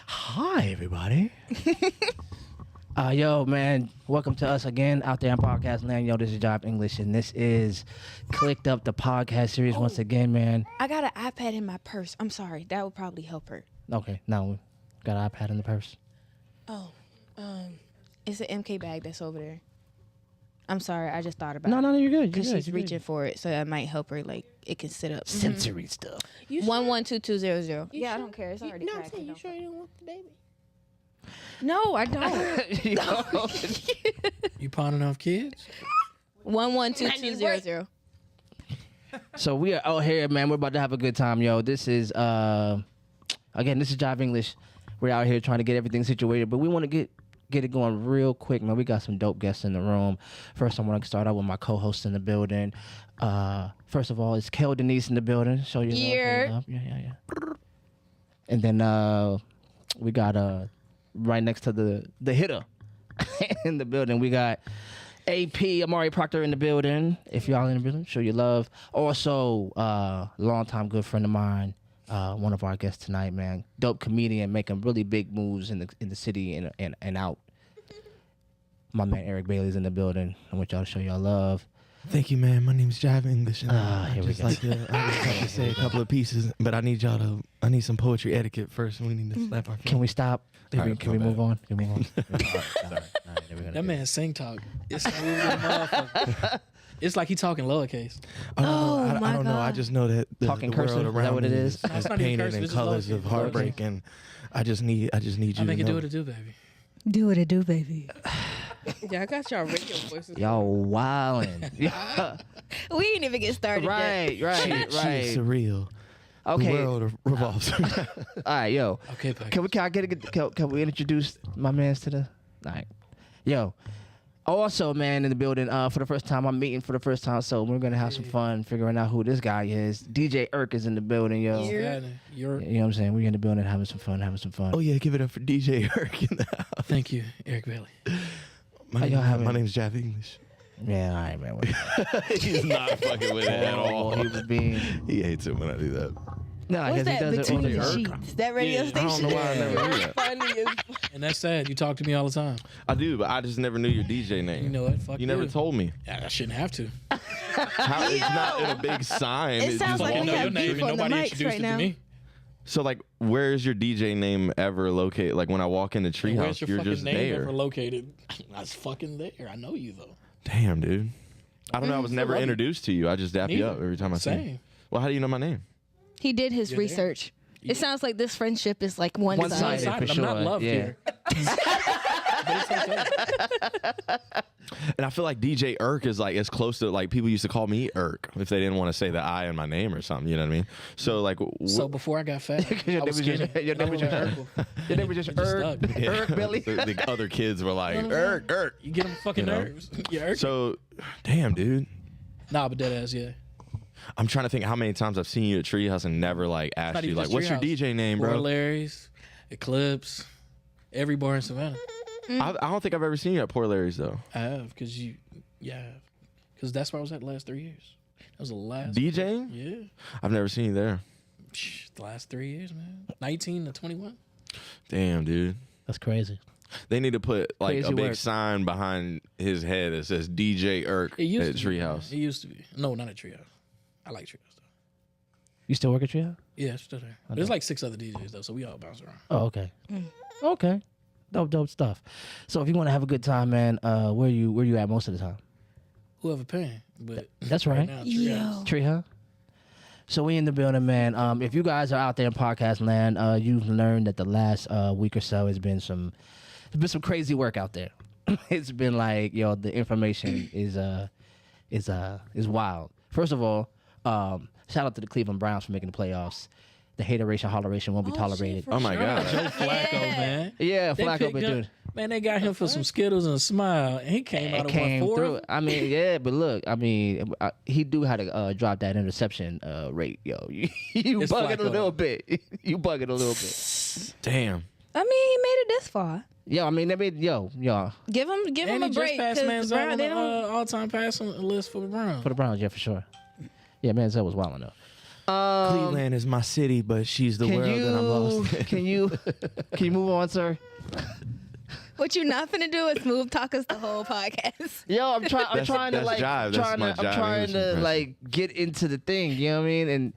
Hi, everybody. Yo, man, welcome to us again out there on Podcast Land. Yo, this is Job English, and this is Clicked Up, the podcast series once again, man. I got an iPad in my purse. I'm sorry. That would probably help her. Okay, now we got an iPad in the purse. Oh, it's an MK bag that's over there. I'm sorry. I just thought about No, you're good. because she's reaching for it, so that might help her. Like it can sit up. Sensory stuff. 112200. Yeah, I don't care. It's already cracked. No, you sure you don't want the baby? No, I don't. You pawning off kids? 112200. So we are out here, man. We're about to have a good time, yo. This is again, this is Job English. We're out here trying to get everything situated, but we want to get it going real quick, man. We got some dope guests in the room. First, I want to start out with my co-host in the building. First of all, it's Kel Denise in the building. Show your love. Show your love. Yeah. And then we got right next to the hitter in the building, we got AP Amari Proctor in the building. If y'all in the building, show your love. Also, longtime good friend of mine, one of our guests tonight, man. Dope comedian, making really big moves in the city and out. My man Eric Bailey's in the building. I want y'all to show y'all love. Thank you, man. My name's Jive English. And Here we go. I just like to say a couple of pieces, but I need some poetry etiquette first. We need to slap our Can we stop? Can we move on? Can we move on? That man sing talk. It's smooth as a motherfucker. It's like he talking lowercase. I don't know. I just know that the Talking world cursive, is that around what me it is? No, it's is not even painted cursive, in it's just colors of lowercase. heartbreak, and I just need you I to make it know. do what it do, baby. Do what it do, baby. Yeah, I got y'all radio voices. Y'all wildin'. Yeah. We didn't even get started yet. Right. She is surreal. Okay. The world revolves. All right, yo. Okay, Pac. Can we introduce my mans to the? All right, yo. Also, man, in the building for the first time. I'm meeting for the first time, so we're gonna have some fun figuring out who this guy is. DJ Urk is in the building, yo. You're You know what I'm saying? We're in the building having some fun. Oh yeah, give it up for DJ Urk in the house. Thank you, Eric Bailey. My name's Jive English. Yeah, all right, man. He's not fucking with it at all. He was being. He hates it when I do that. No, I What's guess he that does it on between the the Urk. sheets? That radio Yeah, I station. I don't know why I never knew that. Funny as And that's sad. You talk to me all the time. I do, but I just never knew your DJ name. You know what? Fuck You never told me. Yeah, I shouldn't have to. How, it's not in a big sign. It It's sounds just like I we know have your name beef and on the nobody mics introduced right it now. to me. So, like, where is your DJ name ever located? Like, when I walk in the And where's treehouse, your you're fucking just name there. ever located? I was fucking there. I know you though. Damn, dude. I don't know. I was never love you. introduced to you. I just dap you Neither. up every time I see you. Same. Well, how do you know my name? He did his You're there. research. It sounds like this friendship is like One-sided. one-sided. For I'm not sure, loved yeah. here. But it's okay. And I feel like DJ Urk is like as close to like people used to call me Urk if they didn't want to say the I in my name or something. You know what I mean? So like, So before I got fat, Your I was name was skinny. just- your name was just Urk. Your name was just It just Urk. stuck. Urk Billy. the other kids were like Urk. You get them fucking You know? nerves. You Urk. So, damn, dude. Nah, but dead ass, yeah. I'm trying to think how many times I've seen you at Treehouse and never like asked Not you even like, just what's your Treehouse. DJ name, Poor bro? Larry's, Eclipse, every bar in Savannah. I don't think I've ever seen you at Poor Larry's though. I have, because that's where I was at the last 3 years. That was the last. DJing? Yeah. I've never seen you there. The last 3 years, man. 19 to 21. Damn, dude. That's crazy. They need to put like Crazy a big work. sign behind his head that says DJ Urk It used at to be. Treehouse. It used to be. No, not at Treehouse. I like Treehouse, though. You still work at Trio? Yeah, it's still there. There's like 6 other DJs, though, so we all bounce around. Oh, okay. Okay. Dope stuff. So if you want to have a good time, man, where you at most of the time? Whoever paying. But That's right. now, Yo. Treehouse. Tree, huh? So we in the building, man. If you guys are out there in podcast land, you've learned that the last week or so there's been some crazy work out there. It's been like, yo, the information is wild. First of all, shout out to the Cleveland Browns for making the playoffs. The hateration, holleration won't be tolerated. Oh my god. Joe Flacco, man. Yeah, They Flacco picked been up- doing. Man, they got him for some Skittles and a smile, and he came out It of came what, 4? through. I mean, yeah, but look, I mean, he do have to drop that interception rate, yo. You It's bugging a Flacco. little bit. You bugging a little bit. Damn. I mean, he made it this far. Yo, I mean, they made Give him And a he break. just passed 'cause Manziel the Browns, on they the don't. all-time passing list for the Browns. for the Browns, yeah, for sure. Yeah, Manziel was wilding though. Cleveland is my city, but she's the world that I'm lost in. Can you move on, sir? What you not finna do is smooth talk us the whole podcast. Yo, I'm trying to like jive. That's my I'm jive trying English to impression. like get into the thing. You know what I mean? And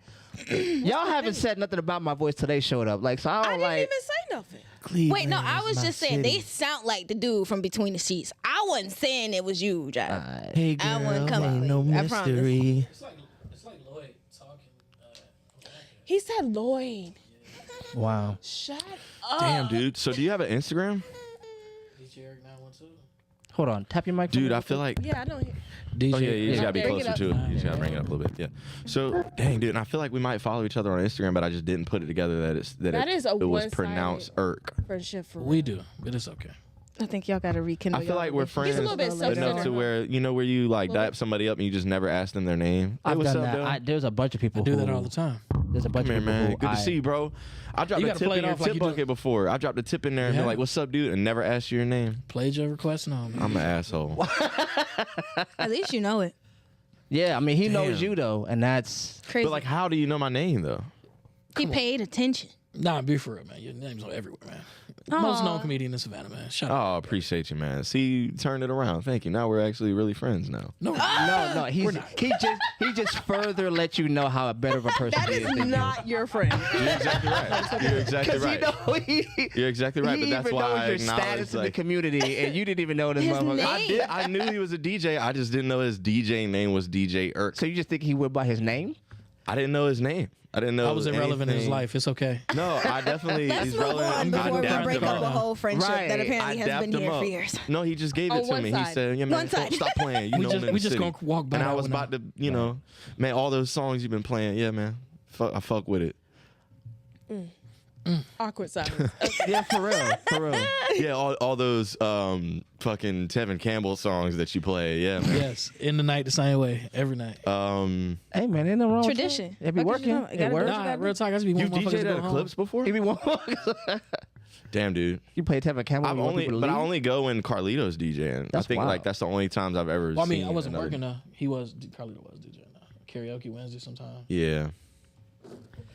y'all haven't said nothing about my voice till they showed up. Like, so I I don't didn't like. even say nothing. Cleveland Wait, no, I is was my just saying city. they sound like the dude from Between the Sheets. I wasn't saying it was you, Jive. Hey I girl, wouldn't come ain't for no you. I promise. mystery. It's like Lloyd talking. He said Lloyd. Wow. Shut up. Damn, dude. So do you have an Instagram? DJ Urk 912. Hold on. Tap your mic. Dude, I feel like. Yeah, I don't. DJ. Oh yeah, you just gotta be Bring it closer up. to it. You just gotta bring it up a little bit. Yeah. So dang, dude, and I feel like we might follow each other on Instagram, but I just didn't put it together That is a it was one-sided pronounced Urk. Friendship for We do, but it's okay. I think y'all gotta rekindle. I feel like we're friends He's a little bit enough self-centered. to where where you like Little dap somebody up and you just never ask them their name. Hey, I've what's done up, that. dude? There's a bunch of people I do who that all the time. There's a bunch Come of here, people man. who Good to see you, bro. I dropped You a gotta tip play in it your off like tip you do. bucket before. I dropped a tip in there and been Yeah. like, "What's up, dude?" and never asked you your name. Played your request and all, man. I'm an asshole. At least you know it. Yeah, I mean he knows Damn. you though, and that's Crazy. But like, how do you know my name though? he paid attention. Nah, be for real, man. Your name's on everywhere, man. Most known comedian in Savannah, man. Shut up. Oh, appreciate you, man. See, you turned it around. Thank you. Now we're actually really friends now. No, no. He just further let you know how better of a person That he is is. than you. not your friend. You're exactly right. You're exactly right. You're exactly right. He But that's even why knows I your acknowledge status in the like. community, and you didn't even know this His motherfucker. name. I knew he was a DJ. I just didn't know his DJ name was DJ Urk. So you just think he went by his name? I didn't know his name. I didn't know. I was irrelevant in his anything. life. It's okay. No, I definitely. Let's he's move relevant. on before we dapped break him up up. a whole friendship Right. that I apparently has dapped been him here up. for years. No, he just gave On it to one me. side. He said, "Yeah, One man, side. stop playing. You We know just- him in we the just city." gonna walk by And I that was one about to, man, all those songs you've been playing. Yeah, man, I fuck with it. Awkward silence. Yeah, for real. Yeah, all those fucking Tevin Campbell songs that you play. Yeah, man. Yes, in the night the same way, every night. Hey man, ain't no wrong Tradition. with that. It be What you working. know? You It gotta do works. what Nah, real talk. I just be You one motherfuckers DJ'd go at home. Eclipse before? He be one. Damn, dude. You play Tevin Campbell. I've you want only, people to but I leave? only go when Carlito's DJing. I That's think wild. like that's the only times I've ever. Well, I mean, seen I wasn't another- working though. Carlito was DJing. Karaoke Wednesday sometime. Yeah.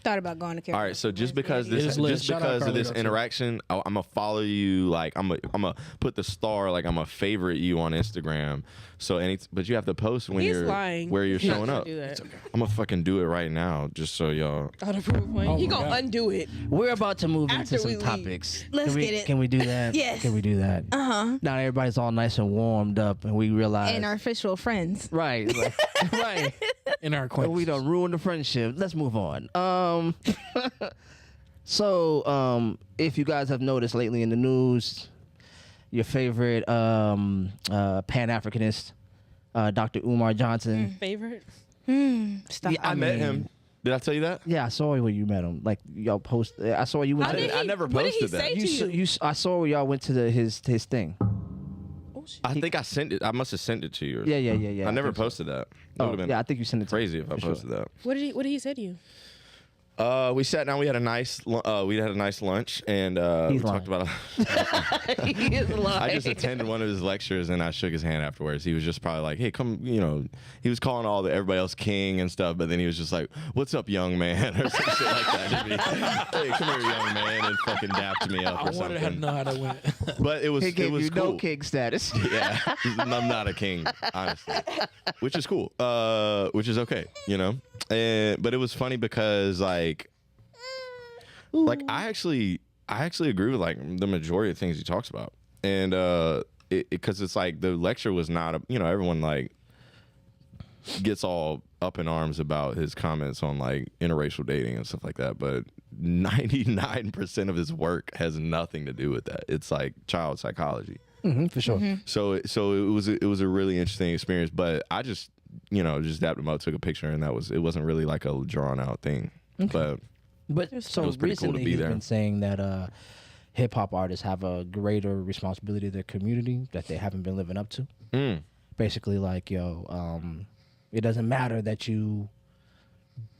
Thought about going to karaoke. All right, so just because It is lit. just Shout out because of this Carlito, too. interaction, I'm gonna follow you. Like I'm gonna put the star. Like I'm gonna favorite you on Instagram. So but you have to post when He's you're lying. where you're He's not showing gonna up. do that. I'm gonna fucking do it right now, just so y'all. Out of proof point. Oh He my gonna God. undo it. We're about to move After into we some leave. topics. Let's Can we- get it. Can we do that? Yes. Can we do that? Uh-huh. Now everybody's all nice and warmed up, and we realize. And our official friends. right, like, right. In our And acquaintance. we don't ruin the friendship. Let's move on. So, if you guys have noticed lately in the news, your favorite Pan-Africanist, Dr. Umar Johnson. Favorite? Stop. Yeah, I met mean, him. Did I tell you that? Yeah, I saw you when you met him. Like y'all post. I saw you. Went How to did the, he, I never what did he posted that. say you, to s- you? you. I saw where y'all went to his thing. Oh, shit. I think I sent it. I must have sent it to you. Or Yeah. I never think so. posted that. It Oh, would have been yeah, I think you sent it to crazy me, if I for sure. posted that. What did he say to you? We sat down. We had a nice. We had a nice lunch, and we He's talked lying. about. He is lying. I just attended one of his lectures, and I shook his hand afterwards. He was just probably like, "Hey, come," He was calling everybody else king and stuff, but then he was just like, "What's up, young man?" or some shit like that. Just be, "Hey, come here, young man," and fucking dapped me up I or wanted to something. know how that went. But it was He gave it was you cool. no king status. Yeah, I'm not a king, honestly, which is cool. Which is okay, but it was funny because like I actually agree with like the majority of things he talks about, and because it's like the lecture was not everyone like gets all up in arms about his comments on like interracial dating and stuff like that, but 99% of his work has nothing to do with that. It's like child psychology. For sure. So it was a really interesting experience, but I just dapped him up, took a picture, and it wasn't really like a drawn out thing. But But so It was pretty cool to recently be he's there. been saying that hip hop artists have a greater responsibility to their community that they haven't been living up to. Basically, like it doesn't matter that you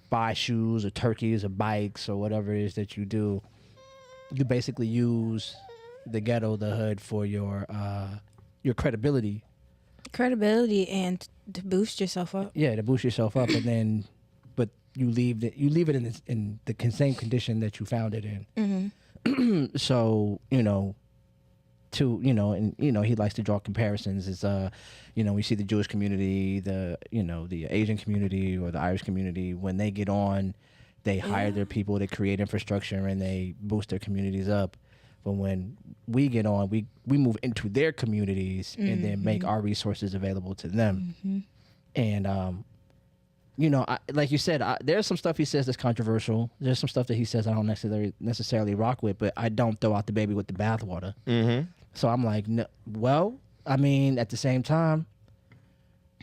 buy shoes or turkeys or bikes or whatever it is that you do. You basically use the ghetto, the hood for your credibility. Credibility and to boost yourself up. Yeah, to boost yourself up, and then, but you leave it in the same condition that you found it in. So and he likes to draw comparisons. Is we see the Jewish community, the Asian community or the Irish community, when they get on, they hire their people to create infrastructure and they boost their communities up. But when we get on, we move into their communities and then make our resources available to them. And like you said, there's some stuff he says that's controversial. There's some stuff that he says I don't necessarily rock with, but I don't throw out the baby with the bathwater. So I'm like, no, well, I mean, at the same time,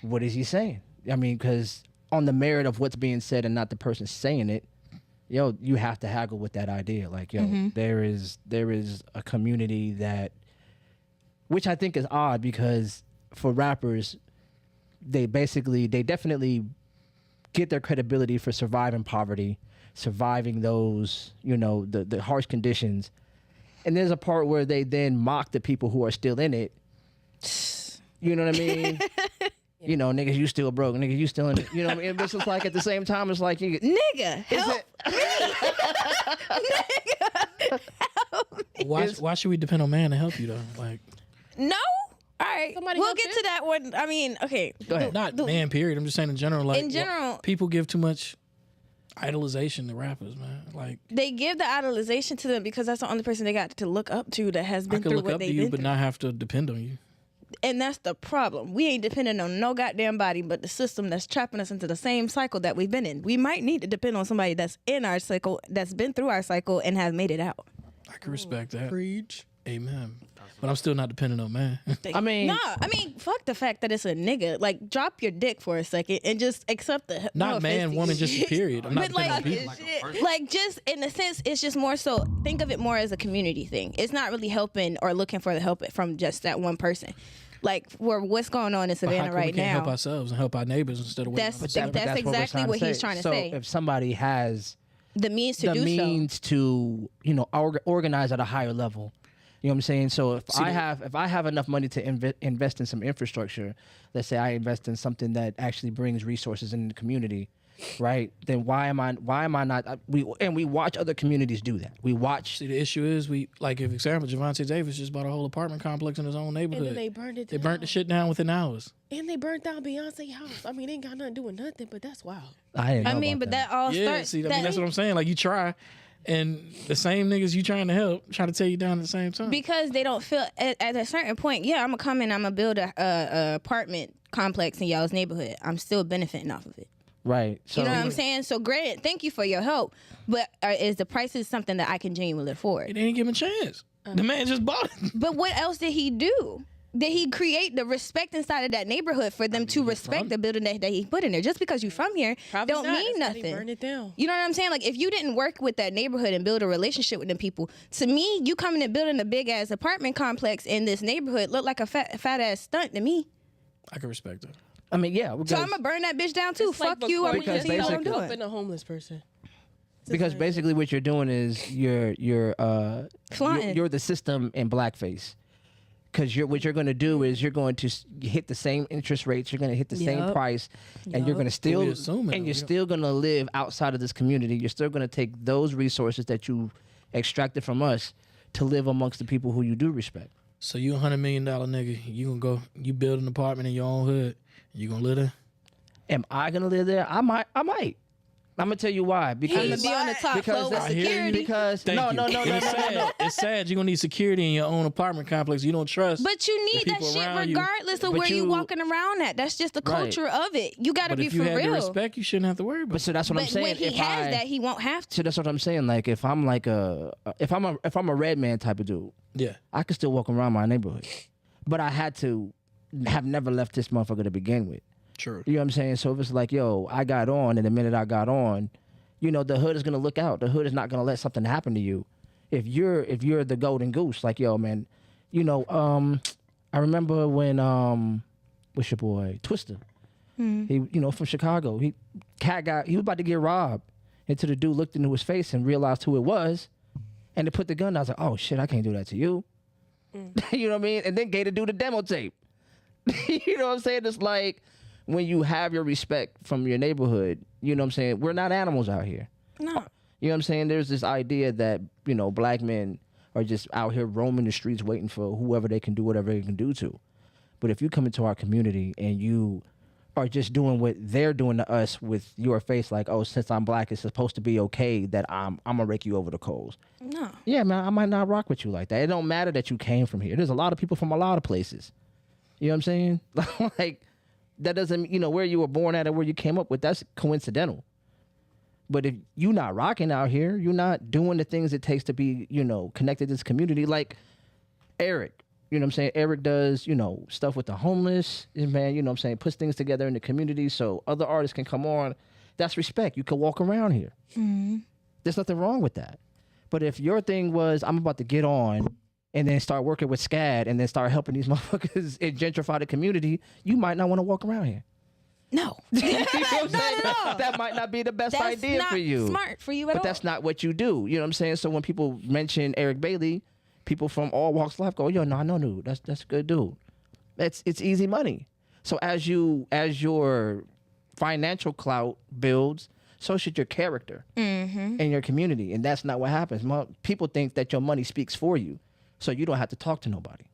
what is he saying? I mean, because on the merit of what's being said and not the person saying it, you have to haggle with that idea. Like, there is a community that, which I think is odd because for rappers, they definitely get their credibility for surviving poverty, surviving those, the harsh conditions. And there's a part where they then mock the people who are still in it. You know what I mean? Niggas, you still broke. Niggas, you still in it. You know what I mean? But it's like at the same time, it's like, nigga, help me. Why should we depend on man to help you though? Like, no. All right, Somebody we'll help get you? to that one. I mean, okay. Go ahead. not man, period. I'm just saying in general. Like, In general- people give too much idolization to rappers, man. Like, They give the idolization to them because that's the only person they got to look up to that has I been could through look what up to they've you, been but through. not have to depend on you. And that's the problem. We ain't depending on no goddamn body, but the system that's trapping us into the same cycle that we've been in. We might need to depend on somebody that's in our cycle, that's been through our cycle and has made it out. I can respect that. Preach. Amen. But I'm still not dependent on man. I mean, Fuck the fact that it's a nigga. Like, drop your dick for a second and just accept the no Not man, offense, woman, just period. I'm not But dependent on people. like just in a sense, it's just more so. Think of it more as a community thing. It's not really helping or looking for the help from just that one person. Like, for what's going on in But how Savannah come right we can't now. help ourselves and help our neighbors instead of waiting That's on that- ourselves? that's we're exactly trying what he's trying to so say. if somebody has The means to the do means to organize at a higher level, you know what I'm saying? So if I have enough money to invest in some infrastructure, let's say I invest in something that actually brings resources in the community, right? Then why am I not? We watch other communities do that. We watch. See, the issue is if example, Javante Davis just bought a whole apartment complex in his own neighborhood. And then they burned it They down. burnt the shit down within hours. And they burnt down Beyonce's house. I mean, it ain't got nothing to do with nothing, but that's wild. I didn't know I mean, about but that all Yeah, starts. see, that's what I'm saying. Like, you try, and the same niggas you trying to help try to tear you down at the same time. Because they don't feel at a certain point. Yeah, I'm gonna come in. I'm gonna build a apartment complex in y'all's neighborhood. I'm still benefiting off of it. Right. So You know what I'm saying? So granted, thank you for your help, but is the prices something that I can genuinely afford? They didn't give him a chance. The man just bought it. But what else did he do? Did he create the respect inside of that neighborhood for them to respect the building that he put in there? Just because you're from here Probably don't not. mean That's why they nothing. burned it down. You know what I'm saying? Like, if you didn't work with that neighborhood and build a relationship with them people, to me, you coming and building a big ass apartment complex in this neighborhood look like a fat ass stunt to me. I can respect that. I mean, yeah. So Because, I'm gonna burn that bitch down too. It's like Fuck you. I'm Because gonna see what I'm basically- doing. helping a homeless person. because basically what you're doing is you're Flaunting. you're the system in blackface. Because what you're going to do is you're going to hit the same interest rates, you're going to hit the same Yup. price, and you're going to still We assuming, and you're we don't- still going to live outside of this community. You're still going to take those resources that you extracted from us to live amongst the people who you do respect. So you $100 million nigga, you build an apartment in your own hood, you gonna live there? Am I going to live there? I might. I'm gonna tell you why. I'm Because gonna be on the top because floor with that's- security. because Thank no, you. no, no, no, And it's no, no, sad. no. It's sad you're gonna need security in your own apartment complex. You don't trust. But you need the that people shit around you. regardless of But where you you- walking around at. That's just the Right. culture of it. You gotta But be if you for had the real. respect, you shouldn't have to worry about But so that's what I'm But saying. when he If has I- that, he won't have to. So that's what I'm saying. Like if I'm like if I'm a red man type of dude, it. Yeah. I could still walk around my neighborhood, but I had to have never left this motherfucker to begin with. True. You know what I'm saying? So if it's like, yo, I got on, and the minute I got on, the hood is gonna look out. The hood is not gonna let something happen to you. If you're the golden goose, like, yo, man, I remember when what's your boy Twister? He from Chicago. He was about to get robbed, until the dude looked into his face and realized who it was, and they put the gun down. I was like, oh shit, I can't do that to you. You know what I mean? And then gave the dude a demo tape. You know what I'm saying? It's like when you have your respect from your neighborhood, you know what I'm saying? We're not animals out here. No. You know what I'm saying? There's this idea that, you know, black men are just out here roaming the streets waiting for whoever they can do whatever they can do to. But if you come into our community and you are just doing what they're doing to us with your face, like, oh, since I'm black, it's supposed to be okay that I'm gonna rake you over the coals. No. Yeah, man, I might not rock with you like that. It don't matter that you came from here. There's a lot of people from a lot of places. You know what I'm saying? Like, that doesn't, you know, where you were born at or where you came up with, that's coincidental. But if you're not rocking out here, you're not doing the things it takes to be, you know, connected to this community. Like Eric, you know what I'm saying? Eric does, you know, stuff with the homeless, man, you know what I'm saying? Puts things together in the community so other artists can come on. That's respect. You can walk around here. Mm-hmm. There's nothing wrong with that. But if your thing was, I'm about to get on and then start working with SCAD and then start helping these motherfuckers and gentrify the community, you might not want to walk around here. No. You know what I'm saying? That might not be the best idea for you. Smart for you at all. But that's not what you do. You know what I'm saying? So when people mention Eric Bailey, people from all walks of life go, yo, no, I know dude. That's a good dude. It's easy money. So as your financial clout builds, so should your character in your community. And that's not what happens. People think that your money speaks for you. So you don't have to talk to nobody.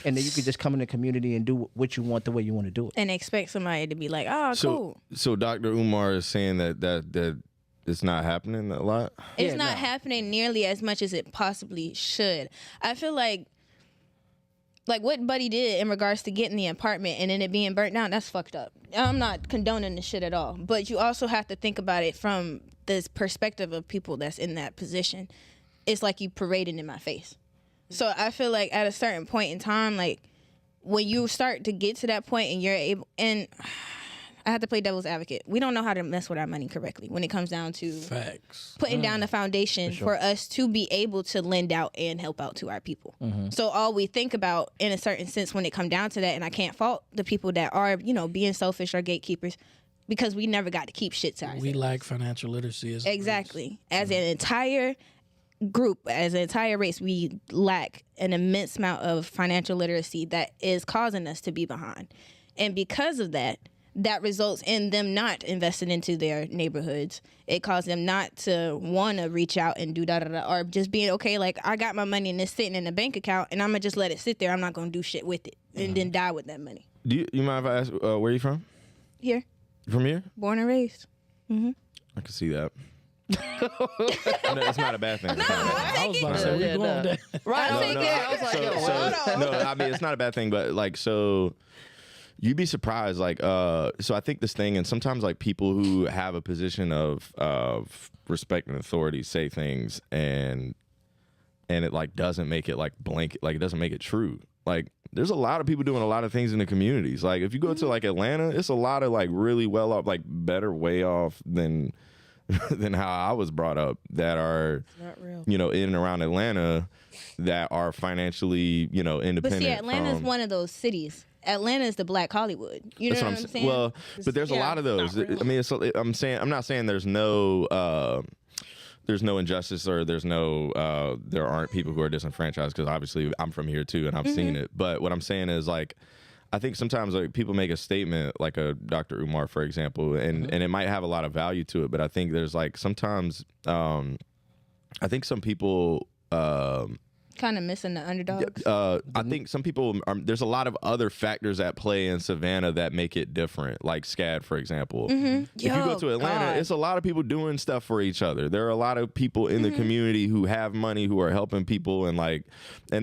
And then you can just come in the community and do what you want the way you want to do it. And expect somebody to be like, oh, cool. So Dr. Umar is saying that it's not happening a lot? It's not happening nearly as much as it possibly should. I feel like what Buddy did in regards to getting the apartment and then it being burnt down, that's fucked up. I'm not condoning the shit at all. But you also have to think about it from this perspective of people that's in that position. It's like you parading in my face. So I feel like at a certain point in time, like when you start to get to that point and you're able, and I have to play devil's advocate. We don't know how to mess with our money correctly when it comes down to putting down the foundation for us to be able to lend out and help out to our people. Mm-hmm. So all we think about in a certain sense when it comes down to that, and I can't fault the people that are, you know, being selfish or gatekeepers because we never got to keep shit to ourselves. We lack financial literacy as exactly. As an entire group, as an entire race, we lack an immense amount of financial literacy that is causing us to be behind. And because of that, that results in them not investing into their neighborhoods. It causes them not to want to reach out and do da-da-da, or just being, okay, like, I got my money and it's sitting in a bank account and I'm going to just let it sit there. I'm not going to do shit with it and then die with that money. Do you mind if I ask, where you from? Here. From here? Born and raised. Mm-hmm. I can see that. No, it's not a bad thing. No, I was about to say, where you going? Right, I was like, no, I mean, it's not a bad thing, but like, so you'd be surprised, like, so I think this thing, and sometimes like people who have a position of respect and authority say things and it like doesn't make it like blanket, like it doesn't make it true. Like, there's a lot of people doing a lot of things in the communities. Like, if you go to like Atlanta, it's a lot of like really well off, like better way off than how I was brought up, that are, you know, in and around Atlanta, that are financially, you know, independent. But see, Atlanta's one of those cities. Atlanta is the Black Hollywood. You know what I'm saying? Well, but there's a lot of those. I mean, I'm not saying there's no injustice or there aren't people who are disenfranchised, because obviously I'm from here too and I've seen it. But what I'm saying is, like, I think sometimes like people make a statement, like a Dr. Umar, for example, and it might have a lot of value to it. But I think there's like sometimes, I think some people kind of missing the underdogs. I think some people there's a lot of other factors at play in Savannah that make it different, like SCAD, for example. If you go to Atlanta, it's a lot of people doing stuff for each other. There are a lot of people in the community who have money, who are helping people, and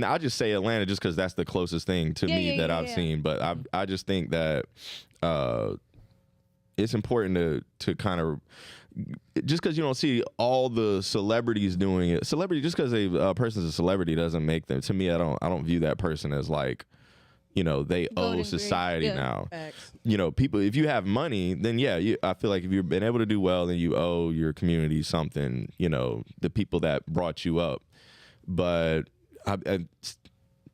I'll just say Atlanta just because that's the closest thing to me that I've seen. But I just think that it's important to kind of, just because you don't see all the celebrities doing it. Just because a person's a celebrity doesn't make them. To me, I don't view that person as like, you know, they owe society now. Facts. You know, people, if you have money, then I feel like if you've been able to do well, then you owe your community something. You know, the people that brought you up. But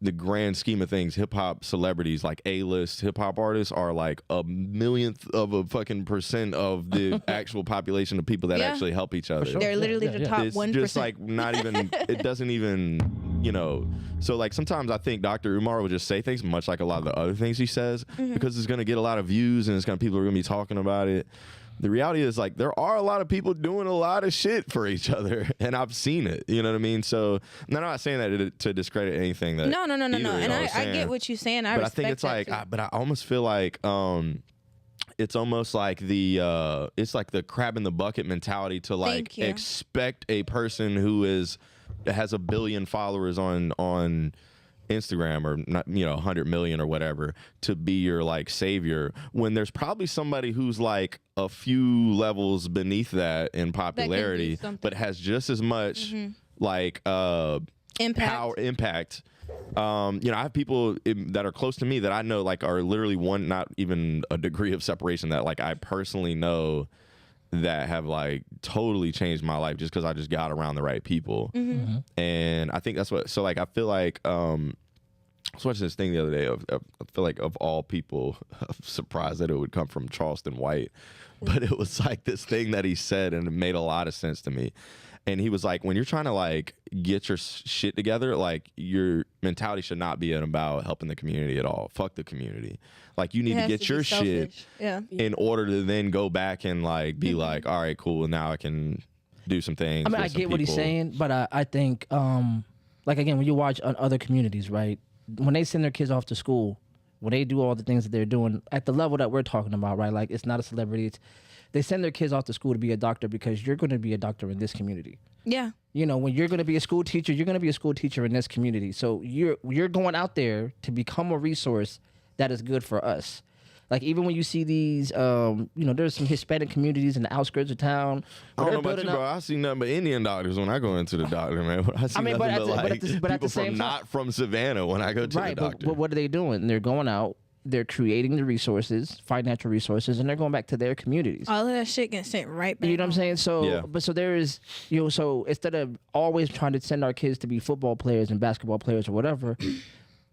the grand scheme of things, hip hop celebrities, like A-list hip hop artists, are like a millionth of a fucking percent of the actual population of people that actually help each other. They're literally the top It's 1%. just like not even. It doesn't even, you know. So like sometimes I think Dr. Umar will just say things much like a lot of the other things he says because it's gonna get a lot of views and people are gonna be talking about it. The reality is, like, there are a lot of people doing a lot of shit for each other, and I've seen it. You know what I mean? So I'm not saying that to discredit anything that. No. And I get what you're saying. But I think it's like, but I almost feel like it's almost like it's like the crab in the bucket mentality to like expect a person who has 1 billion followers on Instagram or not, 100 million or whatever, to be your like savior, when there's probably somebody who's like a few levels beneath that in popularity, but has just as much like impact. I have people that are close to me that I know like are literally not even a degree of separation, that like I personally know that have like totally changed my life just because I just got around the right people. And I think that's what, so like I feel like I was watching this thing the other day I feel like of all people, I'm surprised that it would come from Charleston White, but it was like this thing that he said and it made a lot of sense to me. And he was like, when you're trying to like get your shit together, like your mentality should not be about helping the community at all. Fuck the community. Like you need to get your shit in order to then go back and like be like, all right, cool. Now I can do some things. I mean, I get what he's saying, but I think, like again, when you watch other communities, right, when they send their kids off to school, when they do all the things that they're doing at the level that we're talking about, right, like it's not a celebrity, they send their kids off to school to be a doctor because you're going to be a doctor in this community. Yeah. You know, when you're going to be a school teacher, you're going to be a school teacher in this community. So you're going out there to become a resource that is good for us. Like even when you see these, there's some Hispanic communities in the outskirts of town. I don't know about you, bro. I see nothing but Indian doctors when I go into the doctor, man. I see nothing but people at the same from not from Savannah when I go to the doctor. But what are they doing? They're going out. They're creating the resources, financial resources, and they're going back to their communities. All of that shit gets sent right back. You know what I'm saying? So, yeah. But so there is, so instead of always trying to send our kids to be football players and basketball players or whatever,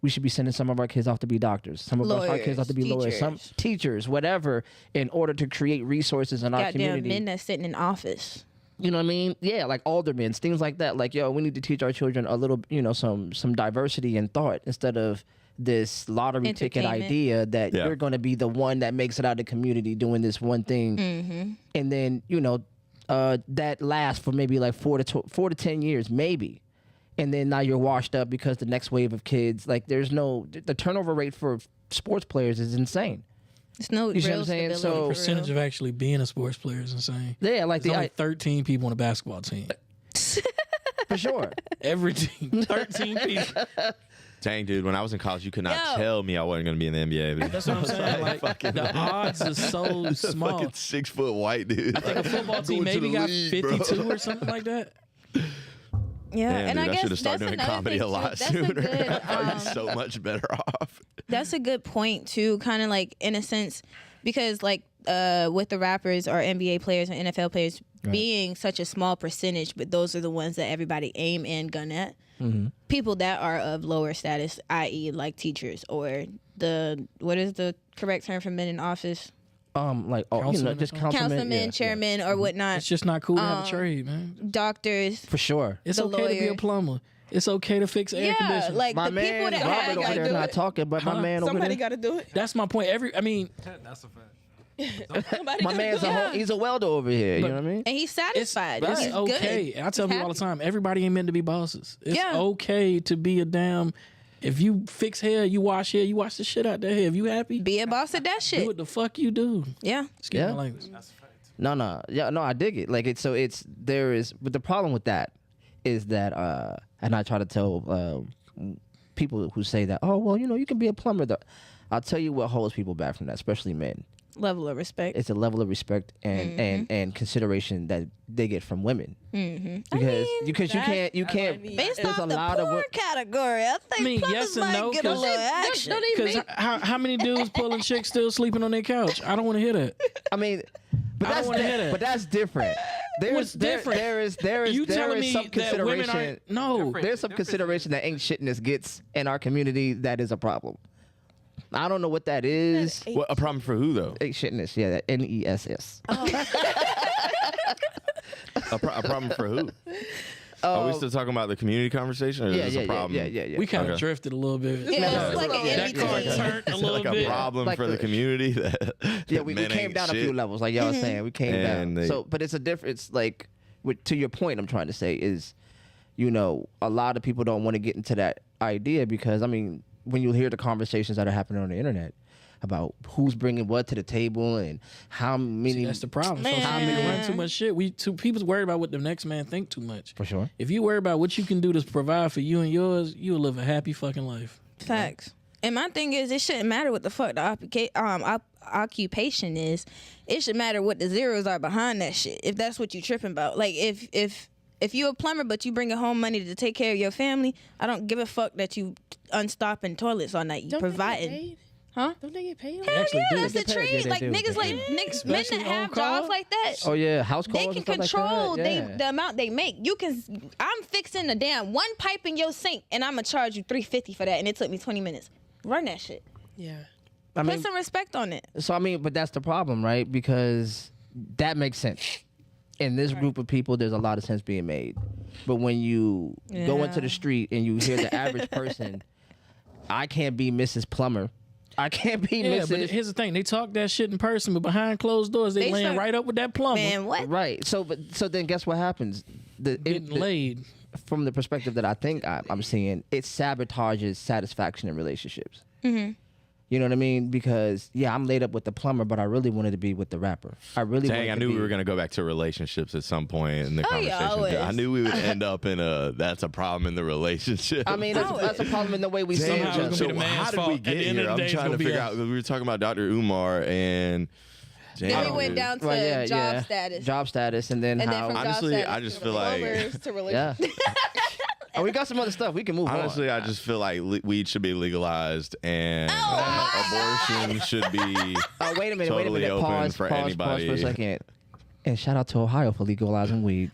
we should be sending some of our kids off to be doctors. Some of our kids off to be lawyers, some teachers, whatever, in order to create resources in our community. Goddamn men that's sitting in office. You know what I mean? Yeah, like aldermen, things like that. Like, we need to teach our children a little, some diversity in thought instead of this lottery ticket idea that you're going to be the one that makes it out of the community doing this one thing. And then, that lasts for maybe like 4 to 10 years, maybe. And then now you're washed up because the next wave of kids, like the turnover rate for sports players is insane. It's no you real what I'm saying? stability. So the percentage of actually being a sports player is insane. Yeah, like there's only 13 people on a basketball team. For sure. Every team, 13 people. Dang, dude, when I was in college, you could not tell me I wasn't going to be in the NBA. Dude. That's what I'm saying. Like, the odds are so small. Fucking 6 foot white dude. I think a football team maybe got 52 or something like that. Yeah, damn, and dude, I guess should have started doing comedy a lot sooner. I'd be so much better off. That's a good point too, kind of like in a sense, because like with the rappers or NBA players and NFL players being such a small percentage, but those are the ones that everybody aim and gun at. People that are of lower status, i.e., like teachers or what is the correct term for men in office? Just councilmen, chairmen, or whatnot. It's just not cool to have a trade, man. Doctors, for sure. It's okay to be a plumber. It's okay to fix air conditioning. Like my the people that Robert over there not talking, but my man over there. Somebody got to do it. That's my point. That's a fact. My man's he's a welder over here. You know what I mean? And he's satisfied. It's He's okay. good. I tell people all the time, everybody ain't meant to be bosses. It's Yeah. okay to be a damn. If you fix hair, you wash hair, you wash the shit out that hair. If you happy, Be a boss at that do shit. what the fuck you do. Yeah. Excuse my language. No, I dig it. Like but the problem with that is that, and I try to tell people who say that, oh well, you can be a plumber. I'll tell you what holds people back from that, especially men. Level of respect. It's a level of respect and consideration that they get from women. Because you can't. Based there's off a lot the of poor category, I think plumbers yes and might no, get a little action. Because how many dudes pulling chicks still sleeping on their couch? I don't want to hear that. I mean, but I don't wanna hear that. But that's different. what's different? There is You telling me some that women consideration. are no? Different. There's some consideration that ain't shitness gets in our community that is a problem. I don't know what that is. What, a problem for who though? Ain't shitness, yeah, that NESS. A problem for who? Are we still talking about the community conversation, or is this a problem? Yeah. We kind of Okay. drifted a little bit. Yeah, it's like an that car in-between. turned a Is it little like a bit. problem Like for the community that Yeah, we men came ain't down a shit? few levels, like y'all was saying. We came And down. they- So, but it's a difference. Like, to your point, I'm trying to say is, you know, a lot of people don't want to get into that idea because, I mean, when you hear the conversations that are happening on the internet about who's bringing what to the table and how many. See, that's the problem. Man. Social media run too much shit. People's worried about what the next man think too much. For sure. If you worry about what you can do to provide for you and yours, you'll live a happy fucking life. Facts. And my thing is, it shouldn't matter what the fuck the occupation is. It should matter what the zeros are behind that shit. If that's what you tripping about, like if you a plumber but you bringing home money to take care of your family, I don't give a fuck that you unstopping toilets all night. You Don't they get providing. paid? Huh? Don't they get paid? They actually do. That's the They pay- trade. they Like do. niggas, like niggas, men Especially that on have call. jobs like that. Oh yeah, house calls. They can and stuff control like that. Yeah. the amount they make. You can. I'm fixing the damn one pipe in your sink, and I'm gonna charge you $3.50 for that, and it took me 20 minutes. Run that shit. Yeah. I mean, Put some respect on it. so I mean, but that's the problem, right? Because that makes sense. In this group of people, there's a lot of sense being made. But when you go into the street and you hear the average person, I can't be Mrs. Plumber. I can't be Yeah, Mrs. but here's the thing: they talk that shit in person, but behind closed doors, they laying start- right up with that plumber, Man, what? Right. So then guess what happens? getting laid. From the perspective that I think I'm seeing, it sabotages satisfaction in relationships. Mm-hmm. You know what I mean? Because I'm laid up with the plumber, but I really wanted to be with the rapper. I really Dang, wanted I to knew be, we were gonna go back to relationships at some point in the Oh, yeah, conversation. I always. knew we would end up in that's a problem in the relationship. I mean, that's a problem in the way we see Somehow each it's other. gonna be so the man's how did fault. we At get the end of here? the I'm day, it's trying to gonna be figure us. out because we were talking about Dr. Umar and. Then we went down to job status. Job status, and then And then how. from Honestly, job status I just to feel like. Plumbers to yeah. relationships. And we got some other stuff. We can move Honestly, on. I just feel like weed should be legalized and Oh abortion should be Wait a minute. totally Wait a minute. open Pause. for Pause anybody. for a second. And shout out to Ohio for legalizing weed.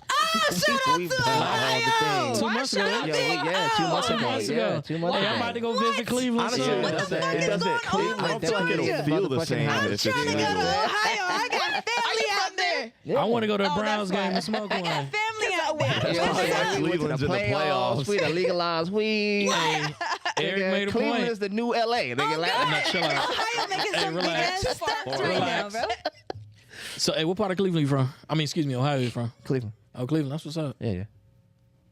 We've done all the things. 2 months ago. Yo, 2 months ago. 2 months Yeah, ago. 2 months Hey, ago. I'm about to go visit Cleveland Honestly, soon. it doesn't. I don't feel like it'll feel the same if it's trying to go to legal. Ohio. I got family out there. I want to go to a Oh, Browns that's game why. and smoke I one. got family out there. Yeah, What's yeah, up? we went to Cleveland's in the playoffs. We done legalized weed. Eric made a Cleveland point. is the new LA. Nigga, Now, chill out. Ohio making some big relax. ass stunts right now, Relax. bro. So, hey, what part of Cleveland you from? I mean, excuse me, Ohio you from? Cleveland. Oh, Cleveland. That's what's up. Yeah.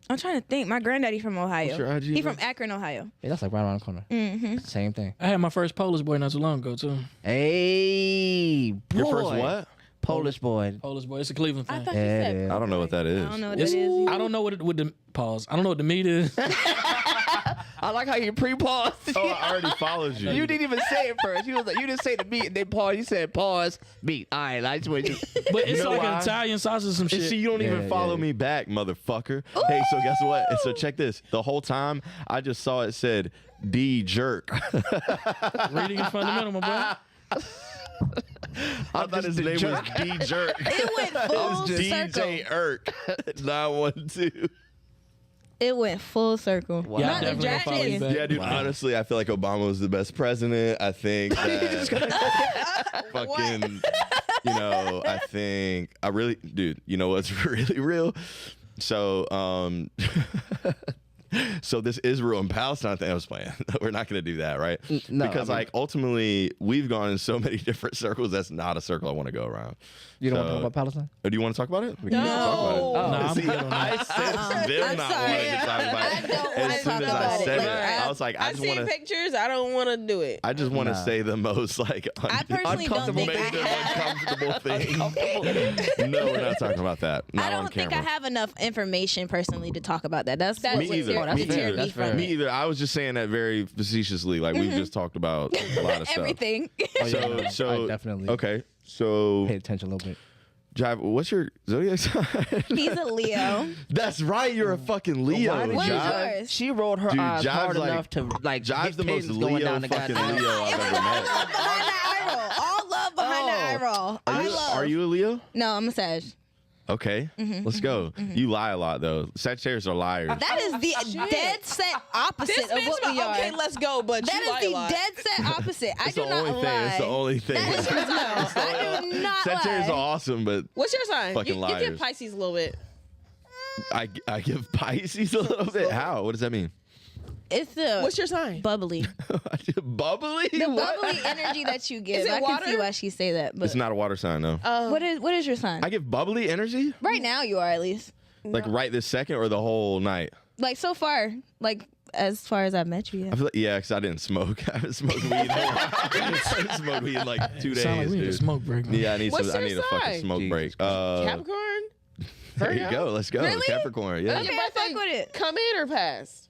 I'm trying to think. My granddaddy from Ohio. What's your IG, He bro? from Akron, Ohio. Yeah, that's like right around the corner. Mm-hmm. Same thing. I had my first Polish boy not too long ago too. Hey, boy. Your first what? Polish boy. Polish boy. It's a Cleveland I thing. thought you Yeah, said. yeah. I don't know what that is. I don't know what It's- that is. I don't know what the pause. I don't know what the meat is. I like how you pre-paused. Oh, I already followed you. You didn't even say it first. You was like, you didn't say the meat and then pause. You said pause, meat. All right, I just went to. But it's know like why? an Italian sausage, some And shit. see, you don't even Yeah, follow yeah. me back, motherfucker. Hey, so guess what? And so check this. The whole time, I just saw it said D Jerk. Reading is fundamental, my boy. I thought his name was D Jerk. It went full circle. DJ Urk 912. It went full circle. Wow. Yeah, Not I'm the definitely gonna follow you jacket. back. Yeah, dude. Honestly, I feel like Obama was the best president. I think that fucking, I really, dude. You know what's really real? So, so this Israel and Palestine thing. I was playing. We're not going to do that, right? No, because I mean- ultimately, we've gone in so many different circles. That's not a circle I want to go around. You don't want to So- talk about Palestine? Do you want to talk about it? We No. talk Oh. about it. Nah, I'm See, good on that. I sensed them I'm not sorry. wanting to talk about it. I don't wanna As soon talk as about I it. said Like, it, I was like, I I've just seen want to. pictures. I don't want to do it. I just want to Nah. say the most like I personally don't think I made them have. uncomfortable thing. No, we're not talking about that. Not I on don't think I camera. have enough information personally to talk about that. That's what Me would either. tear- Oh, that's Me tear either. me That's from fair. it. Me either. I was just saying that very facetiously. Like we've just talked about a lot of stuff. Everything. Oh, yeah, So I definitely okay. So pay attention a little bit. Jive, what's your zodiac sign? He's a Leo. That's right. You're a fucking Leo. Why did What is Jive. yours? She rolled her Dude, eyes Jive's hard like- enough to like Jive's get the most pins going Leo down the fucking goddamn. Leo I've ever met. Behind the eye roll. All love behind the eye roll. Are you a Leo? No, I'm a Sag. Okay, let's go. You lie a lot though. Sagittarius are liars. That is the dead set opposite This of bitch, what we are. okay, let's go. But That you lie is a the lot. dead set opposite. I It's do the not only lie. thing. It's the only thing. That is no. I do not Sagittarius are lie. awesome, but What's your sign? Fucking You liars. give Pisces a little bit. I give Pisces a little bit. How? What does that mean? It's the What's your sign? bubbly, Bubbly? the What? bubbly energy that you give. Is it I can see water? why she say that. But It's not a water sign, no. what is your sign? I give bubbly energy? Right now, you are at least. Like right this second or the whole night? Like so far, like as far as I've met you. I Yeah. feel like, yeah, because I didn't smoke. I haven't smoked weed in a while. I haven't smoked weed in like 2 days. Sound like we need a dude. smoke break. Man. Yeah, I need What's some. I your need a fucking sign? smoke Jesus break. Capricorn? There you go. Let's go. Really? Capricorn. Yeah. Okay, I fuck with it. Come in or pass?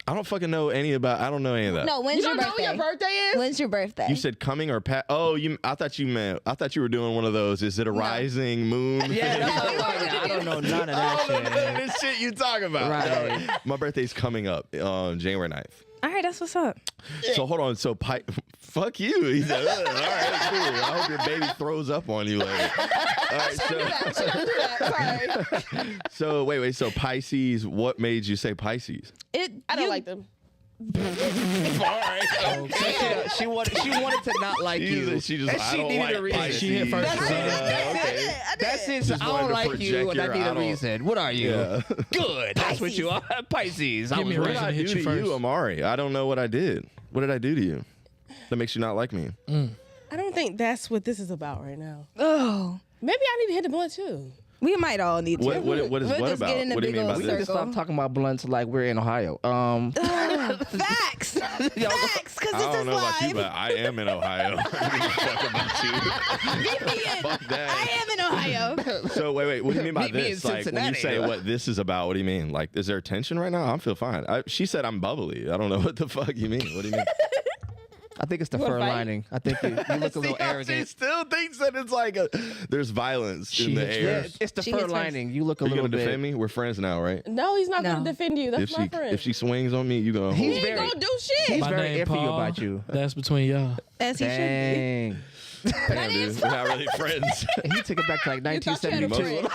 I don't fucking know any about. I don't know any of that. No, when's You your don't know birthday? when your birthday is? When's your birthday? You said coming or pat? Oh, you. I thought you meant. I thought you were doing one of those. Is it a rising moon? Yeah, that's what I'm like. I don't know none of that shit. This shit you talking about. Right. No, my birthday's coming up on January 9th. All right, that's what's up. So hold on. So fuck you. He said, all right, cool. I hope your baby throws up on you later. All right, so wait. So Pisces. What made you say Pisces? I don't like them. She wanted to not like you. She just. And I she don't needed like a reason. Pisces. She hit first. Okay. That's it. So Just I wanted don't to like you, and I project need your- a I don't- reason. What are you? Yeah. Good. That's what you are. Pisces. I Give me was a right. What did reason I to hit do you to you, first. Amari? I don't know what I did. What did I do to you that makes you not like me? I don't think that's what this is about right now. Oh, Maybe I need to hit the blunt too. we might all need to. What is We'll what just about? Get in a What do you big mean by old We need to this? circle. stop talking about blunts like we're in Ohio. Facts. Facts, because I this don't is know about you, live. but I am in Ohio. I don't give a fuck about you. VPN. Fuck that. I am in Ohio. So wait. What do you mean by Meet me in this? Like when you Cincinnati. say what this is about, what do you mean? Like, is there tension right now? I feel fine. She said I'm bubbly. I don't know what the fuck you mean. What do you mean? I think it's the wanna fur fight? lining. I think you look a little See how arrogant. She still thinks that it's like there's violence in the air. Yeah, it's the She fur hits first. lining. You look a Are you little gonna bit. defend me? We're friends now, right? No, he's not No. going to defend you. That's my friend. If she swings on me, you gonna hold. He's he very- ain't going to do shit. He's My very name iffy Paul. about you. That's between y'all. As he should be. Dang. Damn, dude, we're not really friends. He took it back to like thought you had a 1972.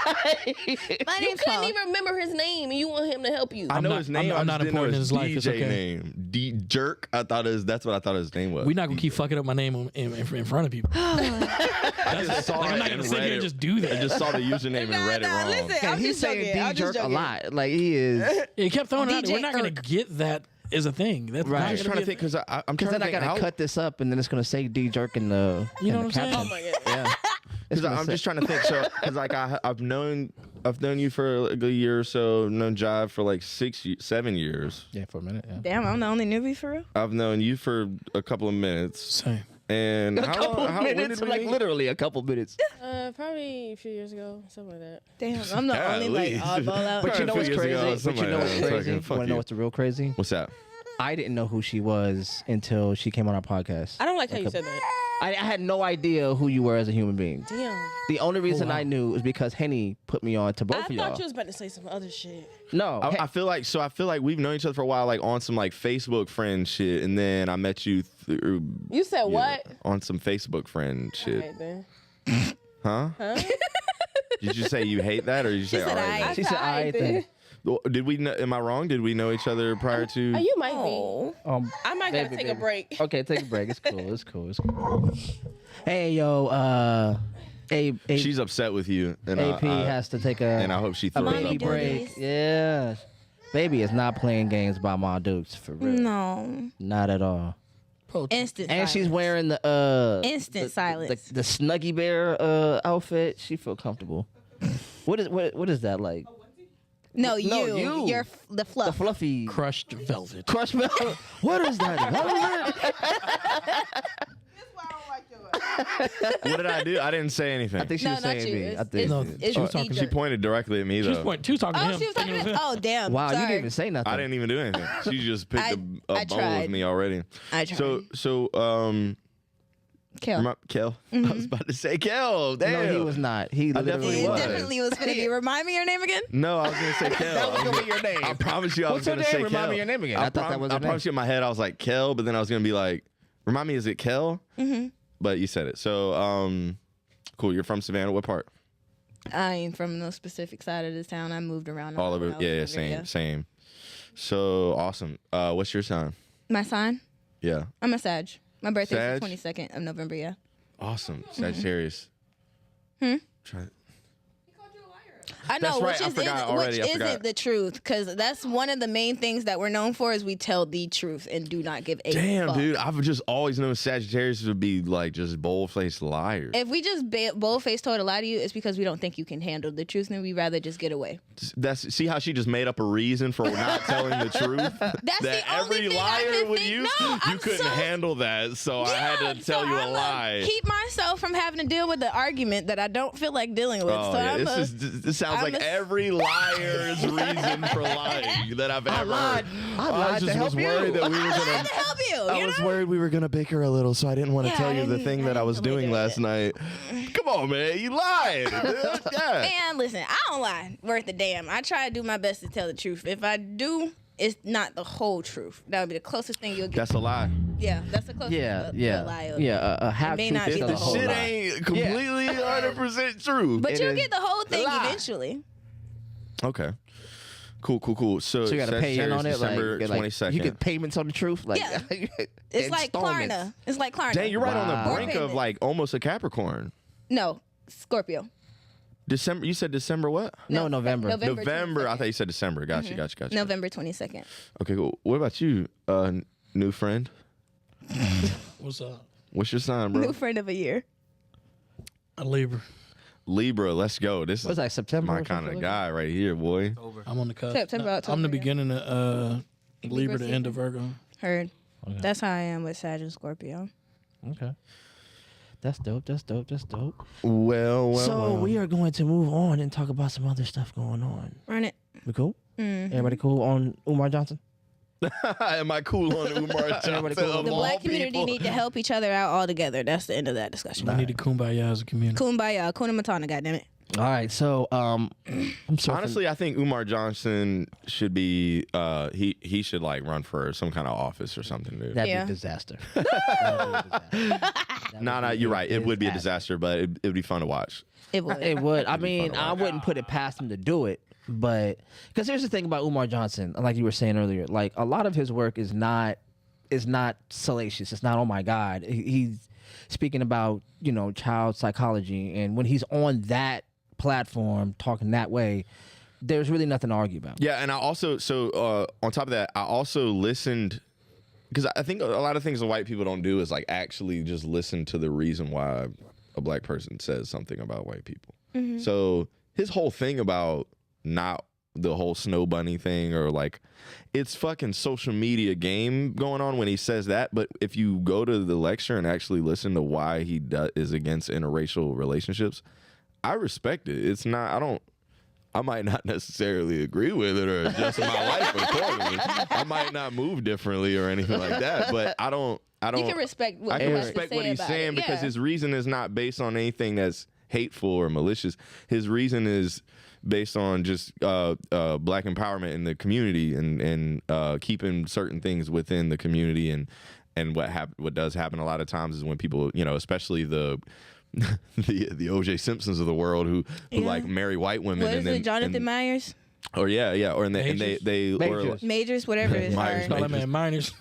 My You name's couldn't Paul. even remember his name, and you want him to help you. I I'm know not- his name. I'm I not just didn't know important in his his life. It's DJ okay. name. Jerk. I thought that's what I thought his name was. We're not gonna keep fucking up my name in front of people. I just saw Like, I'm it not gonna and sit read here and it. just do that. I just saw the username and read it wrong. Listen, I'm He's just saying joking. I'm D just jerk a joking. lot. Like he is. He kept throwing it out there. DJ We're not gonna Urk. get that as a thing. That's Right. not I'm just gonna trying to be a think because I'm Because trying then to I think gotta cut this up, and then it's gonna say D jerk in the. You know in what the I'm saying? Oh caption. my god. Yeah. It's Because gonna I'm say- just trying to think. So, because like I've known you for like a year or so. Known Jive for like 7 years. Yeah, for a minute. Yeah. Damn, I'm the only newbie for real. I've known you for a couple of minutes. Same. And A couple when minutes, did we like meet? literally a couple minutes. Probably a few years ago, something like that. Damn, I'm the only like Golly. oddball out. But you know A what's few years crazy? ago, But something you know like what's that. crazy? Fucking fuck Want to know you. what's the real crazy? What's that? I didn't know who she was until she came on our podcast. I don't like how you said that. I had no idea who you were as a human being. Damn. The only reason wow. I knew is because Henny put me on to both I of thought y'all. you was about to say some other shit. No, I feel like we've known each other for a while, like on some like Facebook friend shit, and then I met you through You said what? on some Facebook friend shit. Alright then. Huh? Did you say you hate that, or did you say said all right? I- then? she said I then. Well, did we? Am I wrong? Did we know each other prior to? You might Oh. I might gotta Baby, take baby. a break. Okay, take a break. It's cool. It's cool. It's cool. Hey, yo, She's upset with you, and AP I has to take a and I hope she throws Mommy up. baby do break. this. Yeah, baby is not playing games by my dukes for real. No. Not at all. Instant And she's silence. wearing the Instant silence. the Snuggie Bear outfit. She feel comfortable. What is that like? No, No, you. you. You're the fluff. The fluffy crushed velvet. crush milk. What is that? Velvet? What did I do? I didn't say anything. I think she No, was not saying you. me. I It's- think. No, It's she was talking. She pointed directly at me She was though. pointing. She was talking to Oh, him. she was talking thinking it to. was him. Oh, damn. Wow, you Sorry. didn't even say nothing. I didn't even do anything. She just picked I a bone with tried. me already. I tried. So Kill. Kel. I was about to say Kel. Damn. No, he was not. He I literally He definitely was. definitely was going to be. Remind me your name again? No, I was gonna say Kel. That was gonna be your name. I promise you, I What's was gonna her say name? Remind Kel. me your name again. I thought that was her I promise name. you, in my head, I was like Kel, but then I was gonna be like, remind me, is it Kel? Mm-hmm. But you said it. So, cool. You're from Savannah. What part? I ain't from no specific side of this town. I moved around All over. when I was Yeah, younger, same, same. So awesome. What's your sign? My sign? Yeah. I'm a Sag. My birthday's Sag? the 22nd of November, yeah. Awesome. Sagittarius. Try. I know, That's right. I forgot already. I forgot. isn't the truth, because that's one of the main things that we're known for is we tell the truth and do not give a Damn, fuck. dude. I've just always known Sagittarius would be like just bold-faced liars. If we just bold-faced told a lie to you, it's because we don't think you can handle the truth and we'd rather just get away. See how she just made up a reason for not telling the truth? That's that the only every thing I liar can would think. use. No, you I'm couldn't so- handle that, so I had to tell you a I'ma lie. Keep myself from having to deal with the argument that I don't feel like dealing with. Oh, so yeah. I'm This sounds like every liar's reason for lying that I've ever heard. I just was worried that we were I gonna. had to help you. I was worried we were gonna bicker a little, so I didn't want to Yeah, tell I you the didn't- thing I that I didn't was feel like doing doing last that. night. Come on, man, you lied. Dude. Yeah. And listen, I don't lie worth a damn. I try to do my best to tell the truth. If I do, it's not the whole truth. That would be the closest thing you'll get. That's a lie. Yeah, that's the closest Yeah, to yeah, a lie. yeah. A half may truth not is be still the a whole whole Shit lie. ain't completely 100% true. But It you'll is get the whole thing lie. eventually. Okay. Cool. So So you got to pay in on it, December like 22nd. you get payments on the truth, like Yeah. It's like installments. Klarna. It's like Klarna. Dang, you're right on the Wow. brink of like almost a Capricorn. No, Scorpio. December. You said December what? No, November. November. I 22nd. thought you said December. Gotcha. November 22nd. Okay, cool. What about you, new friend? What's up? What's your sign, bro? New friend of a year. A Libra. Libra. Let's go. This What's is that, September my or kind something of like guy right here, boy. I'm on the cusp. September, I'm October, the yeah. beginning of Libra, the end of season. Virgo. Heard. That's how I am with Sag and Scorpio. Okay. That's dope. Well. So we are going to move on and talk about some other stuff going on. Run it. We cool? Mm-hmm. Everybody cool on Umar Johnson? Am I cool on Umar Johnson? Everybody cool. of The all black community people? need to help each other out all together. That's the end of that discussion. We need to kumbaya as a community. Kumbaya, Kuna Matana, goddammit. All right. So I'm sorry. Honestly, I think Umar Johnson should be. He should like run for some kind of office or something, dude. that'd Yeah. be a disaster. Nah, you're right. It would be a disaster, but it would be fun to watch. It would. It would. I mean, fun to I watch. wouldn't put it past him to do it, but because here's the thing about Umar Johnson, like you were saying earlier, like a lot of his work is not salacious. It's not, oh my God. He's speaking about child psychology, and when he's on that platform talking that way, there's really nothing to argue about. Yeah, and I also on top of that, I also listened because I think a lot of things that white people don't do is like actually just listen to the reason why a black person says something about white people. So his whole thing about not the whole snow bunny thing or like it's fucking social media game going on when he says that. But if you go to the lecture and actually listen to why he is against interracial relationships, I respect it. It's not. I might not necessarily agree with it or adjust my life accordingly. I might not move differently or anything like that. But I don't. You can respect what I he can has to respect say what he's about saying it. because Yeah. his reason is not based on anything that's hateful or malicious. His reason is based on just black empowerment in the community and keeping certain things within the community and what does happen a lot of times is when people especially the OJ Simpsons of the world who like marry white women What and is then it, Jonathan Myers? or or and they Majors. Majors, whatever it is. Myers, hard. Call that man minors.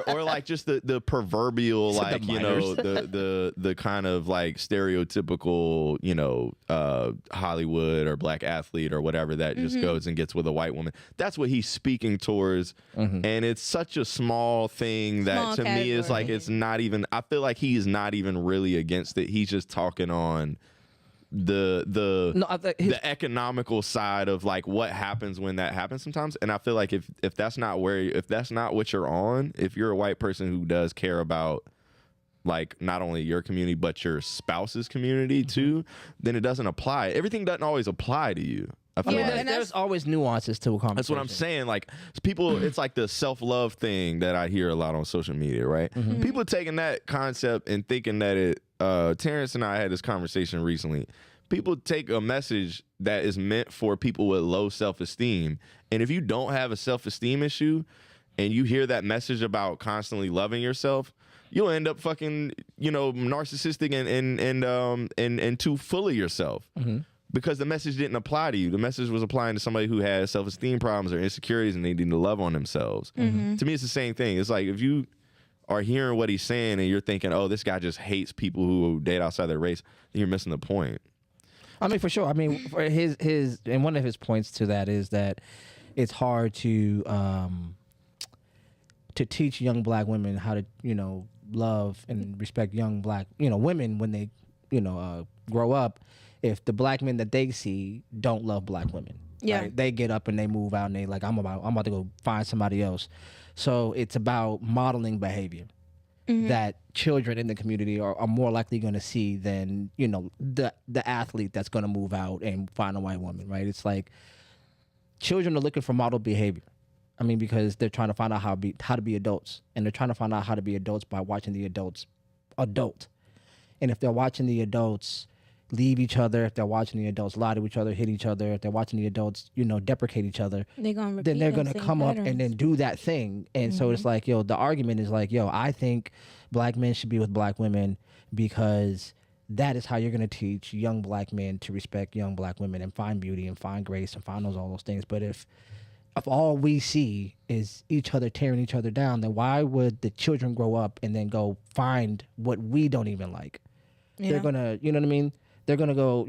or like just the proverbial Said like the the kind of like stereotypical Hollywood or black athlete or whatever that just goes and gets with a white woman. That's what he's speaking towards, and it's such a small thing that Small to me is like category. it's not even. I feel like he's not even really against it. He's just talking on No, I think the economical side of like what happens when that happens sometimes. And I feel like if that's not what you're on, if you're a white person who does care about like not only your community but your spouse's community too, then it doesn't apply. Everything doesn't always apply to you. I feel I mean, Yeah, like and there's always nuances to a conversation. that's what I'm saying. Like people, it's like the self-love thing that I hear a lot on social media, right? People taking that concept and thinking that it. Terrence and I had this conversation recently. People take a message that is meant for people with low self-esteem, and if you don't have a self-esteem issue, and you hear that message about constantly loving yourself, you'll end up fucking, narcissistic and too full of yourself. Mm-hmm. Because the message didn't apply to you. The message was applying to somebody who has self-esteem problems or insecurities and they need to love on themselves. Mm-hmm. To me, it's the same thing. It's like if you are hearing what he's saying and you're thinking, oh, this guy just hates people who date outside their race, then you're missing the point. I mean, for sure. I mean, for his and one of his points to that is that it's hard to teach young black women how to, love and respect young black, women when they, grow up. If the black men that they see don't love black women, right? They get up and they move out and they like, I'm about to go find somebody else. So it's about modeling behavior that children in the community are more likely going to see than, the athlete that's going to move out and find a white woman, right? It's like children are looking for model behavior. I mean, because they're trying to find out how to be adults, and they're trying to find out how to be adults by watching the adults adult. And if they're watching the adults leave each other, if they're watching the adults lie to each other, hit each other, if they're watching the adults, deprecate each other, then they're going to come up and then do that thing. And so it's like, the argument is like, I think black men should be with black women because that is how you're going to teach young black men to respect young black women and find beauty and find grace and find all those things. But if all we see is each other tearing each other down, then why would the children grow up and then go find what we don't even like? Yeah. They're going to, you know what I mean? They're gonna go,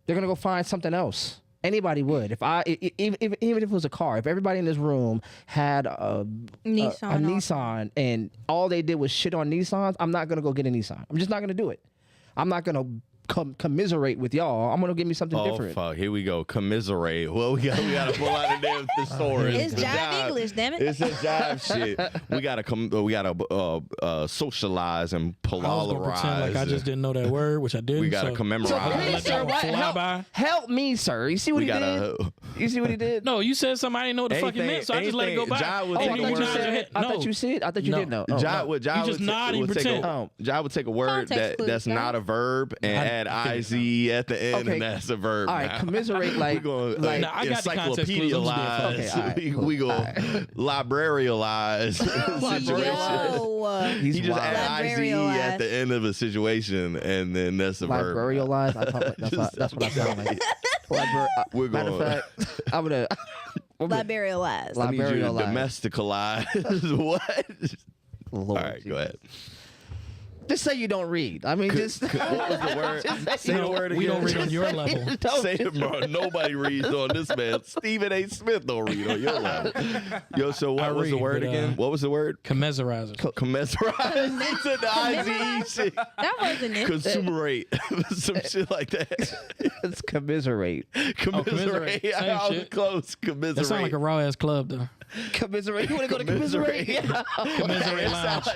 they're gonna go find something else. Anybody would. Even if it was a car, if everybody in this room had a Nissan and all they did was shit on Nissans, I'm not gonna go get a Nissan. I'm just not gonna do it. I'm not gonna commiserate with y'all. I'm gonna give me something different. Oh fuck! Here we go. Commiserate. Well, we gotta pull out a damn thesaurus. It's jive English, damn it. It's a jive shit. We gotta socialize and polarize. I was gonna pretend like I just didn't know that word, which I didn't. We gotta commemorate. Help me, sir. You see what he did? You see what he did? No, you said something I didn't know what the fuck it meant, so I just let it go by. I thought you said. I thought you didn't know. Jai would take a word that's not a verb and add IZ at the end, and that's a verb. All right, commiserate like I got the context clues. We go librarialize situation. He just add IZ at the end of a situation, and then that's a verb. Librarialize. That's what I sound like. Matter of fact, I'm gonna librarialize. I need you to domesticalize. What? Lord, all right, go ahead. Just say you don't read. I mean, just what was the word? Say the word again. We don't read on your level. Say it, bro. Nobody reads on this man. Stephen A. Smith don't read on your level. Yo, so what was the word again? What was the word? Commiserizer. Commissarize. It's an IZ shit. That wasn't it. Consumerate. Some shit like that. It's commiserate. Commiserate. I was close. Commiserate. That sounds like a raw ass club though. Commiserate. You want to go to commiserate? Yeah. Commiserate lounge.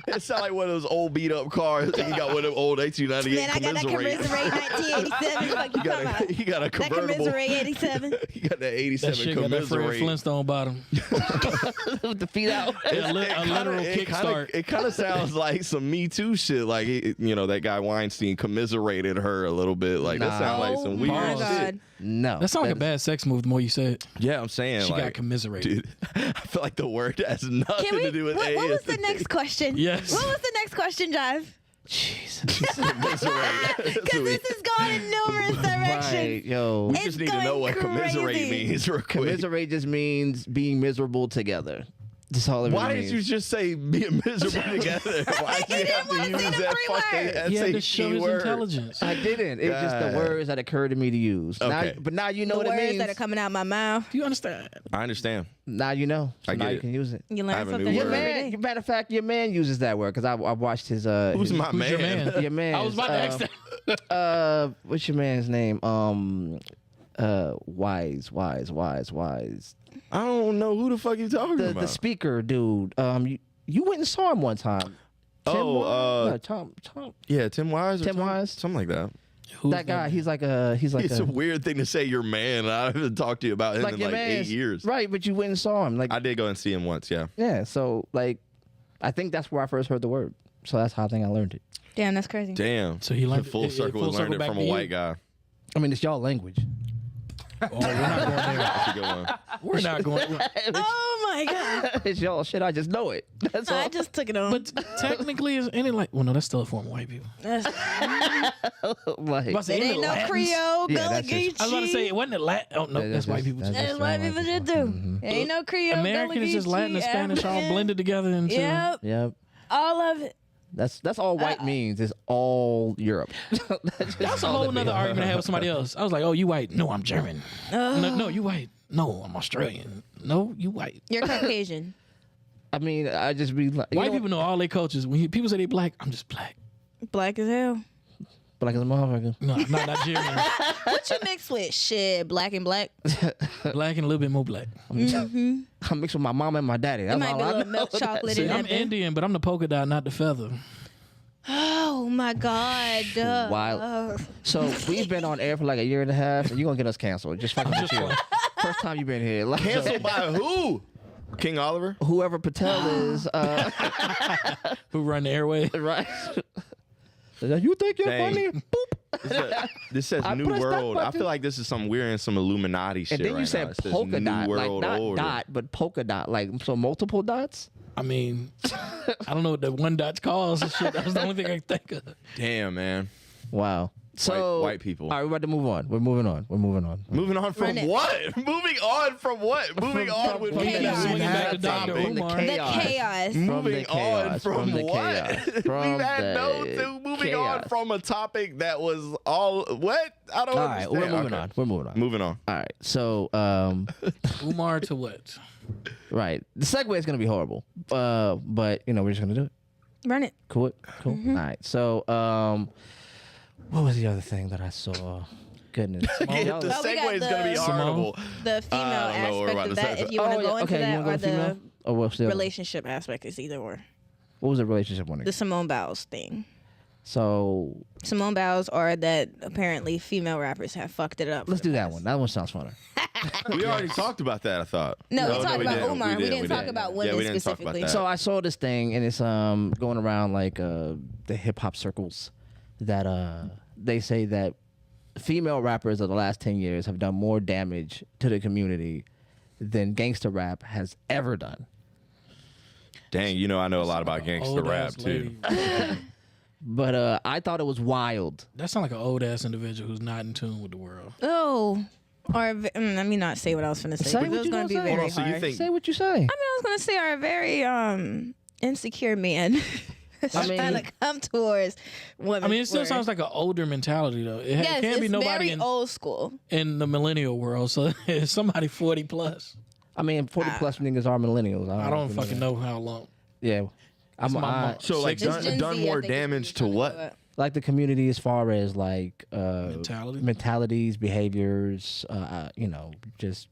It sounds like one of those old beat up cars. You got one of them old 1898 Man, I got that commiserate 1987. You got a convertible. That commiserate 87. You got that 87 that shit got that Fred Flintstone bottom. With the feet out. A literal kickstart. It kind of sounds like some Me Too shit. Like, that guy Weinstein commiserated her a little bit. Like, that sounds like some weird shit. No. That sounds like a bad sex move the more you say it. Yeah, I'm saying. She got commiserated. Dude, I feel like the word has nothing to do with what was the next question? Yes. What was the next question, Jive? Jesus. Because this is going in numerous directions. Right, yo. We just need to know what commiserate means real quick. Commiserate just means being miserable together. That's all it really Why means. did you just say being miserable together? Why did you have to use that fucking He had to show his word? intelligence. I didn't. It's just the words that occurred to me to use. Okay. But now you know The what it words means. that are coming out my mouth. Do you understand? I understand. Now you know. So I now get you it. can use it. You I learn have a something new new word. every day. Matter of fact, your man uses that word because I watched his. Who's my Who's your man? man? Your man. I was about to ask that. What's your man's name? Wise. I don't know who the fuck you talking about. The speaker dude. You went and saw him one time. Tom. Yeah, Tim Wise. Tim Wise? Something like that. That guy. He's like It's a weird thing to say. Your man. I haven't talked to you about him in your like 8 man's- years. Right, but you went and saw him. Like I did go and see him once. Yeah. yeah. So like, I think that's where I first heard the word. So that's how I think I learned it. Damn, that's crazy. Damn. So he learned full it circle. full Learned circle it back from to a you? white guy. I mean, it's y'all language. Oh, we're not going there. That's a good one. We're not going. Oh my god! It's y'all shit. I just know it. That's all. I just took it on. But technically, is any like? Well, no, that's still a form of white people. That's, Like, About to say, it any ain't no Latins? Creole, Yeah, Gullah that's just- Geechee. I was about to say, it wasn't it Latin? Oh no, Yeah, that's white just- people. that's too. That's just what white people people. should do. Ain't no Creole. American is just Gullah Latin and Geechee, Spanish all African. blended together into. Yep, Yep. all of it. That's all white means. It's all Europe. That's a whole nother argument I had with somebody else. I was like, "Oh, you white? No, I'm German. No, you white? No, I'm Australian. No, you white." You're Caucasian. I mean, I just be like, White people know all their cultures. When people say they black, I'm just black. Black as hell. black as a motherfucker. No, I'm not Nigerian. What you mix with? Shit, black and black. Black and a little bit more black. I'm mixed with my mom and my daddy. It That's might all be a I little know. milk chocolate See, in I'm that. bit. Indian, but I'm the polka dot, not the feather. Oh my god. Wild. So we've been on air for like a year and a half, and you're gonna get us canceled. Just fucking with you. First time you've been here. Like, Canceled by who? King Oliver? whoever Patel is, Who run the airway? right? You think you're Dang. funny? Boop. This says I New pressed that World. I button. feel like this is some weird and some Illuminati shit. And then you right said now. It says polka New dot, like World not Order. dot, but polka dot, like so multiple dots. I mean, I don't know what the one dot's calls and shit. That was the only thing I could think of. Damn, man. Wow. So white people. All right, we're about to move on. We're moving on. Moving on from Run it. what? Moving on from what? Moving on with from me. chaos. Swinging back to Dr. Topic. Umar. The chaos. Moving on from the what? chaos, from We've had no the moving on chaos. from a topic that was all what? I don't All right, understand. we're moving Okay. on. We're moving on. Moving on. All right. So, Umar to what? right. The segue is going to be horrible. But, you know, we're just going to do it. Run it. Cool. All right. So, what was the other thing that I saw? Goodness. The Y'all- Oh, we segue got is going to be the- horrible. The female I don't know what we're aspect about of to that, say. if you want to go into okay, you that, wanna or go female? the Oh, what's the other one? relationship aspect is either or. What was the relationship one? The Simone Biles thing. So, Simone Biles, or that apparently female rappers have fucked it up. let's do that one. That one sounds funner. We already talked about that, I thought. No, we talked about didn't. Umar. We didn't talk didn't. about Yeah, women we didn't talk specifically. about that. So I saw this thing, and it's going around like the hip hop circles that they say that female rappers of the last 10 years have done more damage to the community than gangster rap has ever done. Dang, you know I know a lot about gangster Old rap ass too. lady. But I thought it was wild. That sounds like an old ass individual who's not in tune with the world. Oh. Let me not say what I was finna say. Say 'cause what it was you going gonna to be say. very Hold on, so you hard. think- Say what you say. I was going to say are a very insecure man. I mean- trying to come towards women. I mean, it still for- sounds like an older mentality though. It yes, can't be it's nobody very in, old school. in the millennial world. So it's somebody 40 plus. I mean, 40 plus niggas are millennials. I don't fucking know how long. Yeah. I'm my mom. So like It's Gen done Z, I more think, is damage what to you're trying what? go at. like the community as far as like Mentality? mentalities, behaviors, you know, just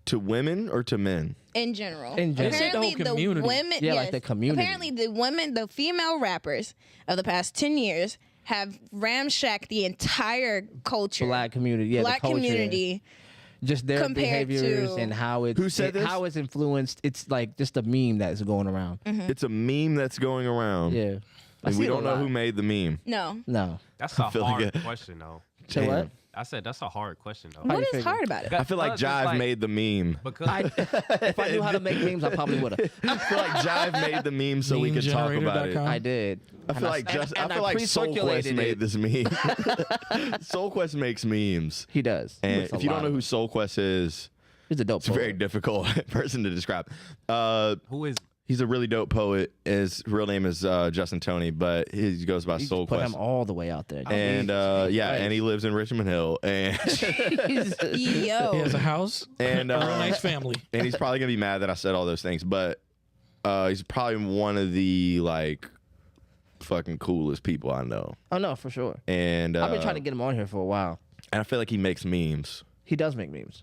To women or to men? In general. In general. They said the whole Apparently, community. the women, Yeah, like yes. the community. Apparently, the female rappers of the past 10 years have ramshacked the entire culture. black community. Yeah, Black the culture, community. just their compared behaviors to- and how it's Who said this? how it's influenced. It's like just a meme that's going around. It's a meme that's going around. Yeah, I And see we it a don't know lot. who made the meme. No. No, That's a feel like hard it. question, though. say what? I said that's a hard question, though. What you is figure? hard about it? I feel like Because it's Jive made the meme. Because If I knew how to make memes, I probably would have. I feel like Jive made the meme so we could talk about it. Memegenerator.com. I did. I feel like and I I feel like Soul Quest pre-circulated made it. this meme. Soul Quest makes memes. He does. He And makes a if you don't lot know of who them. Soul Quest is, He's a dope. it's a very poet. difficult person to describe. who is He's a really dope poet. His real name is Justin Tony, but he goes by You Soul just put Quest. him all the way out there. And yeah, Christ. and he lives in Richmond Hill, and He has a Yo. house and a real nice family. and he's probably gonna be mad that I said all those things, but he's probably one of the like fucking coolest people I know. Oh no, for sure. And I've been trying to get him on here for a while. and I feel like he makes memes. He does make memes.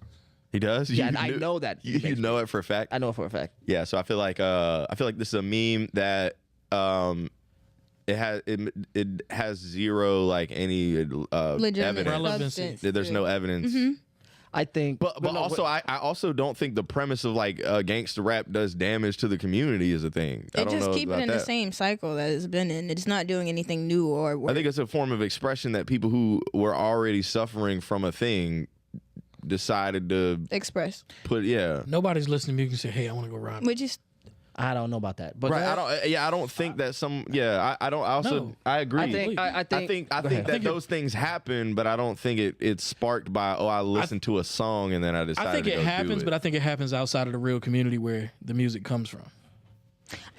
He does. Yeah, You I knew- know that he You makes know it for a fact. I know it for a fact. Yeah, so I feel like this is a meme that it has zero like any Legitimate evidence. Relevancy. substance. There's no evidence. I think, But no, also I also don't think the premise of like gangster rap does damage to the community is a thing. I It don't just know keep it about in that. the same cycle that it's been in. It's not doing anything new or I think it's a form of expression that people who were already suffering from a thing decided to Express. put Nobody's listening to me and say, "Hey, I want to go ride." Which is I don't know about that, but right. I don't think that some. Yeah, I don't. No. I agree. I think that those things happen, but I don't think it's sparked by I listened to a song and then I decided. I think to it go happens, do it. but I think it happens outside of the real community where the music comes from.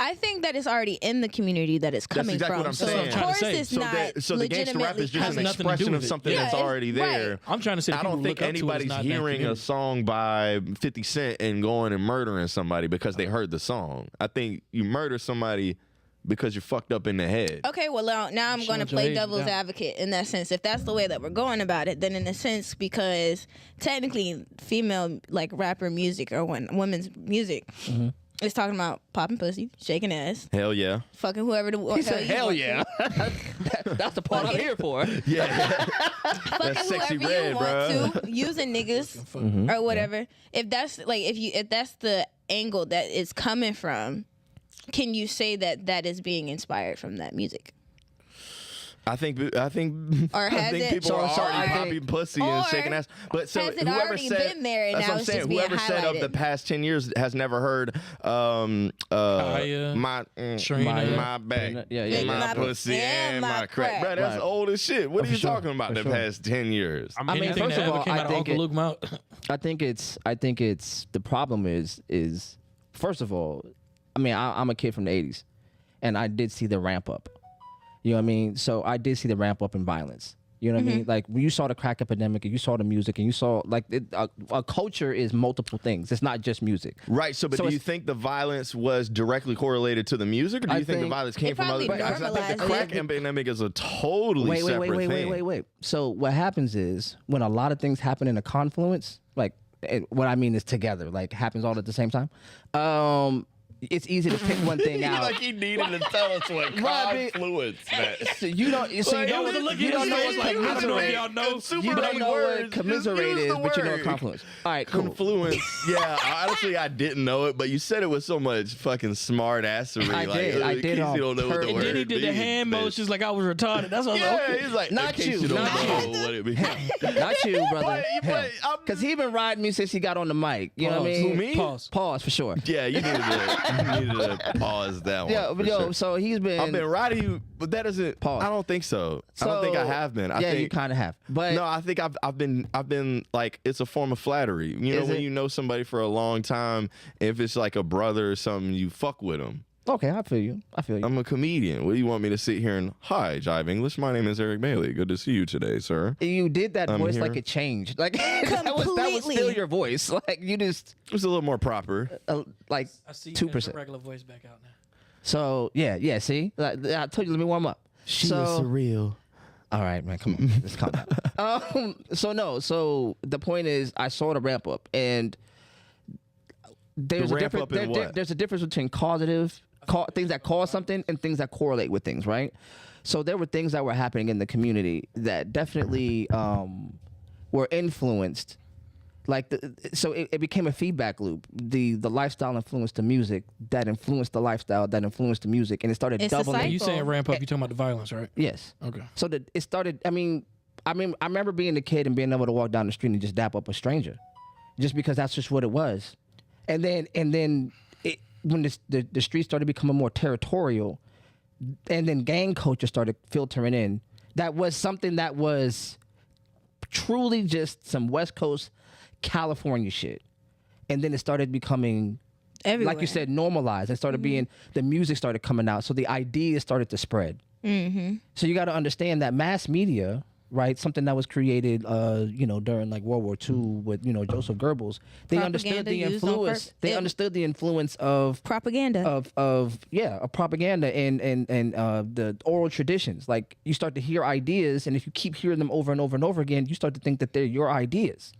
I think that it's already in the community that it's coming exactly from. what I'm so saying. of Trying to course say. it's so not so the gangster rap is just has an nothing to do expression with of it. something Yeah, that's already there. right. I'm trying to say I don't think anybody's hearing a song by 50 Cent and going and murdering somebody because they heard the song. I think you murder somebody because you're fucked up in the head. Okay, well now I'm going to play devil's advocate in that sense. If that's the way that we're going about it, then in a sense, because technically female like rapper music or women's music is talking about popping pussy, shaking ass, Hell yeah. fucking whoever the he said, "Hell yeah." That's the part I'm here for. Yeah. fucking That's sexy whoever red, you want bruh. to, using niggas or whatever. If that's like if that's the angle that it's coming from, can you say that is being inspired from that music? I think Or has it- people are So already I think- popping pussy Or and shaking ass. But so has it whoever already said, been there and that's now what I'm it's saying. just being Whoever said of the highlighted? past 10 years has never heard Kaya, my Trina. my back, Yeah. my My pussy and my crack. crack. Bro, that's Right. old as shit. What are For you sure. talking about For the sure. past 10 years? I mean, Anything first that of ever all, came I out of think Uncle Luke mouth. I think it's the problem is first of all, I mean, I'm a kid from the 80s, and I did see the ramp up. You know what I mean? So I did see the ramp up in violence. You know what I mean? Like when you saw the crack epidemic and you saw the music and you saw like a culture is multiple things. It's not just music. Right. So, but So do you it's- think the violence was directly correlated to the music, or do I you think the think- violence came It from other? probably Because I think the normalized crack it. epidemic is a totally separate thing. Wait. So what happens is when a lot of things happen in a confluence, like what I mean is together, like happens all at the same time. It's easy to pick one thing out. Like he needed to tell us what Right, confluence meant. So you don't. So you Like, know it was what? look You at don't his know face what like, I don't know if commiserate. y'all know super You don't many know words. what commiserate Just use is, the but you know word. confluence. All right, cool. Confluence. Yeah, honestly, I didn't know it, but you said it with so much fucking smart assery. I like, did. I in did case on you don't know what the purpose. word And then he did the means, hand bitch. motions like I was retarded. That's what I was like, Yeah, okay. he's like, Not in case you, you don't not know what it means. Not you, brother. But I'm- Because he been riding me since he got on the mic. You know what I Pause. mean? Who, me? Pause. For sure. Yeah, you needed to pause that one. Yeah, for but sure. so he's been. I've been riding you, but that doesn't. Pause. I don't think so. I don't think I So- have been. I yeah, think you kind of have. But no, I think I've been like, it's a form of flattery. You know, Is when it? you know somebody for a long time, if it's like a brother or something, you fuck with them. okay, I feel you. I'm a comedian. What do you want me to sit here and hi, Jive English? My name is Eric Bailey. Good to see you today, sir. You did that I'm voice here. like it changed. Like that was Completely. still your voice. Like you just It was a little more proper. like I see 2%. regular voice back out now. So yeah. See, like, I told you, let me warm up. surreal. All right, man, come on, let's calm down. So the point is, I saw the ramp up, and there's The a ramp difference. up in what? There's a difference between things that cause something and things that correlate with things, right? So there were things that were happening in the community that definitely were influenced. Like so it became a feedback loop. The lifestyle influenced the music, that influenced the lifestyle, that influenced the music, and it started It's a doubling. cycle. You saying ramp up, you talking about the violence, right? Yes. Okay. So it started. I mean, I remember being a kid and being able to walk down the street and just dap up a stranger, just because that's just what it was. And then when the streets started becoming more territorial, and then gang culture started filtering in, that was something that was truly just some West Coast California shit. And then it started becoming, Everywhere. like you said, normalized. It started being, the music started coming out, so the ideas started to spread. So you got to understand that mass media, right? Something that was created, during like World War II with Joseph Goebbels. They understood Propaganda the used on influence. purpose. They understood the influence of propaganda. of propaganda and the oral traditions. Like you start to hear ideas, and if you keep hearing them over and over and over again, you start to think that they're your ideas.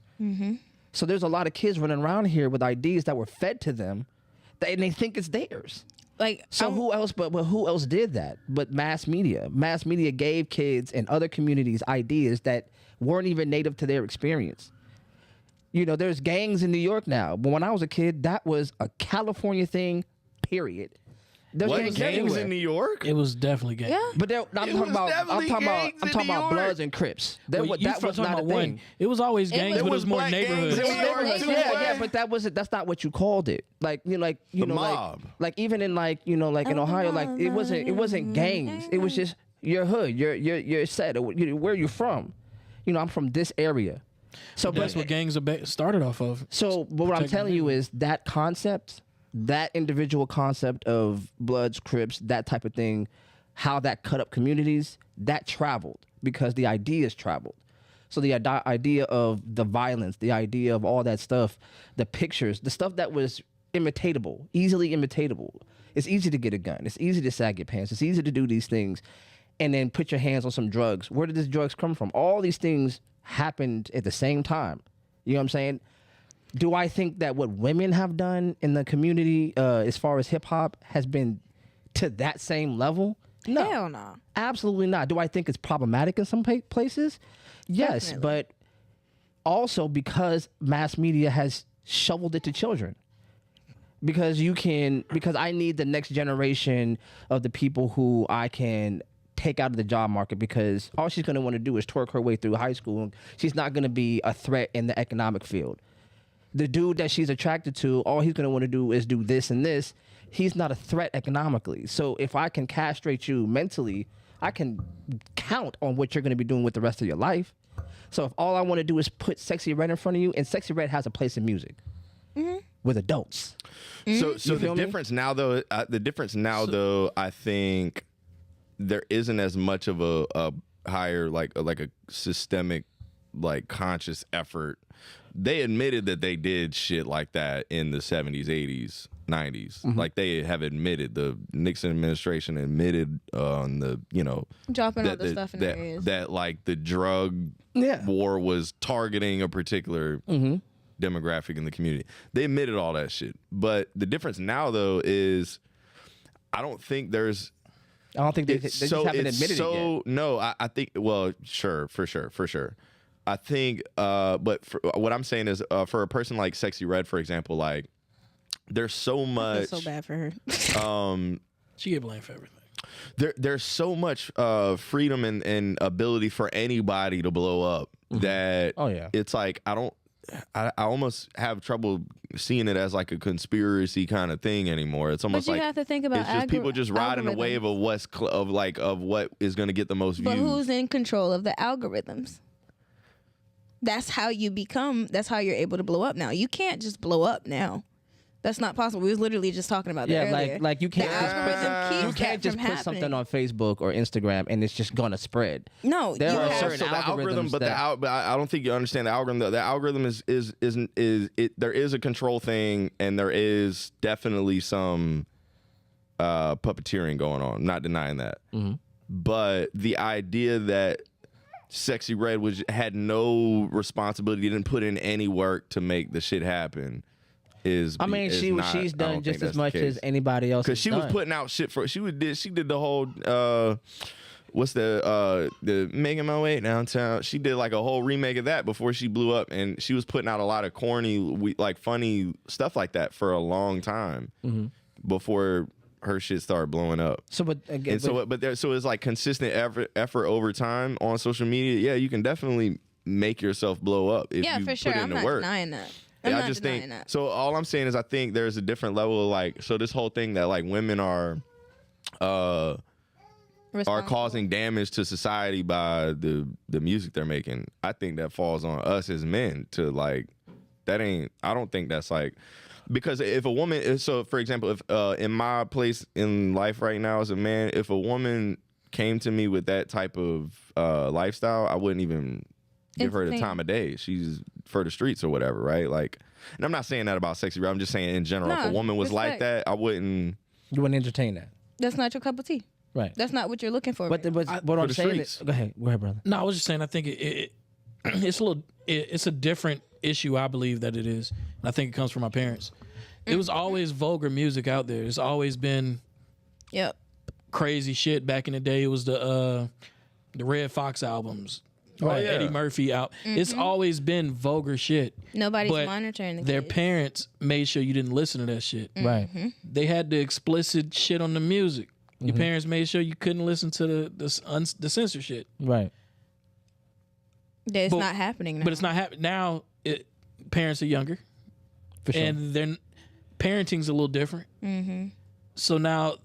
So there's a lot of kids running around here with ideas that were fed to them, and they think it's theirs. Like So who else? But who else did that? But mass media. Mass media gave kids in other communities ideas that weren't even native to their experience. There's gangs in New York now, but when I was a kid, that was a California thing. Period. There's What gangs gangs everywhere. in New York? It was definitely gang. Yeah. But I'm It talking was about definitely gangs in New York. Bloods and Crips. That Well, you was talking not a about thing. one. It was always gangs, was- but it was more black gangs neighborhoods. in New York Yeah, too, Yeah, boy. but that wasn't. That's not what you called it. Like The mob. like even in like in Ohio, like it wasn't gangs. It was just your hood, your set, or where you're from. I'm from this area. So That's what gangs started off of. So, but what I'm Protecting telling you people. is that concept, that individual concept of Bloods, Crips, that type of thing, how that cut up communities, that traveled because the ideas traveled. So the idea of the violence, the idea of all that stuff, the pictures, the stuff that was imitatable, easily imitatable. It's easy to get a gun. It's easy to sag your pants. It's easy to do these things and then put your hands on some drugs. Where did these drugs come from? All these things happened at the same time. You know what I'm saying? Do I think that what women have done in the community as far as hip hop has been to that same level? No. Hell no. Absolutely not. Do I think it's problematic in some places? Yes, Definitely. but also because mass media has shoveled it to children. Because I need the next generation of the people who I can take out of the job market, because all she's going to want to do is twerk her way through high school. And she's not going to be a threat in the economic field. The dude that she's attracted to, all he's going to want to do is do this and this. He's not a threat economically. So if I can castrate you mentally, I can count on what you're going to be doing with the rest of your life. So if all I want to do is put Sexy Red in front of you, and Sexy Red has a place in music with adults. So You the feel me? difference now, though, I think there isn't as much of a higher like a systemic like conscious effort. They admitted that they did shit like that in the 70s, 80s, 90s. Like they have admitted, the Nixon administration admitted on the Dropping all that the stuff in their ears. that like the drug Yeah. war was targeting a particular demographic in the community. They admitted all that shit. But the difference now, though, is I don't think there's. I don't think they just haven't admitted it yet. No, I think. Well, sure, for sure. I think. But what I'm saying is, for a person like Sexy Red, for example, like there's so I much. feel so bad for her. She get blamed for everything. There's so much freedom and ability for anybody to blow up that Oh, yeah. it's like I almost have trouble seeing it as like a conspiracy kind of thing anymore. It's almost But you like have to think about it's just people just riding a algorithms. wave of of what is going to get the most But views. who's in control of the algorithms? That's how you're able to blow up now. You can't just blow up now. That's not possible. We was literally just talking about that Yeah, earlier. like you the can't algorithm keeps you can't that just from put happening. something on Facebook or Instagram and it's just gonna spread. No, There you are have certain So the algorithm, algorithms but that- but I don't think you understand the algorithm. The algorithm is there is a control thing, and there is definitely some puppeteering going on. I'm not denying that. But the idea that Sexy Red had no responsibility, didn't put in any work to make the shit happen. She's done just as much as anybody else. Because she was putting out shit she did the whole what's the Making My Way Downtown. She did like a whole remake of that before she blew up, and she was putting out a lot of corny, like funny stuff like that for a long time before her shit started blowing up. So, but again, And so it's like consistent effort over time on social media. Yeah, you can definitely make yourself blow up if Yeah, you for sure. put in I'm the not work. denying that. I'm Yeah, not I just denying think that. so. All I'm saying is, I think there's a different level of like. So this whole thing that like women are Responsible. causing damage to society by the music they're making. I think that falls on us as men to like. That ain't. I don't think that's like. Because if a woman, so for example, if in my place in life right now as a man, if a woman came to me with that type of lifestyle, I wouldn't even give her the Insane. time of day. She's for the streets or whatever, right? Like, and I'm not saying that about Sexy Red. I'm just saying in general, if Nah, a woman was like respect. that, I wouldn't. you wouldn't entertain that, That's not your cup of tea. right? That's not what you're looking for. But right now. what I'm the saying streets. is, go ahead, brother. No, I was just saying. I think it's a different issue. I believe that it is, and I think it comes from my parents. It was always vulgar music out there. It's always been Yep. crazy shit back in the day. It was the Red Fox albums, Or yeah. Eddie Murphy out. It's always been vulgar shit. Nobody's but monitoring the their kids. parents made sure you didn't listen to that shit. Right. They had the explicit shit on the music. Your parents made sure you couldn't listen to the censor shit. Right. It's not happening now. But it's not happening now. Parents are younger, For sure. and then parenting's a little different. So now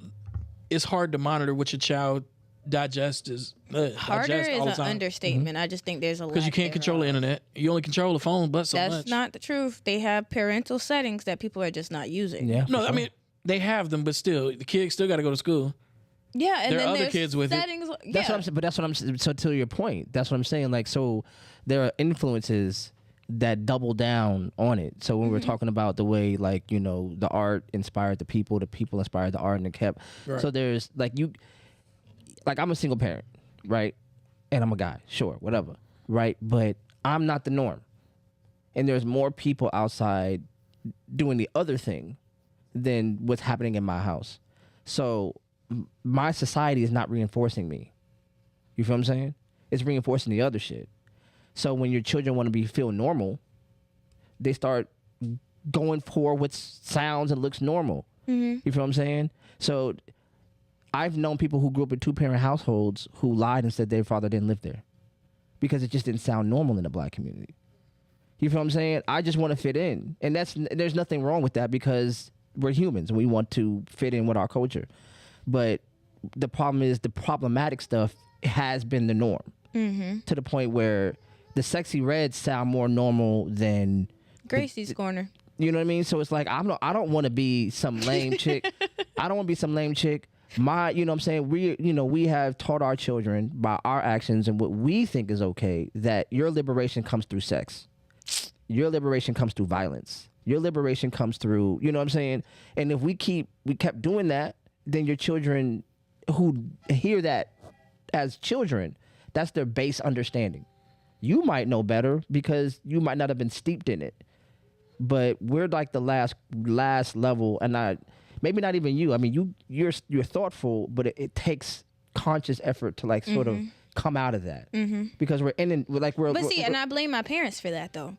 it's hard to monitor what your child digests Harder digest is all the an time. understatement. I just think there's a Because you can't control the internet. You only control the phone, but so That's much. not the truth. They have parental settings that people are just not using. Yeah. No, for I sure. mean they have them, but still, the kids still got to go to school. Yeah, and There are then other there's kids with it. settings. Yeah. That's what I'm saying. But that's what I'm. So to your point, that's what I'm saying. Like, so there are influences that double down on it. So when we're talking about the way, like, the art inspired the people inspired the art, and it kept. Right. So there's like I'm a single parent, right? And I'm a guy, sure, whatever, right? But I'm not the norm, and there's more people outside doing the other thing than what's happening in my house. So my society is not reinforcing me. You feel what I'm saying? It's reinforcing the other shit. So when your children want to feel normal, they start going for what sounds and looks normal. You feel what I'm saying? So I've known people who grew up in 2-parent households who lied and said their father didn't live there because it just didn't sound normal in the black community. You feel what I'm saying? I just want to fit in. And there's nothing wrong with that because we're humans and we want to fit in with our culture. But the problem is the problematic stuff has been the norm to the point where the sexy reds sound more normal than Gracie's corner. you know what I mean? So it's like I don't want to be some lame chick. I don't want to be some lame chick. You know what I'm saying? We have taught our children by our actions and what we think is okay that your liberation comes through sex. Your liberation comes through violence. Your liberation comes through, you know what I'm saying? And if we kept doing that, then your children who hear that as children, that's their base understanding. You might know better because you might not have been steeped in it. But we're like the last level, and maybe not even you. I mean, you're thoughtful, but it takes conscious effort to sort of come out of that because we're And I blame my parents for that though.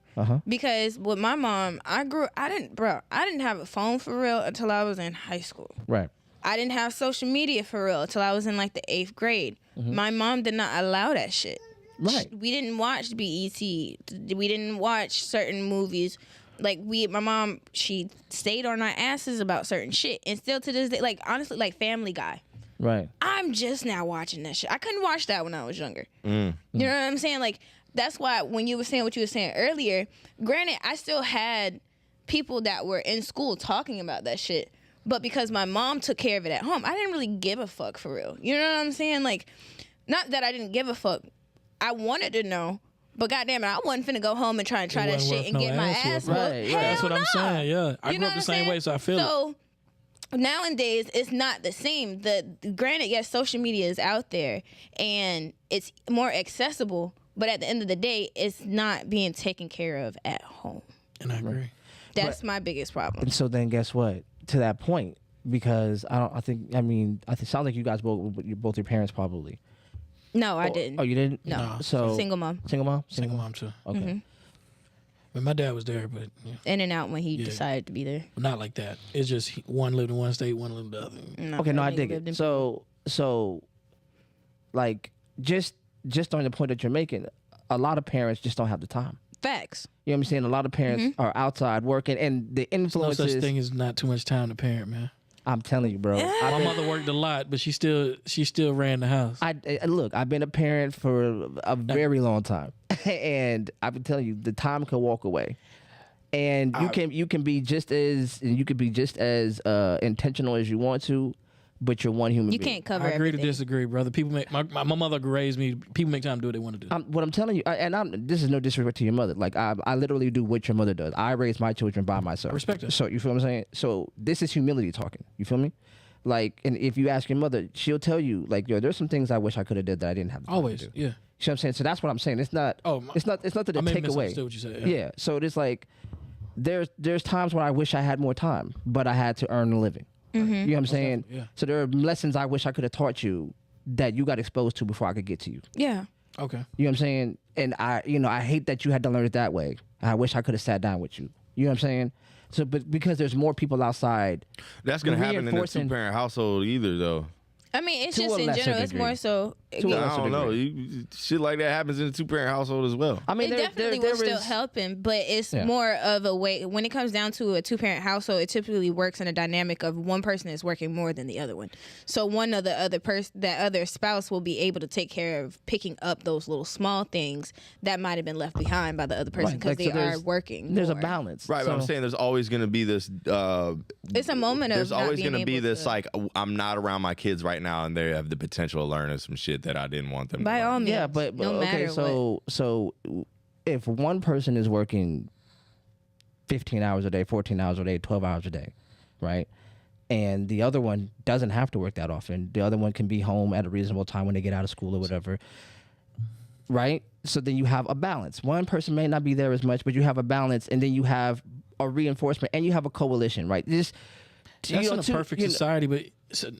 Because with my mom, I didn't have a phone for real until I was in high school. right. I didn't have social media for real until I was in the 8th grade. My mom did not allow that shit. Right. We didn't watch BET. We didn't watch certain movies. My mom, she stayed on our asses about certain shit. And still to this day, honestly, Family Guy. Right. I'm just now watching that shit. I couldn't watch that when I was younger. You know what I'm saying? That's why when you were saying what you were saying earlier, granted, I still had people that were in school talking about that shit. But because my mom took care of it at home, I didn't really give a fuck for real. You know what I'm saying? Not that I didn't give a fuck. I wanted to know. But goddamn it, I wasn't finna go home and try that wasn't shit worth and no get my ass ass whooping. whooped. Right, yeah. Hell That's what I'm no. saying. Yeah, I You grew know up the what same I'm way, so I feel it. So nowadays, it's not the same. Granted, yes, social media is out there and it's more accessible, but at the end of the day, it's not being taken care of at home. And I agree. That's my biggest problem. And so then guess what? To that point, because it sounds like you guys both your parents probably. No, I didn't. Oh, you didn't? No. So Single mom. Single mom? Single mom too. Okay. But my dad was there, but In and out when he decided to be there. not like that. It's just one lived in one state, one lived in the other. No, Okay, no, I that nigga dig lived in- it. So just on the point that you're making, a lot of parents just don't have the time. Facts. You know what I'm saying? A lot of parents are outside working, and the No influences. such thing as not too much time to parent, man. I'm telling you, bro. My mother worked a lot, but she still ran the house. Look, I've been a parent for a very long time, and I've been telling you, the time can walk away, and you can be just as intentional as you want to, but you're one human You being. can't cover I agree everything. to disagree, brother. People make my mother raised me. People make time to do what they want to do. What I'm telling you, this is no disrespect to your mother. I literally do what your mother does. I raise my children by myself. Respect it. So you feel what I'm saying? So this is humility talking. You feel me? And if you ask your mother, she'll tell you, yo, there's some things I wish I could have did that I didn't have the time Always, to do. yeah. You know what I'm saying? So that's what I'm saying. It's not. It's not that I may take away. misunderstood what you said. Yeah. So it's there's times where I wish I had more time, but I had to earn a living. You know what I'm saying? Yeah. So there are lessons I wish I could have taught you that you got exposed to before I could get to you. Yeah. Okay. You know what I'm saying? And I hate that you had to learn it that way. I wish I could have sat down with you. You know what I'm saying? So, but because there's more people outside, That's gonna happen in a reinforcing- 2-parent household either, though. I mean, it's To just a in lesser general. It's degree. more so. To a I lesser don't know. degree. Shit like that happens in a 2-parent household as well. I mean, It definitely will still is- help him, but it's Yeah. more of a way. When it comes down to a 2-parent household, it typically works in a dynamic of one person is working more than the other one. So one of the other person, that other spouse, will be able to take care of picking up those little small things that might have been left behind by the other person Right, because like, so they are there's- working. There's more. a balance, Right, but I'm So- saying there's always going to be this. It's a moment of There's not always being going to be able this to- like I'm not around my kids right now, and they have the potential of learning some shit that I didn't want them. By to learn. all means, Yeah, but no okay, matter what. so if one person is working 15 hours a day, 14 hours a day, 12 hours a day, right? And the other one doesn't have to work that often. The other one can be home at a reasonable time when they get out of school or whatever. Right? So then you have a balance. One person may not be there as much, but you have a balance, and then you have a reinforcement, and you have a coalition, right? That's in a perfect society, but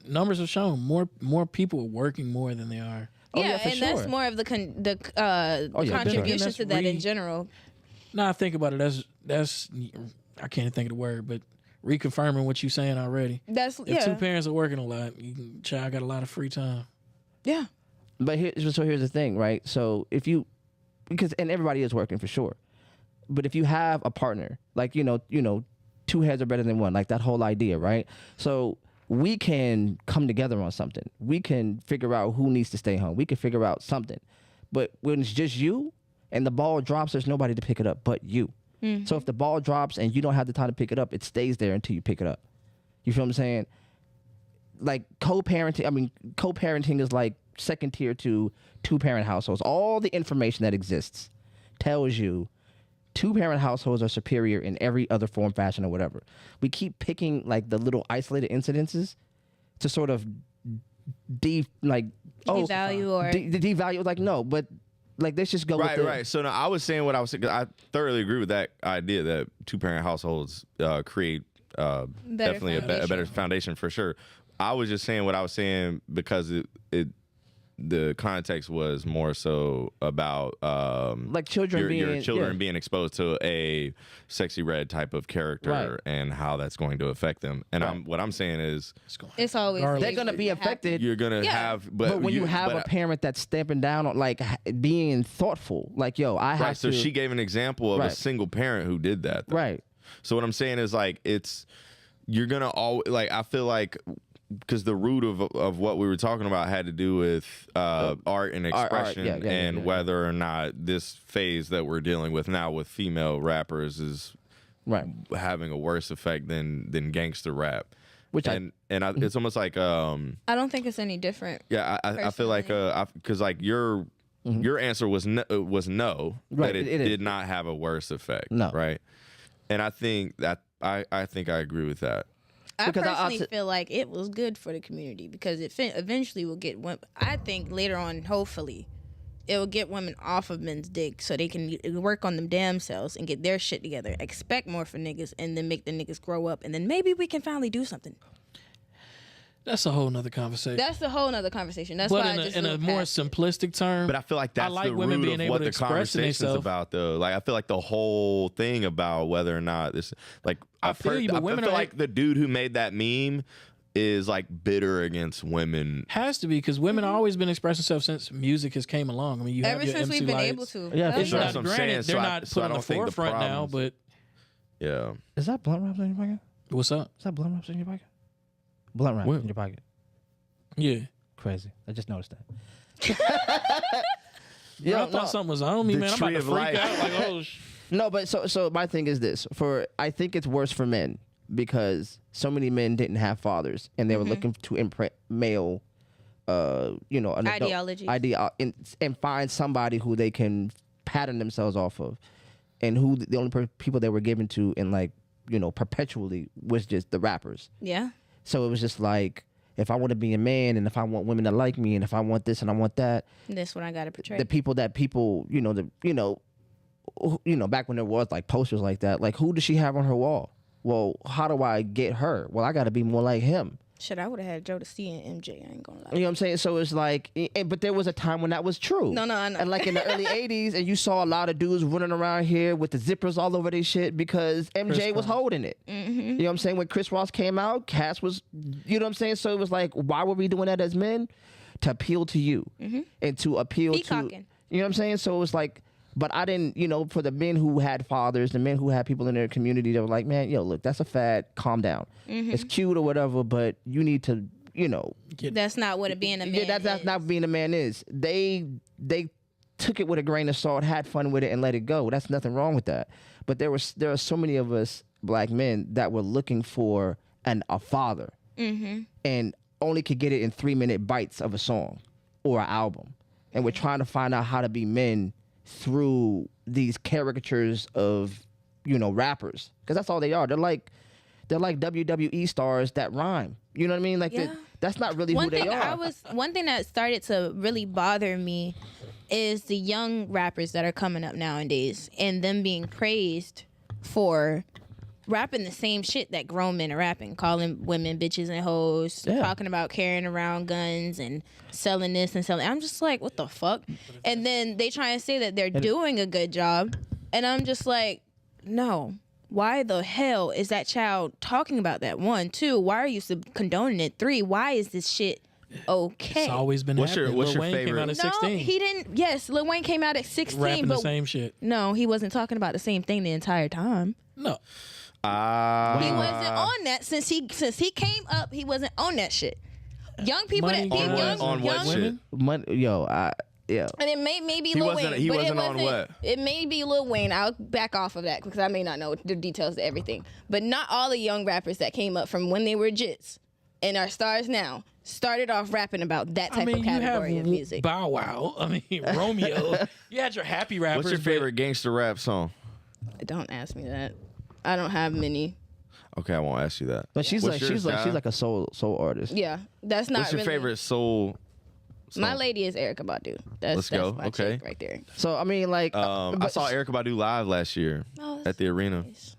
numbers have shown more people are working more than they are. Oh, yeah, yeah, for and that's sure. more of the yeah, for sure. contribution That's to that in re- general. Now I think about it, that's I can't think of the word, but reconfirming what you're saying already. That's If yeah, two parents are working a lot, child got a lot of free time. yeah. But here's the thing, right? So and everybody is working for sure, but if you have a partner, like two heads are better than one, like that whole idea, right? So we can come together on something. We can figure out who needs to stay home. We can figure out something. But when it's just you and the ball drops, there's nobody to pick it up but you. So if the ball drops and you don't have the time to pick it up, it stays there until you pick it up. You feel what I'm saying? Like co-parenting is like second tier to 2-parent households. All the information that exists tells you 2-parent households are superior in every other form, fashion, or whatever. We keep picking like the little isolated incidences to sort of devalue like no, but like let's just go Right, with right. So now I was saying what I was saying. 'Cause I thoroughly agree with that idea that 2-parent households create definitely a better foundation for sure. I was just saying what I was saying because the context was more so about like children your children being exposed to a sexy red type of character Right. and how that's going to affect them. And what I'm saying is It's always they're gonna be affected. you're gonna Yeah. have, But when you have a parent that's stamping down on like being thoughtful, like I have right. So to. she gave an example of a Right. single parent who did that. though. Right. So what I'm saying is like you're gonna always like I feel like because the root of what we were talking about had to do with art and expression and whether or not this phase that we're dealing with now with female rappers is Right. having a worse effect than gangster rap. Which it's almost like I don't think it's any different. yeah I feel like because like your answer was no, Right, that it it is. did not have a worse effect. No. Right. And I think that I think I agree with that. I Because personally feel like it was good for the community because it eventually will get women. I think later on, hopefully, it will get women off of men's dick so they can work on them damn selves and get their shit together. Expect more for niggas and then make the niggas grow up and then maybe we can finally do something. That's a whole nother conversation. That's a whole nother conversation. That's but why I just in a looked more past it. simplistic term. But I feel like that's like the women root being of able what to the express conversation's themselves. about, though. Like I feel like the whole thing about whether or not this, like I feel you, but women feel are- like the dude who made that meme is like bitter against women. Has to be because women have always been expressing themselves since music has came along. I mean, you have Ever your since MC we've been Lights. able to. Yeah, for It's sure. not That's what I'm granted, saying. they're So I- not so put I on the don't think the forefront now. problems- But Yeah. Is that blunt wraps in your pocket? what's up? Is that blunt wraps in your pocket? Blunt wraps What? in your pocket. Yeah, Crazy. I just noticed that. yeah. I thought something was on me, The man. I'm about tree to of freak life. out. Like, oh, No, but so my thing is this: I think it's worse for men because so many men didn't have fathers and they were looking to imprint male, an adult Ideologies. and find somebody who they can pattern themselves off of, and who the only people they were given to and perpetually was just the rappers. Yeah. So it was just like, if I want to be a man and if I want women to like me and if I want this and I want that, That's what I got to portray. the people back when there was like posters like that, like who does she have on her wall? Well, how do I get her? Well, I got to be more like him. Shit, I would have had Jodeci and MJ. I ain't gonna lie. You know what I'm saying? So it's like, but there was a time when that was true. No, I know. And like in the early 80s, and you saw a lot of dudes running around here with the zippers all over their shit because MJ was holding it. Mm-hmm. You know what I'm saying? When Chris Ross came out, Cass was, you know what I'm saying? So it was like, why were we doing that as men? To appeal to you. And to appeal Peacocking. to, you know what I'm saying? So it was like, but I didn't, you know, for the men who had fathers, the men who had people in their community that were like, man, yo, look, that's a fad. Calm down. It's cute or whatever, but you need to, you know. That's not what being a man That's is. not what being a man is. They took it with a grain of salt, had fun with it, and let it go. That's nothing wrong with that. But there are so many of us black men that were looking for a father and only could get it in 3-minute bites of a song or an album. And we're trying to find out how to be men through these caricatures of, you know, rappers, because that's all they are. They're like WWE stars that rhyme. You know what I mean? Like that's not really who they are. One thing that started to really bother me is the young rappers that are coming up nowadays and them being praised for rapping the same shit that grown men are rapping, calling women bitches and hoes, talking about carrying around guns and selling this and selling. I'm just like, what the fuck? And then they try and say that they're doing a good job, and I'm just like, no. Why the hell is that child talking about that? 1, 2, why are you condoning it? 3, why is this shit okay? It's always been happening. What's your Lil Wayne came out at 16. No, he didn't. Yes, Lil Wayne came out at 16, rapping but the same shit. no, he wasn't talking about the same thing the entire time. No. He wasn't on that since he came up. He wasn't on that shit. Young people Money that Girl. On what shit? Yeah. and it may be He Lil wasn't- Wayne. he but wasn't it on what? It may be Lil Wayne. I'll back off of that because I may not know the details of everything. But not all the young rappers that came up from when they were jits and are stars now started off rapping about that type of category of music. Bow Wow. I mean, Romeo. You had your happy rappers. What's your but- favorite gangster rap song? Don't ask me that. I don't have many. Okay, I won't ask you that. But she's What's yours, Di? like a soul artist. Yeah, that's not What's your really. favorite soul? My song? lady is Eric Bailey. Let's go. My Okay. chick right there. So I mean, like, I but- saw Eric Bailey live last year Oh, at the arena. nice.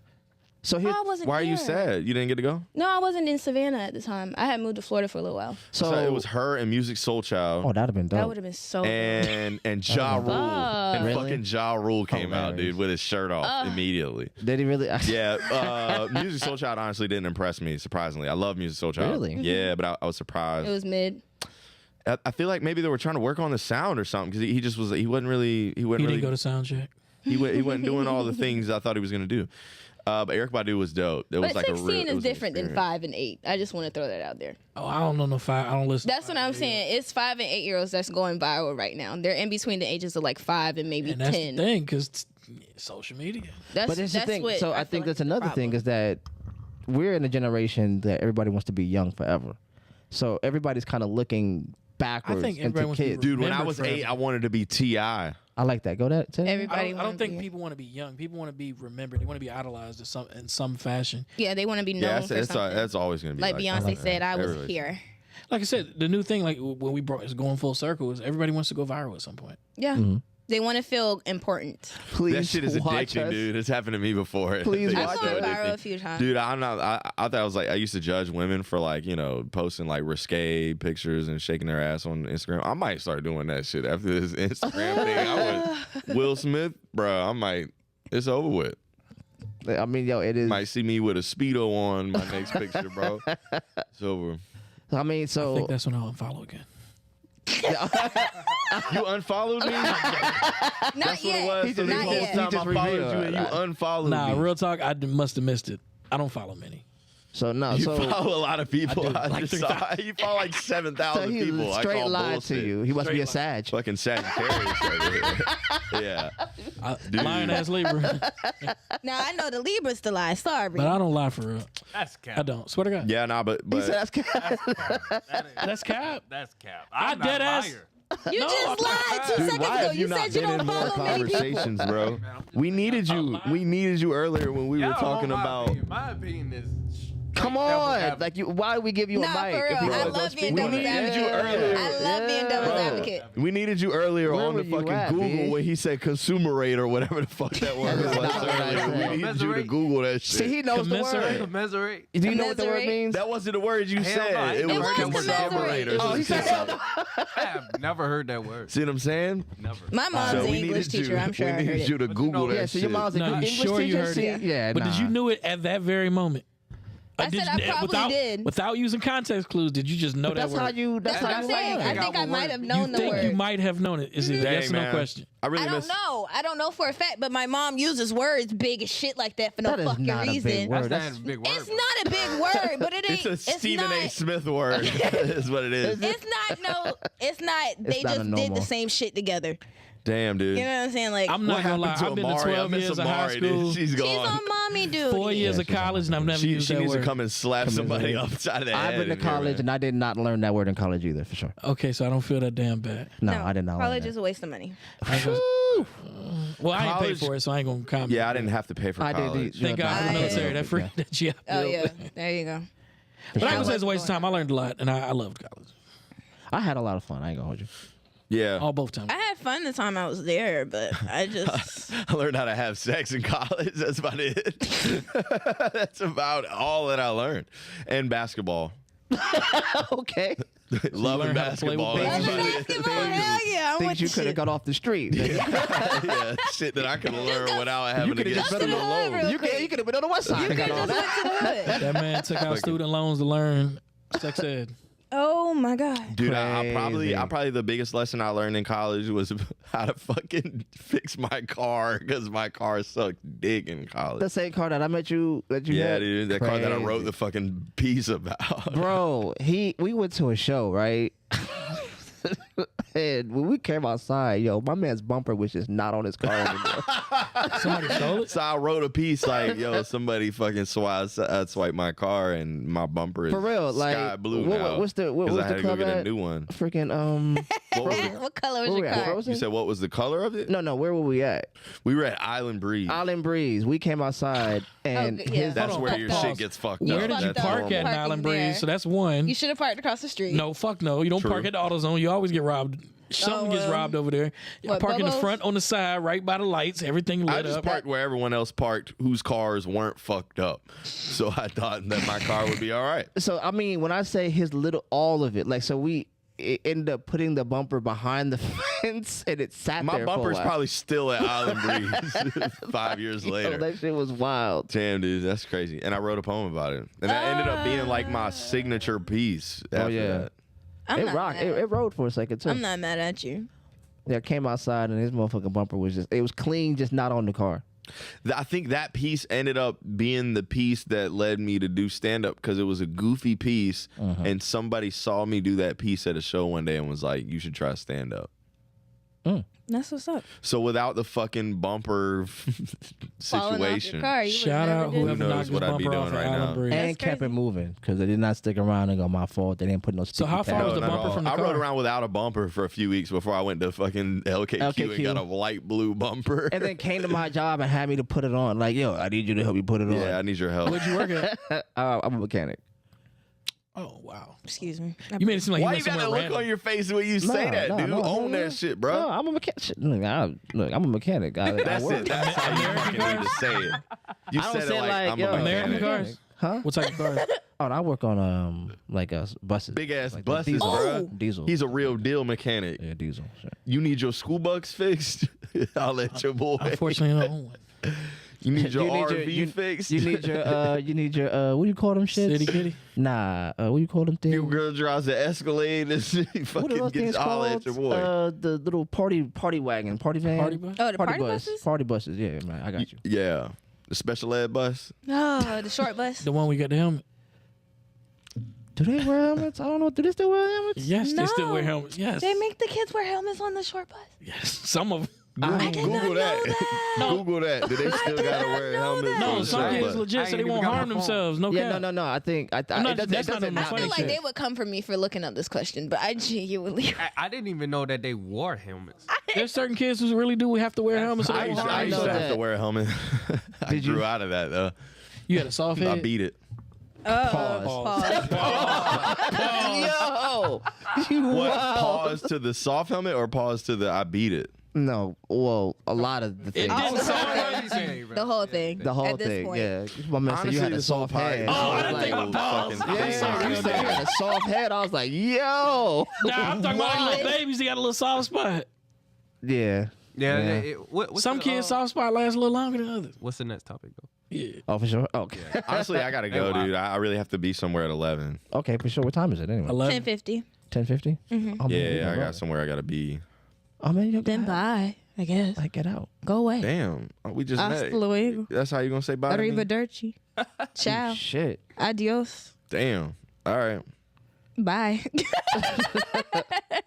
So here, I wasn't Why are you here. sad? You didn't get to go? No, I wasn't in Savannah at the time. I had moved to Florida for a little while. so it was her and Music Soul Child. Oh, that'd have been dope. That would have been so good. and Ja Rule. And Really? fucking Ja Rule came out, Hilarious. dude, with his shirt off immediately. Did he really? Yeah, Music Soul Child honestly didn't impress me, surprisingly. I love Music Soul Child. Really? Yeah, but I was surprised. It was mid. I feel like maybe they were trying to work on the sound or something because he just was he wasn't He really didn't go to sound check. he wasn't doing all the things I thought he was gonna do. But Eric Badu was dope. It was But like 16 it is was an different than experience. 5 and 8. I just want to throw that out there. Oh, I don't know no 5. I don't listen. That's what I'm saying. It's 5 and 8-year-olds that's going viral right now. They're in between the ages of like 5 and maybe And that's 10. the thing, because social media. That's, But it's the that's thing. what So I feel think like that's is the another thing problem. is that we're in a generation that everybody wants to be young forever. So everybody's kind of looking backwards everybody into wants to be kids. Dude, when I Remember was forever. 8, I wanted to be T.I. I like that. Go that. Everybody I wanna don't think be- people want to be young. People want to be remembered. They want to be idolized in some fashion. Yeah, they want to be known Yeah, for that's something. that's always gonna be Like that. Beyonce said, I was Everybody's- here. Like I said, the new thing, like when we brought is going full circle, is everybody wants to go viral at some point. Yeah. They want to feel important. Please That shit is watch addicting, us. dude. It's happened to me before. Please It's watch I've so gone us. viral a addicting. few times. Dude, I'm not. I thought I was like I used to judge women for like posting like risque pictures and shaking their ass on Instagram. I might start doing that shit after this Instagram thing. I would. Will Smith, bro. I might. It's over with. I mean, yo, it is. Might see me with a Speedo on my next picture, bro. It's over. I mean, I so think that's when I'll unfollow again. You unfollowed me. Not That's what yet. it was. So this Not whole yet. time He just I followed revealed you and you that. unfollowed Nah, me. real talk, I must have missed it. I don't follow many. so no, You so follow a lot of people. I do, I like just 3,000. saw, you follow like so 7,000 he people. I straight call lied bullshit. to you. He must be a Straight Sag. Fucking Sagittarius over here. Yeah. Lion ass Libra. Now, I know the Libra's the lie. Sorry. But I don't lie for real. That's cap. I don't. Swear to God. Yeah, nah, but He said that's That's cap. That's cap. I I'm dead not a ass. liar. You No, just I'm not. lied 2 dude, seconds why ago. have You you not said you been in don't more follow many people. conversations, bro? We needed you. We needed you earlier when we were Y'all talking know my about. opinion. My opinion is Come on, like why do we give you a Nah, mic? for real. if we I don't go love speak being on devil's it? needed you advocate. earlier. I love being devil's Bro. advocate. We needed you earlier Where on were the you fucking at, Google B? when he said consumer rate or whatever the fuck that word was. That's not what I earlier. said. We needed you to Commiserate? Google that shit. See, he knows the Commiserate. word. Commiserate. Do you know what the word Commiserate? means? That wasn't the word you Hell said. no, I it ain't was never heard that word. consumerate or Oh, he some said shit. hell no. I have never heard that word. See what I'm saying? Never. My mom's So an we English needed teacher. you. I'm sure I we heard needed it. you to Google Yeah, that so shit. your mom's a No, good you English sure you teacher. heard See? it? Yeah, But did you knew it at that very moment? I said I probably without, did. Without using context clues, did you just know that That's word? how you. That's what I'm That's how you saying. I figure think out I what might word. have You known the think word. you might have known it? Is it Dang, yes or no man. question? I really I don't miss. know. I don't know for a fact, but my mom uses words big as shit like that for no That is fucking not a reason. big word. That's not a big word. It's not a big word, but it ain't. It's a Stephen not, A. Smith word. Is what it is. It's not no. It's not. They not a just did the normal. same shit together. Damn, dude. You know what I'm saying? Like I'm What not gonna lie. happened to I've been to Amari? I 12 miss years of high Amari, dude. school, She's she's gone. on mommy duty. 4 years Yeah, of she's on college, and I've never She used that needs word. to come and slap somebody upside the head. I've been to in here, college man. and I did not learn that word in college either, for sure. Okay, so I don't feel that damn bad. No, I did not. College learn is a waste of money. Well, I ain't paid College- for it, so I ain't gonna comment. Yeah, I didn't have to pay for that. I college. did. Thank God for the I- military. That free that you have to Oh do. yeah, there you go. But I ain't gonna say it's a I waste of time. I learned a lot, and I loved college. I had a lot of fun. I ain't gonna hold you. Yeah. All both times. I had fun the time I was there, but I just I learned how to have sex in college. That's about it. That's about all that I learned. And basketball. Okay. Loving learned how to play with basketball. babies. That's about it. basketball. Hell yeah, I'm Things with you the could have shit. got off the street. Yeah, shit that I could have learned without having to coulda get just been student on the hood loans. real You could have been on the west side. and got all that. Went to the hood. That man took out student loans to learn sex ed. Oh my god. Dude, I Crazy. probably the biggest lesson I learned in college was how to fucking fix my car because my car sucked dick in college. The same car that I met you. That you Yeah, had. dude, that car that I Crazy. wrote the fucking piece about. Bro, we went to a show, right? And when we came outside, yo, my man's bumper was just not on his car anymore. Somebody stole it. So I wrote a piece like, yo, somebody fucking swiped my car and my bumper is For real, like sky blue what, now. what's the what 'cause was I the had to go club get a at? new one. Freaking What was it? What color was where your we at? car? Frozen? You said what was the color of it? No, where were we at? We were at Island Breeze. Island Breeze. We came outside and yeah. his That's Hold on, where fuck your pause. shit gets fucked Where up. did you That's park normal. at in Parking Island there. Breeze? So that's one. You should have parked across the street. No, fuck no. You don't True. park at the AutoZone. You always get robbed. Something gets well. robbed over there. I What, park in the Bubbles? front, on the side, right by the lights. Everything I lit just up. parked where everyone else parked whose cars weren't fucked up. So I thought that my car would be all right. so I mean, when I say his little all of it, like so we ended up putting the bumper behind the fence and it sat My there for a bumper's while. probably still at Island Breeze 5 years Yo, later. that shit was wild. Damn, dude, that's crazy. And I wrote a poem about it. And that ended up being like my signature piece after yeah. that. I'm It not rocked. mad. It rode for a second too. I'm not mad at you. Yeah, I came outside and his motherfucking bumper was it was clean, just not on the car. I think that piece ended up being the piece that led me to do stand-up because it was a goofy piece and somebody saw me do that piece at a show one day and was like, you should try stand-up. That's what's up. So without the fucking bumper Falling off your situation, car, you Shout would out never whoever do knows knocked his what I'd be bumper doing off right at Island now. Breeze. And kept it moving because they did not stick around and go, my fault. They didn't put no sticky how far pads. was the not at bumper all. from the I car? rode around without a bumper for a few weeks before I went to fucking LKQ and got a light blue bumper. And then came to my job and had me to put it on. Like, yo, I need you to help me put it on. yeah, I need your help. Where'd you work at? I'm a mechanic. Oh, wow. Excuse me. You made it seem like Why you you went got somewhere that look random. on your face when you say that, dude? Own that shit, bro. No, I'm a mechanic. Look, I'm a mechanic. I That's work. it. That's how you fucking need to say it. You I don't said it say like, like, I'm yo, a American mechanic. cars? Huh? What type of car? Oh, I work on like buses. Big ass Like buses, diesel. bro. Diesel. He's a real deal mechanic. Yeah, diesel. Sure. You need your school bucks fixed? I'll let your boy. Unfortunately, I don't own one. You need your You need RV fixed? You need your what do you call them shits? City kitty. Nah, what do you call them things? Your girl drives the Escalade and she What are fucking those gets things all called? at your boy. The little party wagon, party van, Party bus? Oh, the party bus, buses? party buses. Yeah, man, I got you. Yeah. The special ed bus. Oh, the short bus. The one we got the helmet. Do they wear helmets? I don't know. Do they still wear helmets? Yes, they still No. wear helmets. Yes. They make the kids wear helmets on the short bus. Yes. Some of them. I did not know that. Google that. Do they still gotta wear helmets? No, on the some short kids bus? legit I so ain't they even won't got my harm phone. themselves. No Yeah, cap. no. I think not- it does- that's not doesn't no I funny feel like shit. they would come for me for looking up this question, but I genuinely. I didn't even know that they wore helmets. There's certain kids who really do have to wear helmets. So they I won't used, to, harm I used to themselves. have to wear a helmet. I Did you? grew out of that though. You had a soft I head. beat it. Pause. Yo, you What? wow. Pause to the soft helmet or pause to the I beat it? No, well, a lot of the things. didn't sound Yeah, he's saying, bro. The whole thing. The whole at this thing, point. yeah. My man said you had a this whole soft head. podcast Oh, I is didn't think like about pause. fucking Yeah, thing. you said you had a soft head. I was like, yo. Nah, I'm talking about like little babies. They got a little soft spot. Yeah. Yeah. Yeah. What's Some the, kids' soft spot lasts a little longer than others. What's the next topic though? Yeah. Oh, for sure. Okay. Honestly, I gotta go, dude. I really have to be somewhere at 11. Okay, for sure. What time is it anyway? 11. 10:50. 10:50. Oh, Yeah, I got somewhere I gotta be. Oh man, you Then bye. I guess. Like, get out. Go away. Damn, we just Hasta met. luego. That's how you gonna say bye to me? Arrivederci. Ciao. Shit. Adios. Damn. All right. Bye.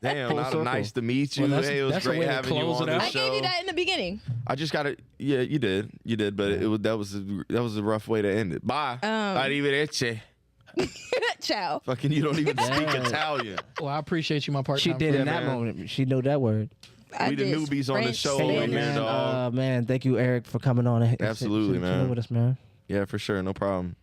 Damn, Full not circle. nice to meet you. Well, that's- Hey, it was that's a great way to having you close on it the out. I show. gave you that in the beginning. I just gotta. Yeah, you did, but that was a rough way to end it. Bye. Arrivederci. Ciao. Fucking, you don't even speak Italian. Well, I appreciate you, my partner. She did in that man. moment. She knew that word. We the newbies on the show over Hey, here, man, dog. man, thank you, Eric, for coming on. And Absolutely, chilling man. with us, man. Yeah, for sure, no problem.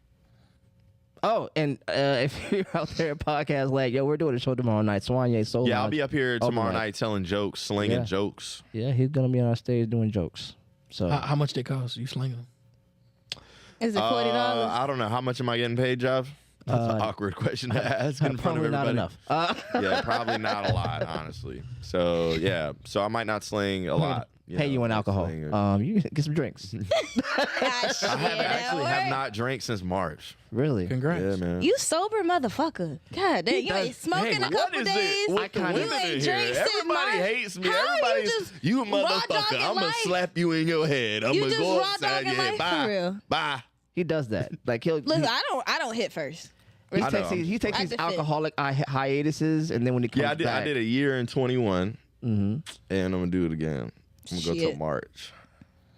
Oh, and if you're out there at podcast land, yo, we're doing a show tomorrow night. Swanye Soul. Yeah, I'll Lodge. be up here tomorrow mic. night telling jokes, slinging Yeah. jokes. Yeah, he's gonna be on our stage doing jokes. So How much they cost? You slinging them? Is it $40? I don't know. How much am I getting paid, Jav? That's an awkward question to ask in front of probably not everybody. enough. Yeah, probably not a lot, honestly. So yeah, so I might not sling a lot. Pay you in alcohol. Sling- You get some drinks. I have not drank since March. Really? Congrats. Yeah, man. You sober motherfucker. God damn, you ain't smoking a couple days. What the You women ain't in here? drinking since Everybody March. hates me. How Everybody's you just you a raw motherfucker. dogging I'm gonna life? slap you in your head. I'm You gonna just go raw upside dogging your head. life Bye. for real. Bye. He does that. Like he'll Listen, I don't hit first. he I takes know. these, he takes I these defend. alcoholic hiatuses, and then when he comes Yeah, I did a year in 21, and I'm gonna do it again. I'm gonna go till Shit. March.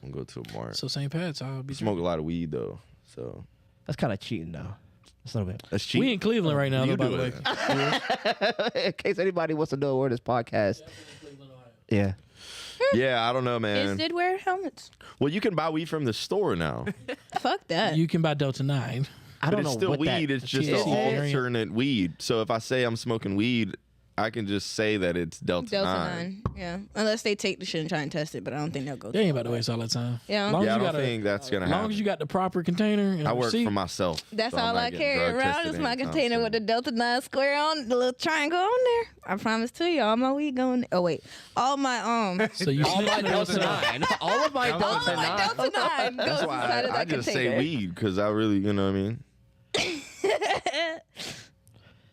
I'm gonna go till March. So St. Pat's, I'll be Smoke a lot of weed though, so That's kind of cheating, though. That's a little bit. that's cheap. We in Cleveland right now, You though, by do the way. it. In case anybody wants to know where this podcast. Yeah. Yeah, I don't know, Is man. it wear helmets? Well, you can buy weed from the store now, Fuck that. You can buy Delta 9. I but don't it's know still what weed. that It's just THC an variant. alternate weed. So if I say I'm smoking weed, I can just say that it's Delta, Delta 9. 9. Yeah. Unless they take the shit and try and test it, but I don't think they'll go. They ain't about to waste all that time. Yeah. Long Yeah, as I you don't got think that's gonna as long happen. as you got the proper container and I a work receipt. for myself. That's so I'm all not I getting carry drug around tested is my anytime container soon. with the Delta 9 square on, the little triangle on there. I promise to you, all my weed going. Oh wait, all my So you All my snitching on Delta yourself. 9. All of my all Delta of my 9. Delta 9 goes That's inside why of I that just container. say weed because I really, you know what I mean.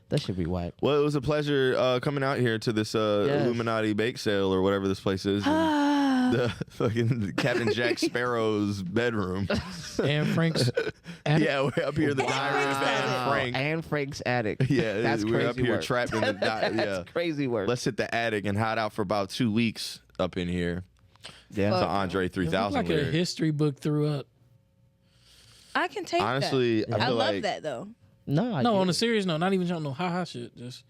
That should be whack. Well, it was a pleasure coming out here to this Illuminati bake sale or whatever this place is. The fucking Captain Jack Sparrow's bedroom. And Frank's attic. Yeah, we're up here in the diary of Anne Frank. And Frank's attic. Yeah, That's we're crazy up here work. trapped in the That's yeah. crazy work. Let's hit the attic and hide out for about 2 weeks up in here. Yeah. To Andre It looked 3000 like a lyric. history book threw up. I can take Honestly, that. I I feel love like that though. No, I No, get on a it. serious note, not even no haha shit. Just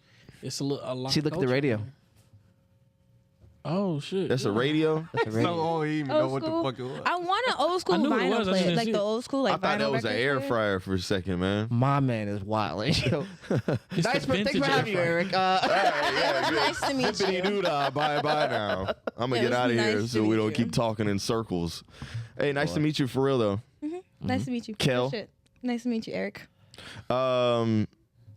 it's a lot. See, look at the radio. Oh shit. that's a yeah. radio. That's a radio. So oh, he even know Old what the school. fuck it was. I want an old school I knew what it vinyl was, I just player, didn't like see the it. old school like I thought vinyl that was an record air player. fryer for a second, man. My man is wild. Yo. It's Nice the for, thanks vintage for having you, air Eric. Nice to meet Zippity you. doo-dah, bye now. I'm gonna It get was out of here nice so to we meet don't you. keep talking in circles. Hey, nice to meet you for real though. Nice to meet you. Kel. Shit. Nice to meet you, Eric. Um,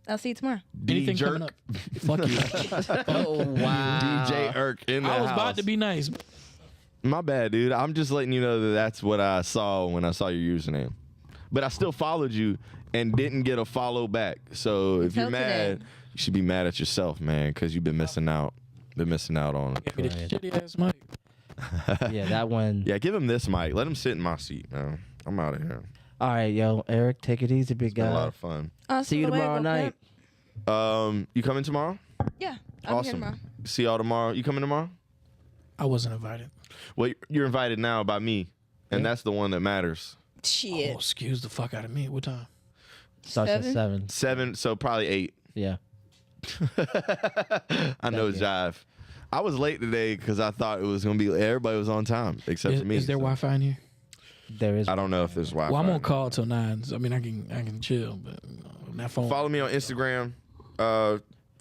I'll see you tomorrow. Anything D-Jerk. coming up? Fuck you. Oh, wow. DJ Urk in the I was house. about to be nice. My bad, dude. I'm just letting you know that that's what I saw when I saw your username. But I still followed you and didn't get a follow back. So if you're Until mad, today. you should be mad at yourself, man, because you've been missing out. Been missing out on. Give me the shitty ass mic. Yeah, that one. Yeah, give him this mic. Let him sit in my seat, man. I'm out of here. All right, yo, Eric, take it easy, big Been a lot guy. of fun. See you tomorrow night. You coming tomorrow? Yeah, I'll be here Awesome. tomorrow. See y'all tomorrow. You coming tomorrow? I wasn't invited. Well, you're invited now by me, and that's the one that matters. Shit. Oh, excuse the fuck out of me. What time? Starts at 7. 7, so probably 8. Yeah. I know Thank you. jive. I was late today because I thought it was gonna be everybody was on time except for me. Is there so. Wi-Fi in here? There is. I don't know if there's Wi-Fi. Well, I'm on call till 9. So, I mean, I can chill, but on that phone. Follow me on Instagram,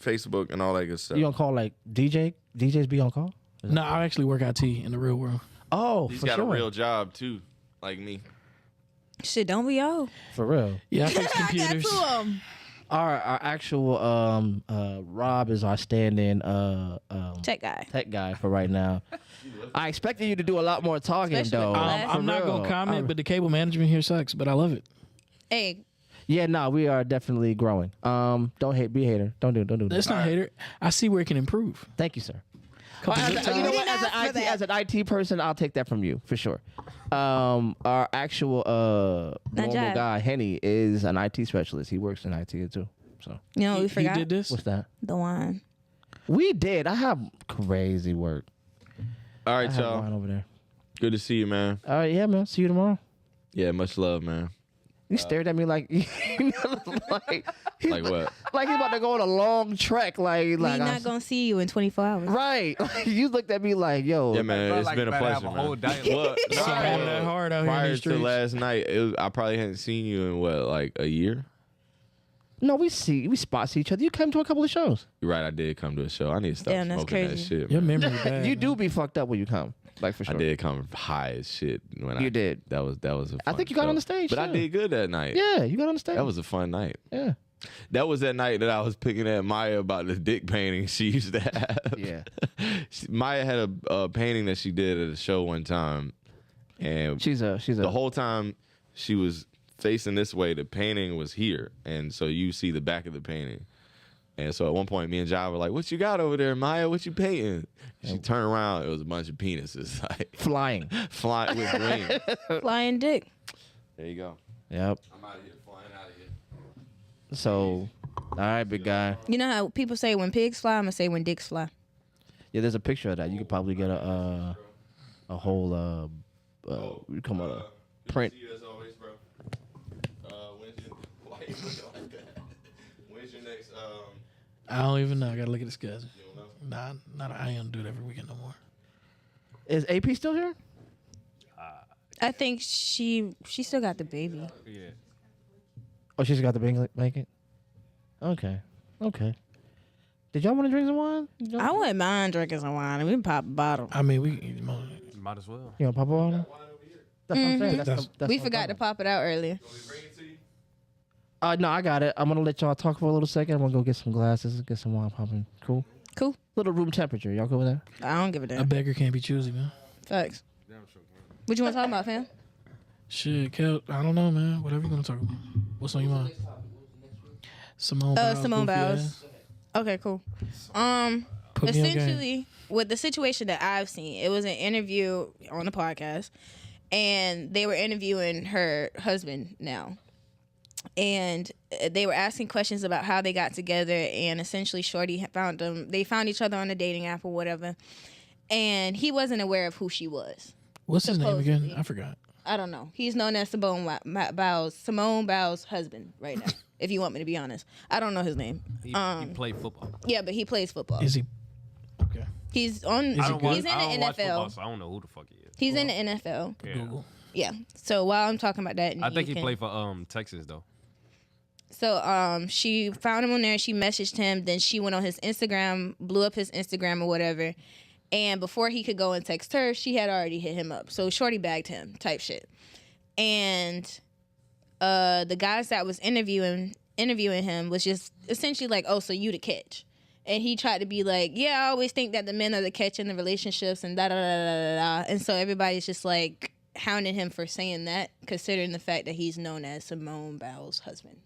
Facebook, and all that good stuff. You on call like DJ? DJs be on call? No, I actually work IT in the real world. Oh, He's for got sure. a real job too, like me. Shit, don't we all? For real. Yeah, I fix computers. Our actual Rob is our stand-in Tech guy. tech guy for right now. I expected you to do a lot more talking Especially though. with the I'm not going to comment, but the cable management here sucks, but I love it. Hey, Yeah, no, we are definitely growing. Don't hate, be a hater. Don't do that. That's not hater. I see where it can improve. Thank you, sir. Well, you know what? As an IT person, I'll take that from you for sure. Our actual normal Jive. guy, Henny, is an IT specialist. He works in IT too. So you know what we He forgot? did this? what's that? The wine. We did. I have crazy work. All I right, have wine y'all. over there. Good to see you, man. All right, yeah, man. See you tomorrow. Yeah, much love, man. You stared at me like, like, he's Like what? like he's about to go on a long trek. Like We I'm not gonna see you in 24 hours. right. Like, you looked at me like, yo, Yeah, man. Bro, It's like, been a better have pleasure, a whole man. dialogue. What? So I'm that hard out here in Prior these to streets. last night, I probably hadn't seen you in what, like a year. No, we spot see each other. You came to a couple of shows. You're right. I did come to a show. I need to stop Damn, that's smoking that crazy. shit. Your Man. memory bad. You man. do be fucked up when you come, like for sure. I did come high as shit when You did. That was a. I fun think you got show. on the stage, but I too. did good that night. Yeah, you got on the stage. That was a fun night. yeah. That was that night that I was picking at Maya about the dick painting she used to have. Yeah. Maya had a painting that she did at a show one time, and She's a the whole time she was facing this way, the painting was here, and so you see the back of the painting. And so at one point, me and Jai were like, "What you got over there, Maya? What you painting?" She turned around. It was a bunch of penises, like flying. flying with wings. Flying dick. There you go. Yep. I'm out of here, flying out of here. So, all right, big guy. You know how people say when pigs fly, I'm gonna say when dicks fly. Yeah, there's a picture of that. You could probably get a whole you come on a print. See you as always, bro. Why you looking like that? When's your next? I don't even know. I got to look at the schedule. You don't know? Nah, I don't do it every weekend no more. Is AP still here? I think she still got the baby. Yeah. Oh, she's got the blanket. Okay. Did y'all want to drink some wine? I wouldn't mind drinking some wine. We can pop a bottle. I mean, we. Might as well. You want to pop a bottle? That's what I'm saying. That's We what I'm forgot to talking pop it out earlier. about. No, I got it. I'm gonna let y'all talk for a little second. I'm gonna go get some glasses, get some wine popping. Cool. Cool. Little room temperature. Y'all cool with that? I don't give a A damn. beggar can't be choosy, man. Facts. What you want to talk about, fam? Shit, Kel, I don't know, man. Whatever you gonna talk about. What's on your mind? Simone Biles. Simone goofy Biles. ass. Okay, cool. Put me on game. Essentially, with the situation that I've seen, it was an interview on the podcast, and they were interviewing her husband now. And they were asking questions about how they got together, and essentially Shorty found them. They found each other on a dating app or whatever, and he wasn't aware of who she was. What's his name again? Supposedly. I forgot. I don't know. He's known as Simone Biles' husband right now. If you want me to be honest, I don't know his name. He played football. Yeah, but he plays football. Is he? Okay. He's on. Is he I don't good? watch, He's in I don't the watch football, NFL. so I don't know who the fuck he is. He's in the NFL. Yeah. Google. Yeah. So while I'm talking about that, I think you he can- played for Texas though. So she found him on there. She messaged him. Then she went on his Instagram, blew up his Instagram or whatever. And before he could go and text her, she had already hit him up. So Shorty bagged him, type shit. And the guys that was interviewing him was just essentially like, "Oh, so you the catch?" And he tried to be like, "Yeah, I always think that the men are the catch in the relationships," and da da da da da. And so everybody's just like hounding him for saying that, considering the fact that he's known as Simone Biles' husband.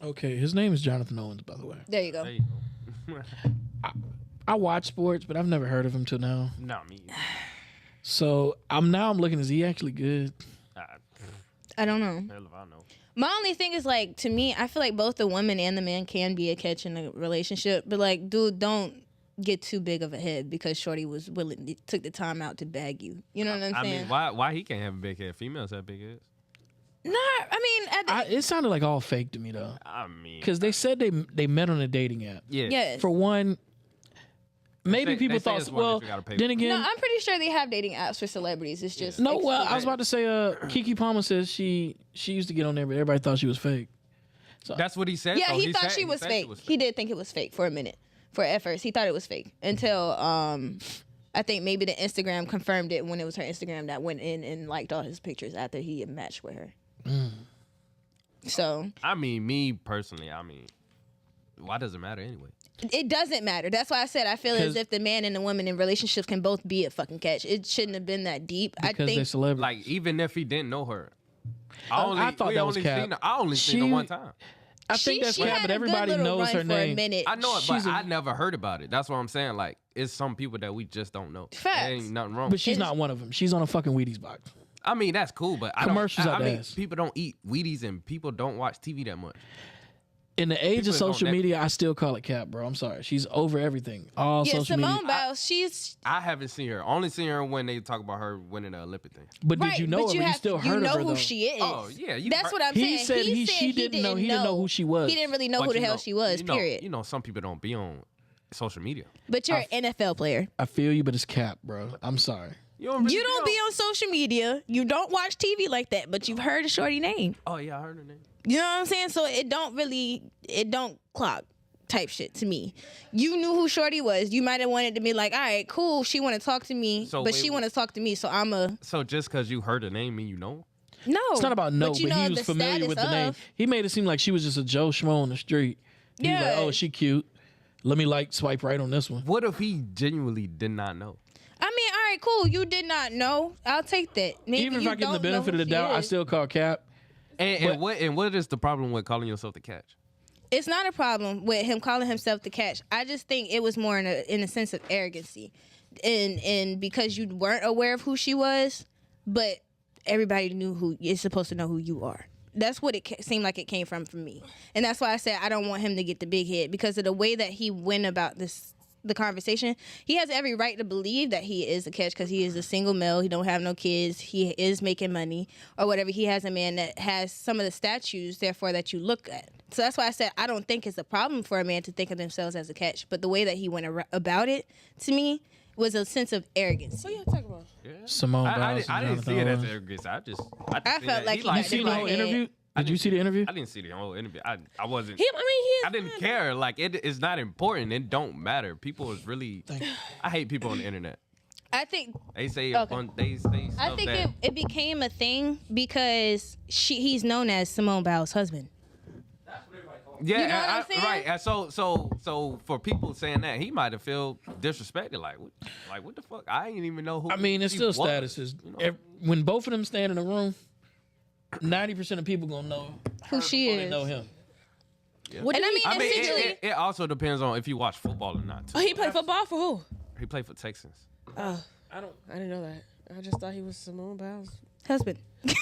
Okay, his name is Jonathan Owens, by the way. There you go. There you go. I watch sports, but I've never heard of him till now. Not me. So I'm looking. Is he actually good? I don't know. Hell if I know. My only thing is like, to me, I feel like both the woman and the man can be a catch in a relationship, but like, dude, don't get too big of a head because Shorty was willing, took the time out to bag you. You know what I'm I saying? mean, why he can't have a big head? Females have big heads. Nah, I mean, at the, It sounded like all fake to me though, I mean, because they said they met on a dating app. yeah. yes. For one, maybe They people say thought. it's one Well, that you gotta pay then for. again, No, I'm pretty sure they have dating apps for celebrities. It's just no. Well, I was exclusive. about to say. Kiki Palmer says she used to get on there, but everybody thought she was fake. That's what he said. Yeah, though. he thought said- she was said fake. He did think it was fake for a minute. At first, he thought it was fake until I think maybe the Instagram confirmed it when it was her Instagram that went in and liked all his pictures after he had matched with her. So I mean, me personally, I mean, why does it matter anyway? it doesn't matter. That's why I said I feel as if the man and the woman in relationships can both be a fucking catch. It shouldn't have been that deep. I Because they're think celebrities. Like, even if he didn't know her, I thought that was cap. I only seen her one time. I think that's she cap, had but a good everybody little knows run her for name. a minute. I know it, She's but a- I never heard about it. That's what I'm saying. Like, it's some people that we just don't know. Facts. There ain't nothing wrong. But she's not one of them. She's on a fucking Wheaties box. I mean, that's cool, but Commercials I out the mean, ass. people don't eat Wheaties and people don't watch TV that much. In the age of People don't social never- media, I still call it cap, bro. I'm sorry. She's over everything. All Yeah, social Simone media. Biles, she's I haven't seen her. Only seen her when they talk about her winning the Olympic thing. But right. did you know but her? You still heard know of her, who though. she is. Oh, yeah, you That's heard- what I'm He saying. said he she didn't know. He didn't know who she was. He didn't really know But who the you hell know- she was. you know, Period. You know, some people don't be on social media. But you're an NFL player. I feel you, but it's cap, bro. I'm sorry. You don't, really You don't be on social media. You don't watch TV like that, but you've heard a shorty name. Oh yeah, I heard her name. You know what I'm saying? So it don't clock type shit to me. You knew who shorty was. You might have wanted to be like, all right, cool. She want to talk to me, So but wait, she want to talk to me. So I'm a So just because you heard the name, mean you know? no. It's not about no, but, you but know he was the familiar status with the name. of- He made it seem like she was just a Joe Schmo on the street. He was like, Yeah. oh, she cute. Let me swipe right on this one. What if he genuinely did not know? I mean, all right, cool. You did not know. I'll take that. Maybe Even if you I give him the don't know benefit who of the she doubt, I is. still call cap. And what is the problem with calling yourself the catch? It's not a problem with him calling himself the catch. I just think it was more in a sense of arrogancy, and because you weren't aware of who she was, but everybody knew who is supposed to know who you are. That's what it seemed like it came from me, and that's why I said I don't want him to get the big head because of the way that he went about the conversation. He has every right to believe that he is a catch because he is a single male. He don't have no kids. He is making money or whatever. He has a man that has some of the statues, therefore, that you look at. So that's why I said I don't think it's a problem for a man to think of themselves as a catch. But the way that he went about it, to me, was a sense of arrogance. What you talking about? Simone I Biles. didn't see it as arrogance. I felt like he You got seen the the big whole head. interview? Did you see the interview? I didn't see the whole interview. I wasn't. Him, I I didn't care. Like it's not important. It don't matter. People is really. I hate people on the internet. I think They say Okay. they say stuff I think that. it became a thing because he's known as Simone Biles' husband. Yeah, You know what I'm saying? right. And so for people saying that, he might have felt disrespected. Like what the fuck? I didn't even know who. I mean, it's he still was, statuses. you know? When both of them stand in a room, 90% of people gonna know Who she before they is. know him. What And did I mean, I mean, essentially, it also depends on if you watch football or not. Too. Oh, he played football for who? He played for Texans. I didn't know that. I just thought he was Simone Biles. husband. But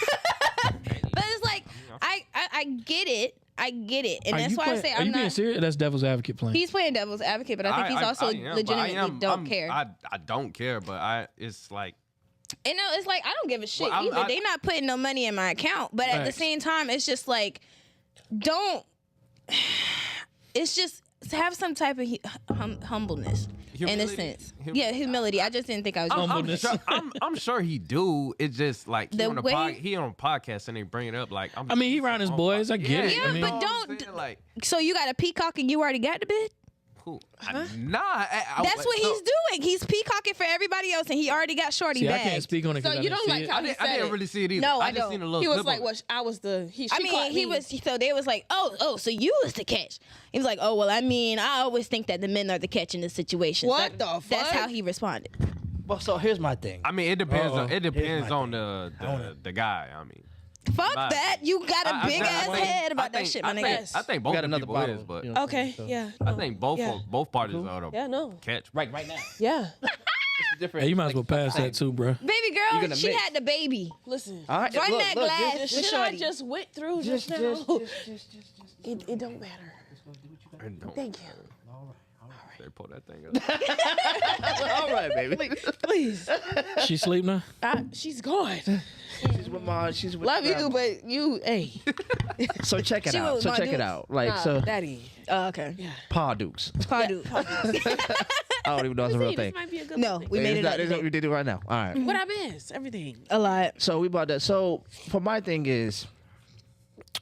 it's like I get it. And that's why I say Are I'm you being not. serious? That's devil's advocate playing. He's playing devil's advocate, but I think he's also am, but legitimately don't care. I don't care, but it's like And no, it's like I don't give a shit Well, either. They not putting no money in my account, but at the Facts. same time, it's just like it's just have some type of humbleness in a Humility? sense. Yeah, humility. I just didn't think I was. Humbleness. I'm sure he do. It's just like The way- he on a podcast and they bring it up like I mean, he around his boys. I get it. Yeah, I mean, but You know what I'm don't- saying? Like So you got a peacock and you already got the bid? who? Nah, That's what he's doing. He's peacocking for everybody else, and he already got shorty see, I bagged. can't speak on it. So 'cause I you didn't don't see like it. how I he didn't, said I didn't it. really see it either. No, I just don't. seen a little He was clip like, of "Well, it. I was the." She I caught mean, he me. was. So they was like, oh, so you was the catch. He was like, oh, well, I mean, I always think that the men are the catch in this situation. What the That's fuck? how he responded. Well, so here's my thing. I mean, it depends. Uh-oh. It depends my on the guy. I mean, Fuck Bye. that. You got a I big ass think- head about I that think- shit, my I nigga. think- I think both got of another people bottle. is, but you know what I'm Okay, saying? So- yeah. I no. think both Yeah. both parties are the Yeah, no. catch. Right now. Yeah. It's different. Hey, you might as well pass that too, bro. Baby You're girl, gonna she mix. had the baby. Listen. All right, Run look, that look, glass. The With shit I shorty. just went through just now. just It don't matter. And don't- Thank you. They pull that thing up. all right, baby. Please. She sleep now? She's gone. She's with mom. She's with Love you, grandma. but you, hey. So check it She out. was So my check it dude. out. Like Nah, so, Daddy. Oh, okay. Yeah. Pa Dukes. Pardue. I don't even know it's a real See, thing. this might be a good No, thing. we made it up today. We did it right now. All right. What I miss? Everything. A lot. So we about that. So for my thing is,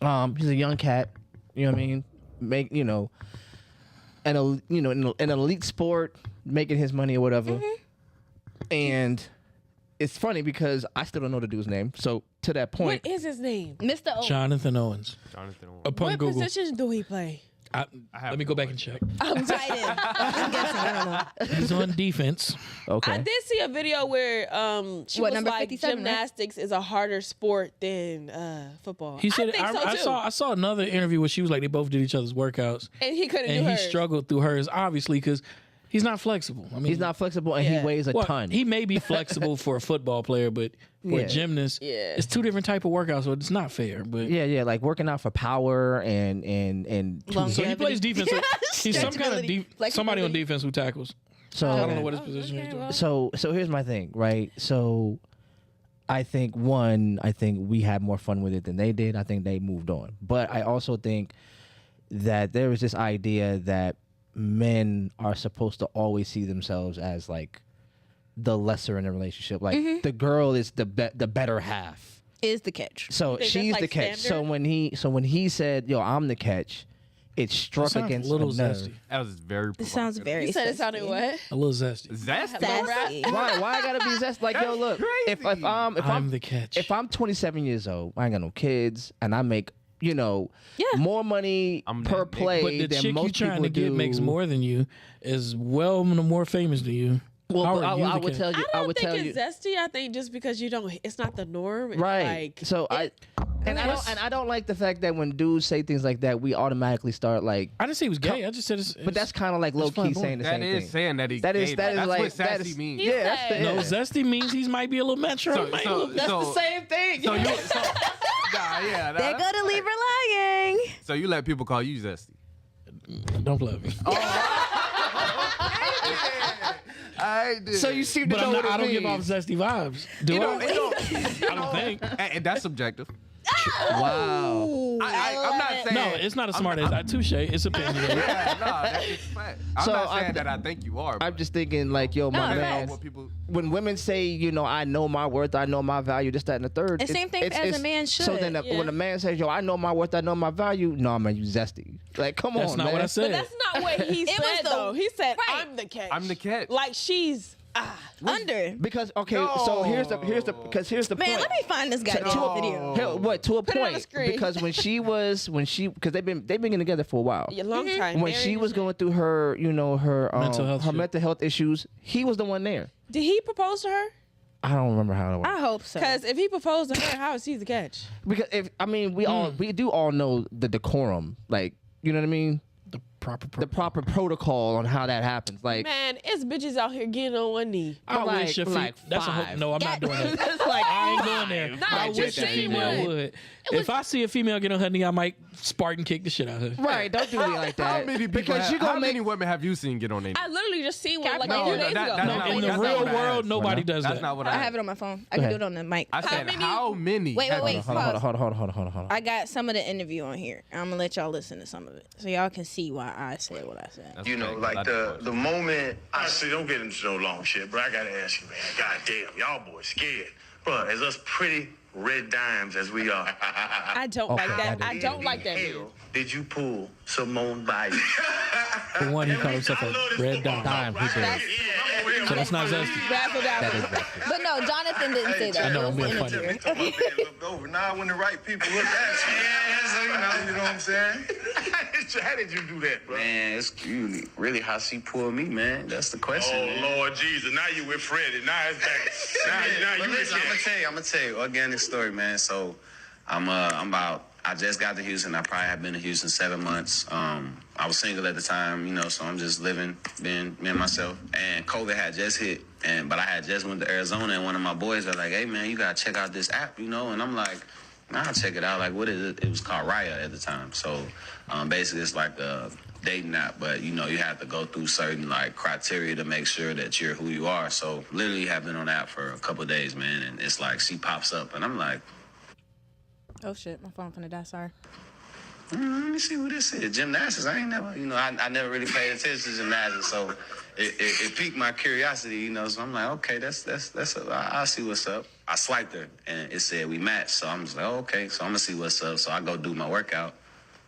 he's a young cat. You know what I mean? An elite sport, making his money or whatever. And it's funny because I still don't know the dude's name. So to that point, What is his name? Mr. O. Jonathan Owens. Jonathan Owens. Upon What Google. position do he play? Let me go back and check. I'm tight end. I'm guessing. I don't know. He's on defense. okay. I did see a video where she What, was number like 57, right? gymnastics is a harder sport than football. He said, I think so too. I saw another interview where she was like, they both did each other's workouts. and he couldn't And do he hers. struggled through hers, obviously, because he's not flexible. I mean, He's not flexible and he Yeah. weighs a well, ton. He may be flexible for a football player, but for Yeah. a gymnast, Yeah. it's two different type of workouts, so it's not fair. But yeah, like working out for power and so he plays defense. So he's some kind of Stretchability, somebody on flexibility. defense who tackles. so I don't know what his position okay, is. well. So here's my thing, right? So I think we had more fun with it than they did. I think they moved on. But I also think that there was this idea that men are supposed to always see themselves as like the lesser in a relationship. Like the girl is the better half. Is the catch. So think she's that's, the like, catch. standard? So when he said, "Yo, I'm the catch," it struck Sounds against a little a nerve. zesty. That was very. It sounds very. You said it sounded sexy. what? A little zesty. Zesty. Sassy. Why I gotta be zest? Like, yo, look, if I'm I'm the catch. if I'm 27 years old, I ain't got no kids, and I make Yeah. more money I'm per that nigga. play but the than chick you most trying people to get do. makes more than you, is well more famous than you. Well, How but are you I the would catch? tell you. I I don't would think tell you. it's zesty. I think just because you don't, it's not the norm. It's Right. Like, So I don't like the fact that when dudes say things like that, we automatically start like. I didn't say he was gay. I just said it's. But that's kind of like low fine key boy. saying the That same is thing. saying that he's That is gay, that is though. That's like what that sassy is means. yeah. That's the, no yeah. zesty means he might be a little metro. So, Might be a so, little- That's so, the same thing. So you, so, nah, yeah. They're that's gonna leave right. her lying. So you let people call you zesty. Don't love me. I did. So you seem to But know what it I don't give off means. zesty vibes. Do You I? know, it don't, I don't think. and that's subjective. Wow. I'm not saying. No, it's not a smart ass. Touche. It's opinionated. Yeah, no, that's just fact. I'm So not saying I'm- that I think you are. I'm just thinking like, yo, my No, man. what people. When women say, I know my worth, I know my value, this, that, and the third. And same thing as a man So then should. when a man says, yo, I know my worth, I know my value, no, man, you zesty. Like, come That's on, not man. what I said. but that's not what he It was said the- though. He said, right. "I'm the catch." I'm the catch. Like she's Under. Because so here's the Man, point. let me find this goddamn video. To a Put it on the point screen. because because they've been getting together for a while. a long time. When married she was and- going through her Mental health mental health issues, he was the one there. Did he propose to her? I don't remember how it went. I hope so. Because if he proposed to her, how is he the catch? Because we do all know the decorum, like you know what I mean, the proper. the proper protocol on how that happens. Like Man, it's bitches out here getting on one knee. I like- wish a like that's a five. no. I'm not doing that. it's like I ain't going there. Nah, I just wish a say female one. would. If I see a female get on her knee, I might Spartan kick the shit out of her. right. Don't do me like that. How many people? Because you how gonna make many women have you seen get on their? I literally just seen one like No, a few days that- ago. that's No, not in what- the that's not real what I world, asked. nobody does That's that. not what I I. have it on my phone. I can do it on the mic. I said many- how many? Wait, have wait, you wait. seen? Hold on. I got some of the interview on here. I'm gonna let y'all listen to some of it so y'all can see why I said what I said. That's You know, fact, like I the did. moment. Honestly, don't get into no long shit, bro. I gotta ask you, man. God damn, y'all boys scared, bro. As us pretty red dimes as we are, I don't like that. I don't like that. man. hell did you pull Simone Biles? For one, he called himself a red dime. He did. So that's not zesty. Razzle dazzle. But no, Jonathan didn't say that. I know, It I'm was being the funny. interview. Looked over. Now when the right people look at you, so you know what I'm saying? How did you do that, bro? Man, it's really how she pulled me, man. That's the question. Oh man. Lord Jesus! Now you with Freddie. Now it's back. now But you listen, with I'm gonna tell you, organic story, man. So I just got to Houston. I probably have been to Houston 7 months. I was single at the time, so I'm just living, being me and myself. And COVID had just hit, but I had just went to Arizona, and one of my boys was like, "Hey, man, you gotta check out this app, And I'm like, "Nah, I'll check it out." Like, what is it? It was called Raya at the time. So basically, it's like a dating app, but you have to go through certain like criteria to make sure that you're who you are. So literally, have been on the app for a couple of days, man, and it's like she pops up, and I'm like. Oh shit, my phone finna die. Sorry. Let me see what this is. Gymnastics. I ain't never, I never really paid attention to gymnastics, so it piqued my curiosity, So I'm like, okay, I'll see what's up. I swiped her, and it said we matched, so I'm just like, okay, so I'm gonna see what's up. So I go do my workout,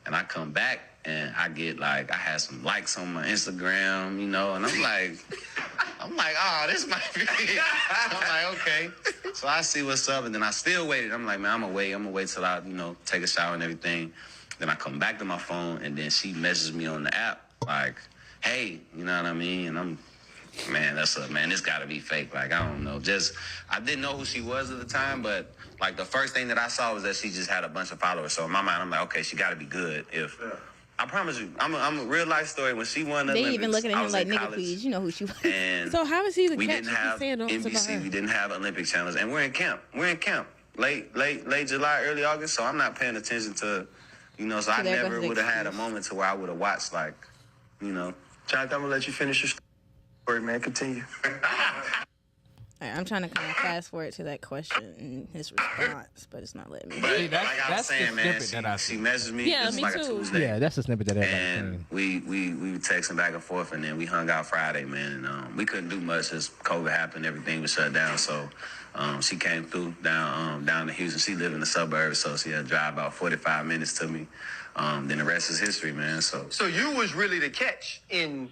and I come back, and I get I had some likes on my Instagram, and I'm like, oh, this might be it. I'm like, okay. So I see what's up, and then I still waited. I'm like, man, I'm gonna wait till I, take a shower and everything. Then I come back to my phone, and then she messages me on the app, like, hey, you know what I mean? And man, this gotta be fake. Like, I don't know. I didn't know who she was at the time, but the first thing that I saw was that she just had a bunch of followers. So in my mind, I'm like, okay, she gotta be good. I promise you, I'm a real life story. When she won the Olympics, even looking at I him was like, in nigga, college, please, you know who she was. And So how is he the we catch? didn't have NBC, we didn't have Olympic channels, and we're in camp. Late July, early August. So I'm not paying attention to, so I never would have had a moment to where I would have watched Jonathan, I'm gonna let you finish your story, man. Continue. All right, I'm trying to kind of fast forward to that question and his response, but it's not letting me. But See, like I was saying, man, she messaged me. Yeah, This me was like too. a Tuesday. Yeah, that's the snippet that And everybody's we were texting back and forth, and then we hung out Friday, man. And we couldn't do much as COVID happened. Everything was shut down. So she came through down to Houston. She lived in the suburbs, so she had to drive about 45 minutes to me. Then the rest is history, man. So you was really the catch in.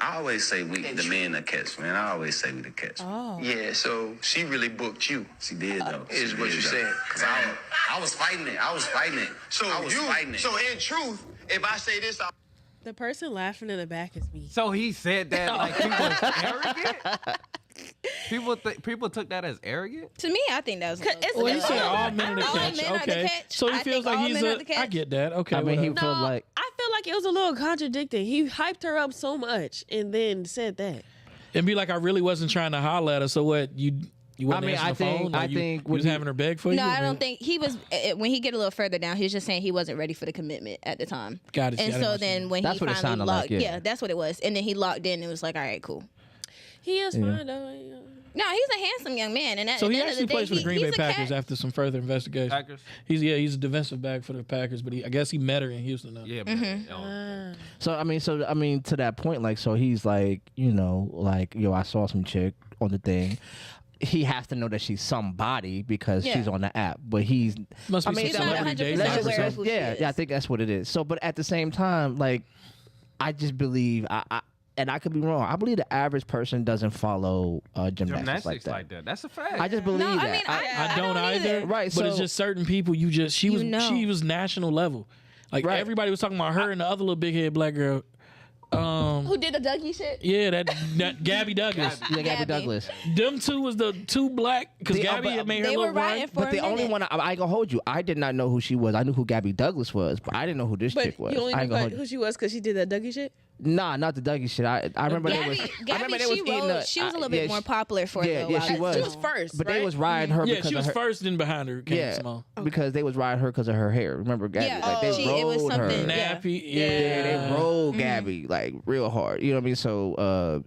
I always say the men that catch, man. I always say we the catch. Oh. Yeah, so she really booked you. She did, though. Is what you said. Because I was fighting it. So in truth, if I say this, The person laughing in the back is me. So he said that like he was arrogant? People took that as arrogant? To me, I think that was. Well, he said all men are the All catch. men are the Okay. catch. So he I feels think like all he's men are the I catch. get that. Okay. I mean, he whatever. felt like. I feel like it was a little contradicting. He hyped her up so much and then said that. And be like, I really wasn't trying to holler at her. So what? You wasn't answering the phone? Like, you was having her beg for you? No, I mean, don't think he was. When he get a little further down, he was just saying he wasn't ready for the commitment at the time. Got it. And so then when That's he what it finally sounded like, locked, yeah. that's what it was. And then he locked in and was like, all right, cool. He is fine though. No, he's a handsome young man. And at So the he end of the actually day, plays for the Green Bay he's a Packers cat. after some further investigation. Packers? He's a defensive back for the Packers, but I guess he met her in Houston now. Yeah, Mm-hmm. man. So I mean, to that point, like, so he's like, yo, I saw some chick on the thing. He has to know that she's somebody because Yeah. she's on the app, but he's. Must be He's some not celebrity 100% dating Let's app or just aware say, of who something. she yeah, is. I think that's what it is. So, but at the same time, like, I just believe and I could be wrong. I believe the average person doesn't follow gymnastics like that. That's a fact. I just believe No, that. I mean, I don't either. Right, But it's so- just certain people. She was national level. Like Right. everybody was talking about her and the other little big head black girl. Who did the Dougie shit? Yeah, that Gabby Douglas. Yeah, Gabby Gabby. Douglas. Them two was the two black because The- Gabby but- had made her They were look riding right. for But a the only minute. one I ain't gonna hold you. I did not know who she was. I knew who Gabby Douglas was, but I didn't know who this But chick was. you only I ain't knew gonna hold who you. she was because she did that Dougie shit? Nah, not the Dougie shit. I remember they was. Gabby, I remember they was she eating. rose. She was a little bit yeah, more popular for yeah, a little yeah, while. she was. She was first, But right? they was riding her Yeah, because she was of her. first, then behind her came Yeah, Simone. because they was riding her because of her hair. Remember, Gabby? Yeah, like they it was rolled her. something. Yeah. Nappy, Yeah, they rolled Gabby like real hard. You know what I mean? So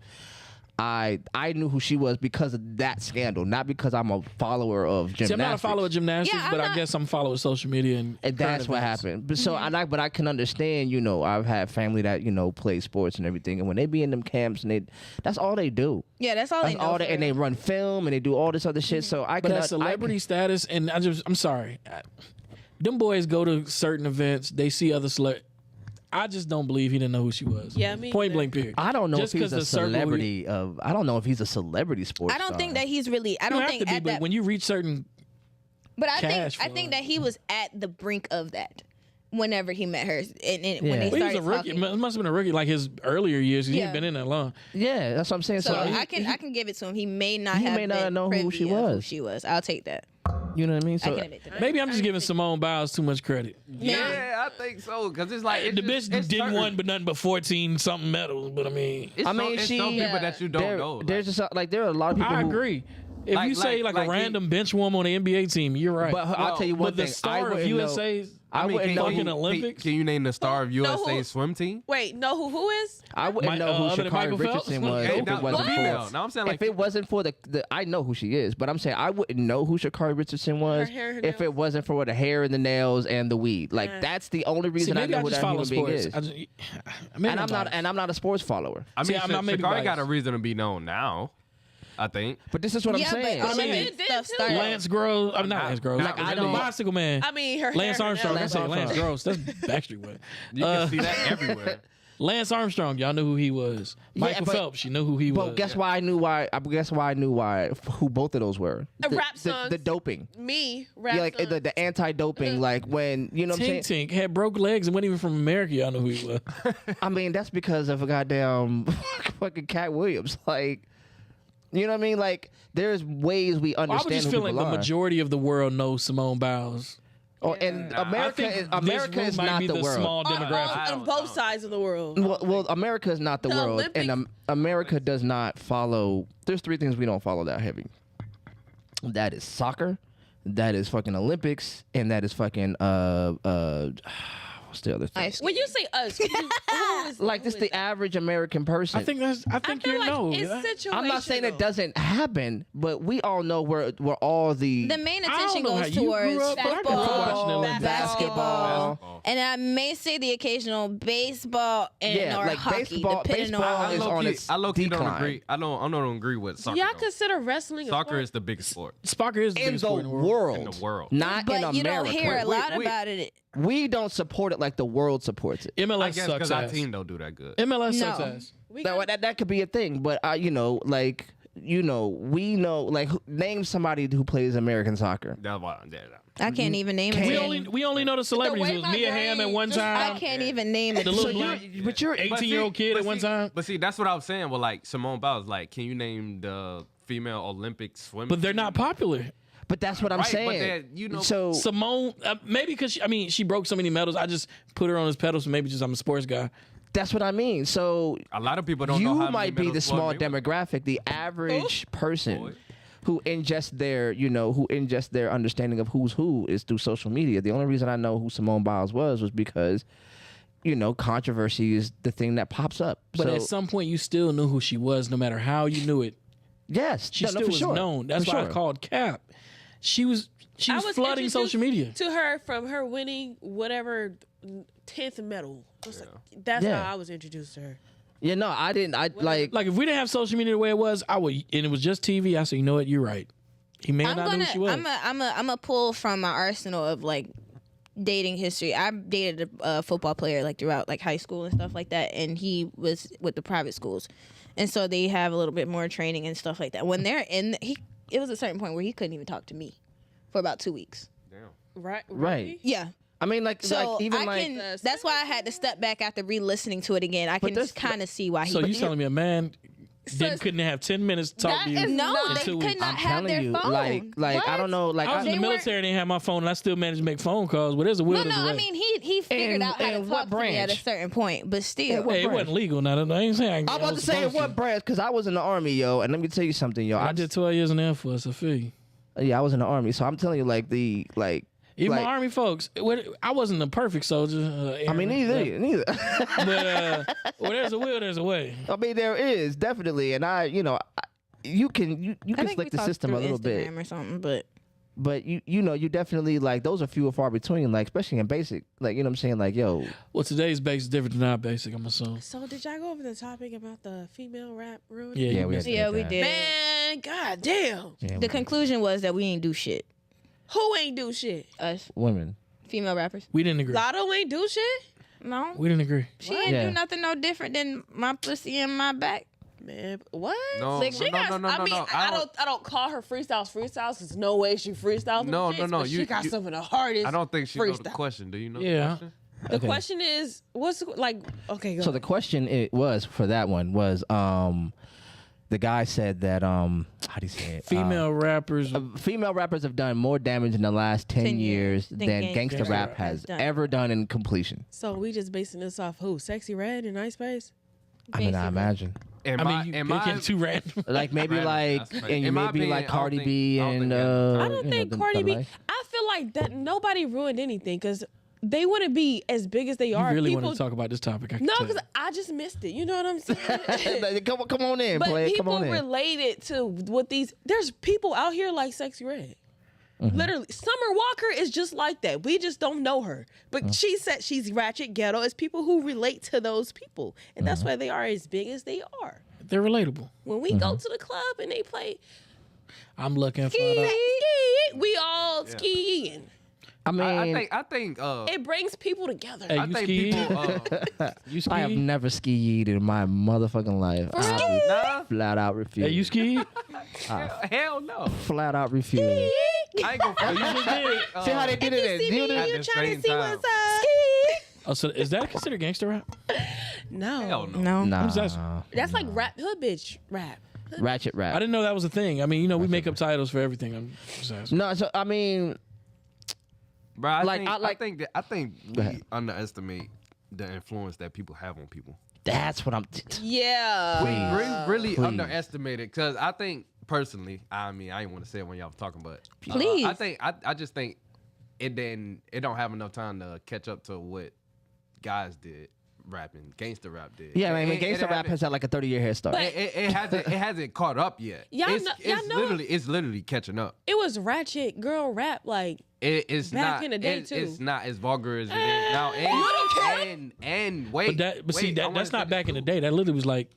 I knew who she was because of that scandal, not because I'm a follower of gymnastics. See, I'm not a follower of gymnastics, Yeah, I'm but I not- guess I'm a follower of social media and And that's current what events. happened. But so but I can understand, I've had family that, play sports and everything. And when they be in them camps and that's all they do. Yeah, that's all That's they know. all for and they real. run film and they do all this other shit. So I But can that celebrity status, and I'm sorry, them boys go to certain events, they see other celebrities. I just don't believe he didn't know who she was. Yeah, me Point either. blank period. I don't know Just if he's 'cause a the circle celebrity of. I don't know if he's a celebrity sports. I don't star. think that he's really. I You don't have think to be, at but that. when you reach certain, But I cash think flow. that he was at the brink of that whenever he met her, and when they Yeah. well, he was started a rookie. talking. It must have been a rookie like his earlier years. He Yeah. ain't been in that long. Yeah, that's what I'm saying. So So, I can give it to him. He may not He have may not been know who privy she of who was. she was. I'll take that. you know what I mean? I So can admit to that. Maybe I'm just giving Simone Biles too much credit. Yeah, I think so. Because it's like. The bitch didn't win but nothing but 14 something medals. But I mean, It's I mean, it's she- some people that you don't there, know. there's just like there are a lot of people. I who, agree. If you say like a random bench woman on the NBA team, you're right. But I'll tell you one But the thing. I star of wouldn't know- USA, I wouldn't know. fucking Olympics. Can you name the star of No, USA who- swim team? Wait, know who is? I wouldn't know who other than Sha'Carri Michael Phelps? Richardson was Hey, if it wasn't female. for. Now I'm saying like If it wasn't for the, I know who she is, but I'm saying I wouldn't know who Sha'Carri Richardson was Her hair, her if nails. it wasn't for the hair and the nails and the weed. Like that's the only See, reason I maybe know I who just that follow human being sports. is. And I'm not a sports follower. I mean, See, I'm not maybe Sha'Carri got biased. a reason to be known now. I think. But this is what I'm saying. But all She of did that stuff too. started. Lance Gross. I'm not Lance Gross. Like, I I know don't- Bicycle Man. I mean, her Lance hair, her Armstrong. I nails. say Lance Gross. That's Backstreet Boy. You can see that everywhere. Lance Armstrong. Y'all knew who he was. Michael but- Phelps. You know who he was. But guess why I knew why? I guess why I knew who both of those were. Rap songs. The doping. Me, rap Yeah, like songs. the anti-doping, like when you know what I'm saying. Tink Tink had broke legs and wasn't even from America. Y'all know who he was. I mean, that's because of a goddamn fucking Cat Williams. Like, you know what I mean? Like, there's ways we I understand would just who feel like people the are. majority of the world knows Simone Biles. Oh, and America I think America this is room might not be the world. small demographic. on both sides of the world. Well, America is not the The world, Olympics- and America does not follow. There's three things we don't follow that heavy. That is soccer, that is fucking Olympics, and that is fucking what's the other thing? When you say us, who is Like who this, is the that? average American person. I think I feel you like know. it's yeah. situational. I'm not saying it doesn't happen, but we all know where all the The main I don't attention know how goes you towards grew up, but I grew up watching football, Olympics. basketball, and I may say the occasional baseball and Yeah, or like hockey, baseball depending on. is on its I low-key don't decline. agree. I don't agree with soccer. Y'all though. consider wrestling a Soccer sport? is the biggest sport Soccer is the in biggest the sport in the world. world, in the world. not But in you don't America. hear a lot wait. about it. We don't support it like the world supports it. MLS I guess sucks because our ass. team don't do that good. MLS sucks No. ass. We Now, got- that could be a thing, but we know, like name somebody who plays American soccer. That's why. I can't even name Can't- it. We only know the celebrities. way It was my Mia Hamm at brain one just- time. I can't even name it. The So little you're, black but you're 18-year-old kid at one time. But see, that's what I was saying. Well, like Simone Biles, like, can you name the female Olympic swim? But they're not popular. But that's what I'm Right, but saying. they're, you know- so Simone, maybe because she broke so many medals. I just put her on his pedal, so maybe just I'm a sports guy. that's what I mean. So A lot of people don't know how you many might be the medals Floyd small Mayweather- demographic, the average person Floyd. who ingests their understanding of who's who is through social media. The only reason I know who Simone Biles was because, controversy is the thing that pops up. But So, at some point, you still knew who she was, no matter how you knew it. yes, She no, still for was sure. known. That's For why sure. I called Cap. She was I flooding introduced social media. to her from her winning whatever 10th medal. I was like, that's Yeah. how I was introduced to her. Yeah, no, I didn't. I like. Like if we didn't have social media the way it was, I would, and it was just TV. I said, you know what, you're right. He may not know who she was. I'm a pull from my arsenal of like dating history. I dated a football player like throughout like high school and stuff like that, and he was with the private schools, and so they have a little bit more training and stuff like that. When they're in, it was a certain point where he couldn't even talk to me for about 2 weeks. Right? Right. Yeah. I mean, So even I like. can. That's why I had to step back after re-listening to it again. I can there's- kind of see why he. So you telling me a man couldn't have 10 minutes to talk to you? no, in they 2 could weeks? not have telling their you, phone. like I What? don't know, like I was in They the weren't- military and didn't have my phone, and I still managed to make phone calls. Well, there's a will, No, there's a no. way. I mean, he figured And- out how to and talk what to me at a branch? certain point, but still. what Hey, it branch? wasn't legal. Now, I ain't saying. I'm about to say what branch, because I was in the army, yo, and let me tell you something, yo. I did 12 years in the Air Force. I feel you. Yeah, I was in the army, so I'm telling you, Even like, my Army folks, I wasn't a perfect soldier. I mean, neither. But there's a will, there's a way. I mean, there is definitely, and you can I think slick we the talked system a through little bit, Instagram or something, but you definitely like those are few and far between, like especially in basic, like you know what I'm saying, like yo, Well, today's base is different than our basic, I'm assuming. So did y'all go over the topic about the female rap ruining? Yeah, you we missed had it. yeah, to we get that. did. Man, goddamn. Yeah, The conclusion was that we ain't do shit. Who ain't do shit? Us women. female rappers. We didn't agree. Lotto ain't do shit? No, We didn't agree. she didn't Yeah. do nothing no different than my pussy and my back. Man, what? No, Like, no, she no, got, no, no, I no, mean, no. I don't call her freestyles. There's no way she freestyles. No, them no, shits, no, but you- she got you- some of the hardest. I don't think she knows the freestyle. question. Do you know Yeah. the question? The question is, what's like? Okay, go. So the question it was for that one was the guy said that how do you say it? Female rappers. Female rappers have done more damage in the last 10 years than than gangsta gangsta rap rap has has done. ever done in completion. So we just basing this off who? Sexy Red and Ice Spice? I mean, I Basically. imagine. Am I I, mean, am you I, getting too random. Like maybe Random, like that's crazy. and you In my maybe opinion, like I don't Cardi think- B I don't and think that- I don't think Cardi B. life. I feel like that nobody ruined anything because they wouldn't be as big as they You are. really People, want to talk about this topic? I can no, tell. because I just missed it. You know what I'm saying? Come on in, But play. Come people on in. relate it to what these. There's people out here like Sexy Red. Literally, Summer Walker is just like that. We just don't know her, but she said she's ratchet ghetto. It's people who relate to those people, and that's why they are as big as they are. They're relatable. When we go to the club and they play I'm looking for ski, the. we all skiing. I mean, I think It brings people together. Hey, I you think ski? people You ski? I have never skied in my motherfucking life. I nah, flat out refuse. Hey, you ski? hell no. Flat out refuse. I ain't gonna You just did. See how they did it? See me, at you the trying same to see time. what's up? Oh, so is that considered gangster rap? No, Hell no. No. Nah. Who's that? that's like rap, hood bitch rap. Ratchet I rap. didn't know that was a thing. I mean, you know, we make up titles for everything. I'm just asking. No, so I mean, Bro, I Like, think, I like- I think we ahead. underestimate the influence that people have on people. that's what I'm. Yeah. We really Please. underestimate it because I think personally, I mean, I didn't want to say it when y'all was talking, but Please. I just think it don't have enough time to catch up to what guys did rapping, gangster rap did. Yeah, I mean, It- gangsta it rap haven't- has had like a 30-year head start. it hasn't caught up yet. Y'all it's, know- it's y'all know- literally catching up. It was ratchet girl rap like It's Back not in the day, it's, too. it's not as vulgar as it is now. And wait, But see, I wanna that's not finish back in the too. day. That literally was like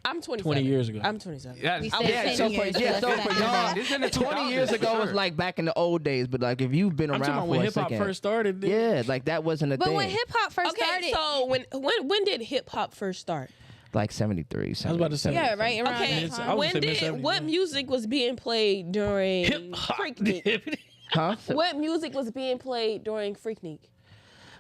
I'm 27. 20 years ago. I'm 27. Yeah, We yeah, said 10 so years. for, yeah, so for y'all, This in the 20 years 2000s, ago for was sure. like back in the old days, but like if you've been I'm talking around about for when a hip hop second, first started. yeah, like that wasn't a But thing. when hip hop first Okay, started, so when did hip hop first start? like 73, I was about to say. yeah, right around Okay, that It's- time. I would when say did mid-70s, what yeah. music was being played during Hip hop. Freaknik? Huh? What music was being played during Freaknik?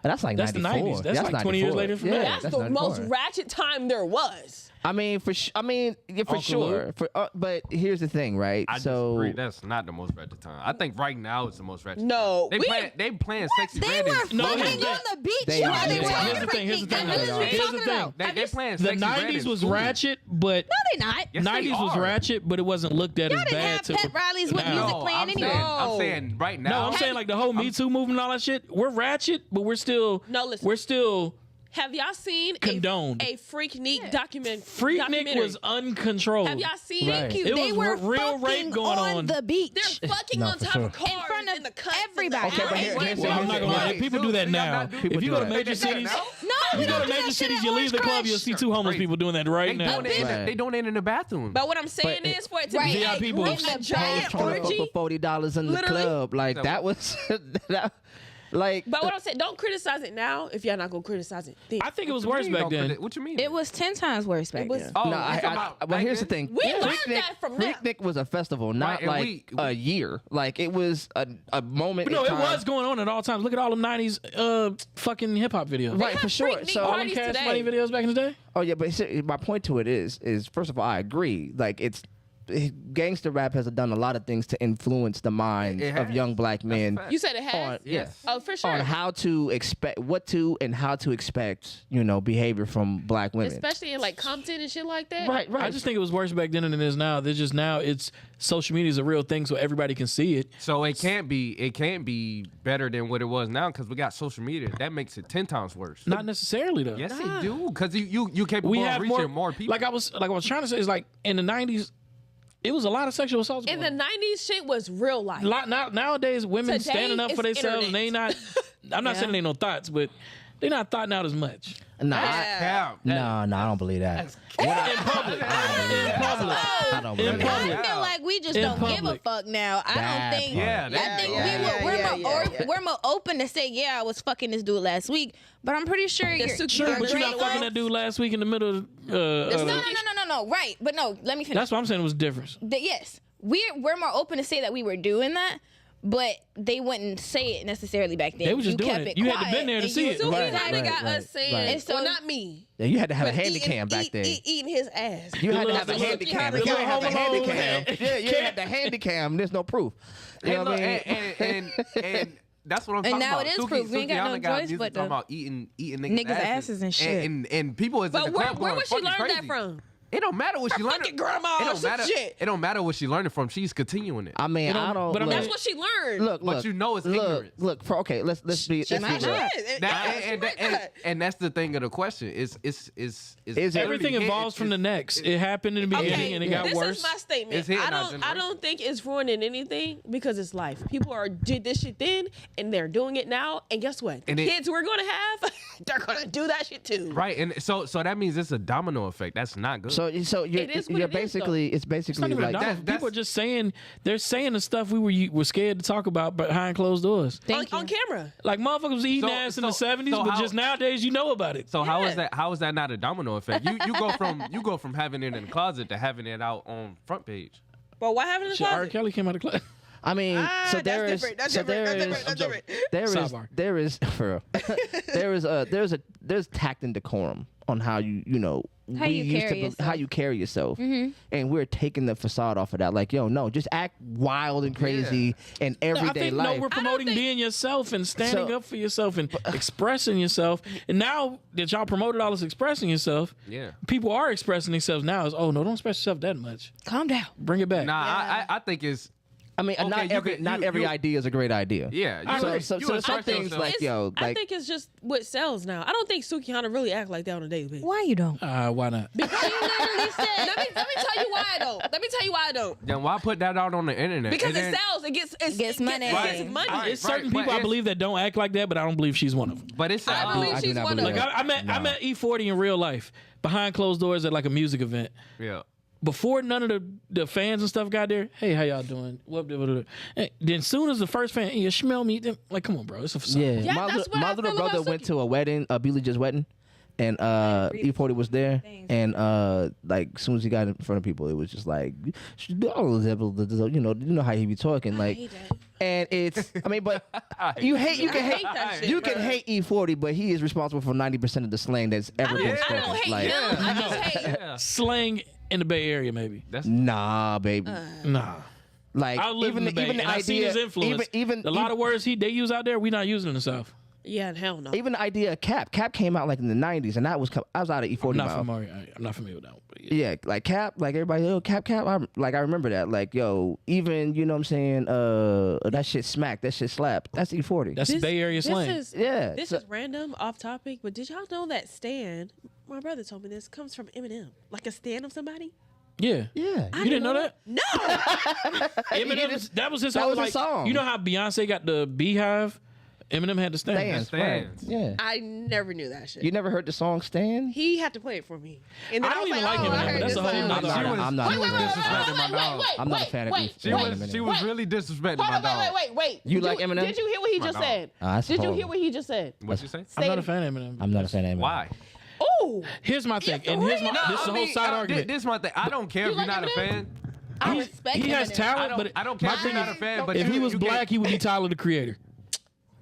That's like That's the 94. 90s. That's like 20 years 94. later from yeah, now. That's the 94. most ratchet time there was. I mean, for yeah, for Uncle sure. Luke? For but here's the thing, right? I so disagree. That's not the most ratchet time. I think right now it's the most ratchet. No, They we- playing sexy They red. were and- No, fucking here's the on the beach They while are. they Here's were the on thing, here's the thing, here's the Freaknik. thing, That's though, what we're here's the talking thing. about. They playing The sexy red 90s in was school. ratchet, but No, they not. Yes, they 90s was are. ratchet, but it wasn't looked at Y'all as didn't bad. have till pep rallies with now. music No, playing I'm anyway. saying right now. No, I'm saying like the whole Me Too movement and all that shit. We're ratchet, but we're still. No, listen. We're still. Have y'all seen Condoned. a Freaknik documentary? Freaknik was uncontrolled. Have y'all seen Right. it? It They was were real rape fucking going on. the beach. They're fucking No, on for top sure. of cars In front of in the cuts everybody. And the Okay, but alleys. here's I'm not gonna lie. Right. People do that Y'all now. not do- If you go to that. major They do that cities, now? No, you we go don't to do that major shit cities, at you leave Orange the club, Crush. you'll see two homeless Crazy. people doing that right They now. donating. Right. They donating in the bathroom. But what I'm saying But- is for it to Right. be VIP a booths. group, a giant trying to fuck orgy. for $40 in the Literally. club, like So that was that, like. But what I'm saying, don't criticize it now if y'all not gonna criticize it then. I think it was worse back then. What you mean? It was 10 times worse back was- then. Oh, No, you talking about well, back here's the then? thing. We learned that from them. Freaknik was a festival, not Right, and like we- a year. Like it was a moment. But no, in it time. was going on at all times. Look at all them 90s fucking hip hop videos. Right, for have sure. Freaknik So, All them parties Cash today. Money videos back in the day. oh yeah, but my point to it is first of all, I agree. Like gangster rap has done a lot of things to influence the minds It of has. young black men fact. You said it has? on Yes. Oh, for sure. on how to expect what to and how to expect behavior from black women. Especially in like Compton and shit like that. Right. I just think it was worse back then than it is now. There's just now it's social media is a real thing, so everybody can see it. So it can't be better than what it was now because we got social media. That makes it 10 times worse. Not necessarily though. Yes, it do. Because you capable We of have reaching more people. Like I was trying to say is like in the 90s, it was a lot of sexual assaults. In going the on. 90s, shit was real life. Nowadays, women Today, standing up for it's themselves, and they not. I'm not saying they no thoughts, but they not thoughting out as much. Nah, Cap. no, I don't believe that. In public, I don't believe In that. public. I feel like we just In don't give a public. fuck now. I That don't think. part. Yeah, I think we're more open to say, yeah, I was fucking this dude last week, but I'm pretty sure you're. Sure, but you're not great fucking girl- that dude last week in the middle of. No. Right, but no. Let me finish. That's what I'm saying was different. Yes, we're more open to say that we were doing that, but they wouldn't say it necessarily back then. They were just you doing kept it. You had to quiet, been there to and see you- it. So Right, he kind of right, got right, us saying, right. And so- well, not me. Yeah, you had to have a but handy cam back then. Eating his ass. You had to little- have a the little- handy cam. the If you little didn't have a Home handy Alone cam, yeah, you had the handy cam. There's no proof. You know And, what look, I mean? and that's what I'm And talking now about. it is Suki- proof. We ain't got Sukiana no got choice music but talking to- about eating niggas' asses and shit. And people is in But the where club where going would she fucking learn crazy. that from? It don't matter what she learned. Fucking grandma It or don't some matter. shit. It don't matter what she learning from. She's continuing it. I mean, I don't. but I mean- That's what she learned. Look, But you know it's ignorance. Look, okay, let's be. She might real. not. And that's the thing of the question. Is Everything evolves from the next. It happened in the beginning and it got this worse. is my statement. It's hitting our I generation. don't think it's ruining anything because it's life. People did this shit then and they're doing it now. And guess what? The And kids we're gonna have, they're gonna do that shit too. Right, and so that means it's a domino effect. That's not good. So It is what you're it is, basically it's It's not basically even a like dollar. that's- People are just saying they're saying the stuff we were scared to talk about behind closed doors. On camera. Like motherfuckers was eating So- ass in the so- 70s, so but how- just nowadays you know about it. So how is that? How is that not a domino effect? You go from having it in the closet to having it out on front page. But what happened in the Shit, R. closet? Kelly came out of class. I mean, so there is That's so different. there That's is different. That's different. Sidebar. there is for real. there's tact and decorum on how you How you carry yourself. how you carry yourself, and we're taking the facade off of that. Like, yo, no, just act wild and crazy in I everyday think life. we're promoting being yourself and standing So- up for yourself and expressing yourself. And now that y'all promoted all this expressing yourself, Yeah. people are expressing themselves now. Is no, don't express yourself that much. Calm down. Bring it back. Nah, I think it's I mean, Okay, not you every could- not you- every you- idea is a great idea. yeah. I So agree. so, You so some express things yourself. like yo, I like think it's just what sells now. I don't think Sukihana really act like that on a daily basis. Why you don't? Why not? She literally said, Let me tell you why I don't. Let me tell you why I don't. Then why put that out on the internet? Because And it then- sells. It gets money. It Right. gets money. Right. It's certain people I it's- believe that don't act like that, but I don't believe she's one of them. But it's I believe I do she's not one of believe them. Like I met E40 in real life behind closed doors at like a music event. yeah. Before none of the fans and stuff got there, hey, how y'all doing? Hey, then soon as the first fan, you smell me, then, like, come on, bro, it's a facade. yeah, Yeah, my that's little, what my I little feel brother about went Suki. to a wedding, Billy J's wedding, and E40 was there, and like as soon as he got in front of people, it was just like, you know how he be talking, like, and it's, I mean, but you can hate that shit, you can bro. hate E40, but he is responsible for 90% of the slang that's ever been I spoken. don't hate Like, him. I just hate. Yeah. Slang in the Bay Area, maybe. That's nah, baby. Nah. Like I live in the Bay, even the and I see idea, his influence. even a lot of words they use out there, we not using in the South. Yeah, hell no. even the idea of Cap came out like in the 90s, and that was I was out of E40 I'm not mouth. familiar. I'm not familiar with that one. But yeah. Yeah, like Cap, like everybody, yo, Cap. I remember that. Like, yo, even you know what I'm saying, that shit smack, that shit slap. That's E40. That's Bay Area slang. This so- is random, off topic, but did y'all know that Stan, my brother told me this, comes from Eminem? Like a stan of somebody? Yeah. yeah. You didn't know that? No! Eminem, that was his That whole was his like, song. You know how Beyonce got the Beehive? Eminem had the stand. Stands, right. Stands. Yeah. I never knew that shit. You never heard the song Stand? He had to play it for me. And then I don't was even like oh, Eminem, I but heard that's this a whole song. nother- I'm not. She was disrespecting my dog. I'm not a fan of She was really disrespecting my dog. Wait. You like Eminem? Did you hear what he just dog. said? That's Did you horrible. hear what he just said? What'd you say? I'm not a fan of Eminem. I'm not a fan of Eminem. Why? Oh, Here's my thing, and here's my. This is a whole side argument. This is my thing. I don't care if you're like not a Eminem? fan. I respect He has Eminem. talent, I don't care if you're not a fan. But If he was you black, he would be Tyler the Creator.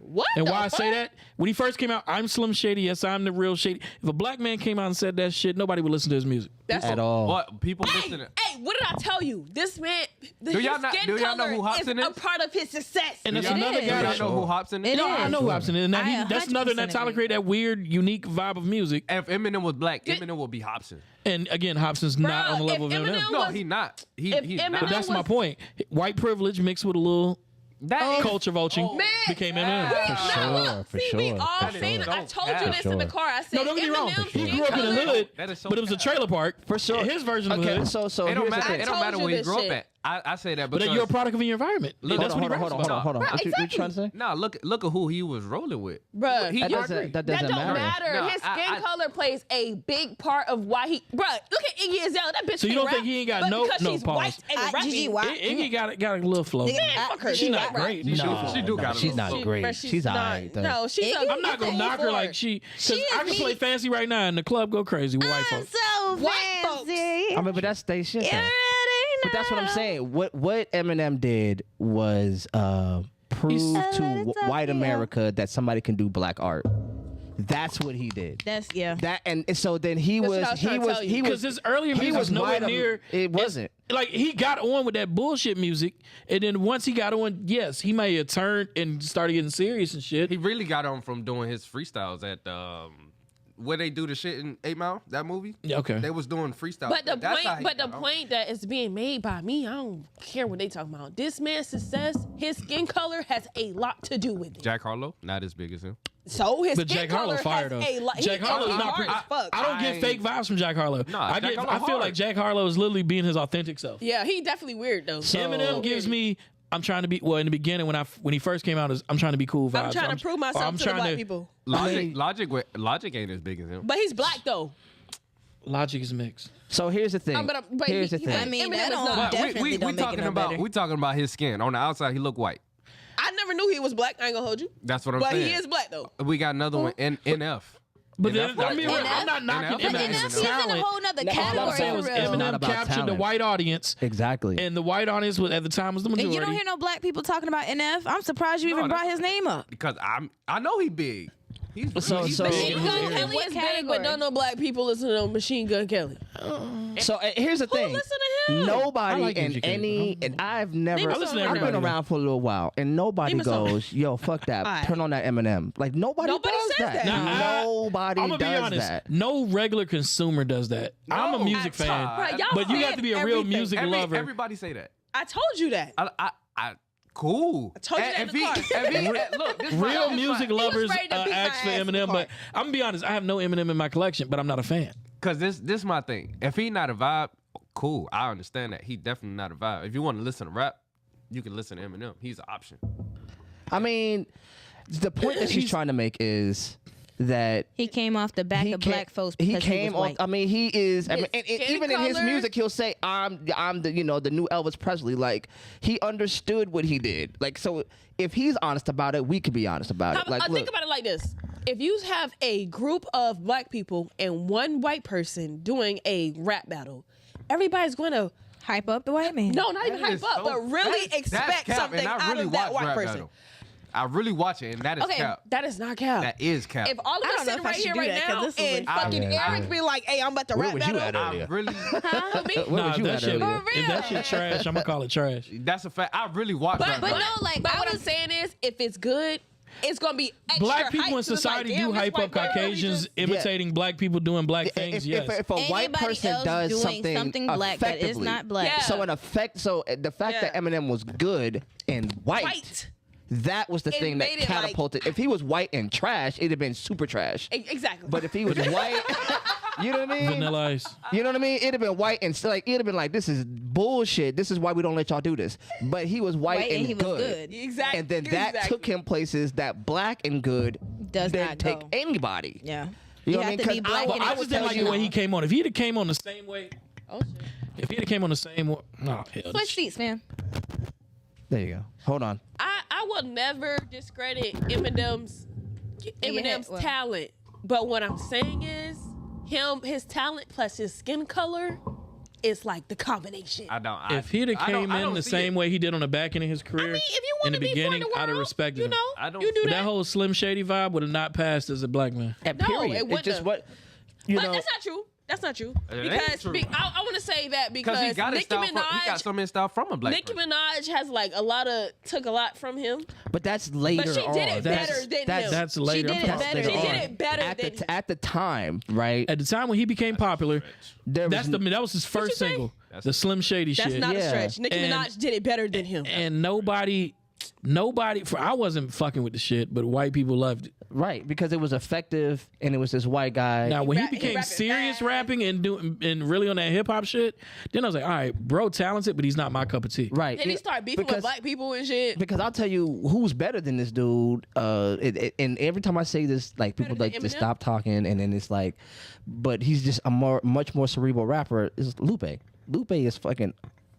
What? And the why I say fuck? that? When he first came out, I'm Slim Shady. Yes, I'm the real Shady. If a black man came out and said that shit, nobody would listen to his music. That's At all. What people listen to? Hey, what did I tell you? This man, his y'all not- skin do y'all know color who Hobson is a is? part of his success. And that's It another is. guy Do that y'all know who Hobson is? It No, I is. know who Hobson is. And that I that's another 100% that Tyler agree. created that weird, unique vibe of music. If Eminem was black, Eminem would be Hobson. And again, Hobson's not on the level of if Eminem. Eminem No, was- he not. if He's Eminem not. But that's my was- point. White privilege mixed with a little That is- culture vulturing Man, became Eminem. For sure, for See, we sure. all for seen sure. it. I told For you this in the sure. car. I said, No, don't get me wrong. Eminem He skin grew up in the color- hood, That is so but it was a trailer park. For sure. His version of the Okay, hood. so It here's don't the matter. thing. It don't told matter you where he this grew up shit. at. I say that But because you're a product of your environment. Look, That's what he Hold raps on. about. What you exactly. trying to say? No, look at who he was rolling with. Bruh, He- That y'all doesn't, agree. that that doesn't don't matter. No, His skin I- color plays a big part of why he. Bruh, look at Iggy Azalea. That bitch. So you can't don't think rap, he ain't got but no- because no she's pause. white and rapping. Gigi, why? Iggy got a little flow. Fuck her. She's not rap. great. She do got a she's little not flow. great. Bruh, She's not. alright, though. No, she's. Iggy- I'm not gonna knock her like she. Because I can play fancy right now and the club go crazy with white folks. So White folks. fancy. I mean, but that's they shit. You though. already But that's what I'm know. saying. What Eminem did was prove to white America that somebody can do black art. That's what he did. That's yeah. That and so then he That's was what I was trying to tell you. Because his earlier he music was was nowhere white Am- near. It wasn't. Like he got on with that bullshit music, and then once he got on, yes, he may have turned and started getting serious and shit. He really got on from doing his freestyles at where they do the shit in 8 Mile, that movie. Yeah, okay. They was doing freestyle. But the That's how point, point that is being made by me, I don't care what they talking about. This man's success, his skin color has a lot to do with it. Jack Harlow, not as big as him. So his But skin Jack color Harlow fire has though. a lot. Jack Harlow is not. I don't get fake vibes from Jack Harlow. Nah, Jack Harlow I feel hard. like Jack Harlow is literally being his authentic self. Yeah, he definitely weird though. Eminem gives me. I'm trying to be in the beginning when he first came out. I'm trying to be cool vibes. I'm trying to prove myself to the black people. Logic ain't as big as him. But he's black though. Logic is mixed. So here's the thing. But here's the thing. I mean, that Eminem is don't not. definitely we don't make it talking no about better. we talking about his skin. On the outside, he look white. I never knew he was black. I ain't gonna hold you. That's what I'm But saying. he is black though. We got another one. NF. But NF then, I mean, NF? I'm not knocking But Eminem's NF, he's in a talent. whole nother All I'm category saying for was real. It's not Eminem about captured the talent. white audience, Exactly. and the white audience at the time was the And majority. you don't hear no black people talking about NF. I'm surprised you even No, brought his name up. Because I know he big. He's So- he's so- big. Machine Gun Yeah. Kelly What's is big, category. but don't know black people listen to Machine Gun Kelly. So here's the thing. listen to him? Nobody I like in MGK. any, and I've never, Name a I listen to I've everybody. been around for a little while, and nobody Name a song. goes, "Yo, fuck that, Alright. turn on that Eminem." Like nobody Nobody does says that. Nah, Nobody I'm gonna be does honest. that. No regular consumer does that. I'm a No. music fan, Right, y'all but you got said to be a real everything. music lover. Everybody say that. I told you that. Cool. I told you that in the car. Look, this Real my- music was lovers ready to beat my ask for ass in the Eminem, car. but I'm gonna be honest. I have no Eminem in my collection, but I'm not a fan. Cause this my thing. If he not a vibe, cool. I understand that. He definitely not a vibe. If you want to listen to rap, you can listen to Eminem. He's an option. I mean, the point that she's trying to make is that He came off the back of black folks because he was white. I mean, he is. I mean, and skin even in his color. music, he'll say, "I'm the the new Elvis Presley." Like he understood what he did. Like so, if he's honest about it, we could be honest about it. Like, Think look, about it like this. If you have a group of black people and one white person doing a rap battle, everybody's going to Hype up the white man. not even hype is up, so- but really that's expect cap, something and I out really of that watch white rap person. battle. I really watch it, and that is Okay, cap. that is not cap. That is cap. If all of I us don't know sitting if I right should here do right that, 'cause now this is and like- fucking Yeah. Eric be like, "Hey, I'm about to Where rap was you battle," at I earlier? really. Where was you that at shit, earlier? if that shit trash, I'm gonna call it trash. That's a fact. I really watch rap but battle. no, like But I what I'm was saying is, if it's good, it's gonna be extra Black people hype, in 'cause it's society like, damn, do this hype white up girl really Caucasians just- imitating black people doing black things. Yes. If a white Anybody person else does doing something black that is effectively, not black. Yeah. so the fact that Yeah. Eminem was good and White. that was the It thing that made it like- catapulted. If he was white and trash, it'd have been super trash. Exactly. But if he was white, you know what I mean? Vanilla Ice. You know what I mean? It'd have been white and still it'd have been like, this is bullshit. This is why we don't let y'all do this. But he was white, and he was good. good. Exactly. And then that Exactly. took him places that black and good Does didn't not take go. anybody. Yeah. You You know what I have mean? to be 'Cause black I- and I I was just didn't like the telling way you- he came on. If he'd have came on the same way, Oh shit. if he'd have came on the same way, no hell. Switch seats, man. There you go. Hold on. I will never discredit Eminem's well. talent, but what I'm saying is his talent plus his skin color is like the combination. I don't. If he'd have I don't- came I in don't the see same it. way he did on the back end of his career, I mean, if you in want the to be for beginning, the world, I'd have respected you him. know, I don't- you do But that. that whole Slim Shady vibe would have not passed as a black man. And No, period. it It's wouldn't just have. what you But know. that's not true. That's not true. It ain't Because true. I want to say that because Because he got his Nicki style from, he got Minaj, some of his style from a black Nicki person. Minaj has like took a lot from him. But that's later But she on. did it That's- better than that's, him. That's later. did I'm it talking better. later She on. did it better at than the at the time, right? At the time when he became popular, There was that was his first you say? single, the Slim Shady That's shit. not a Yeah. stretch. Nicki And- Minaj did it better than him. And nobody, I wasn't fucking with the shit, but white people loved it. right because it was effective and it was this white guy. Now when he rap- he became rapping serious fast. rapping and really on that hip hop shit, then I was like, all right, bro, talented, but he's not my cup of tea. right. And he started beefing with black people and shit. Because I'll tell you who's better than this dude. And every time I say this, like people Better like than to Eminem? stop talking, and then it's like, but he's just a much more cerebral rapper. Is Lupe? Lupe is fucking.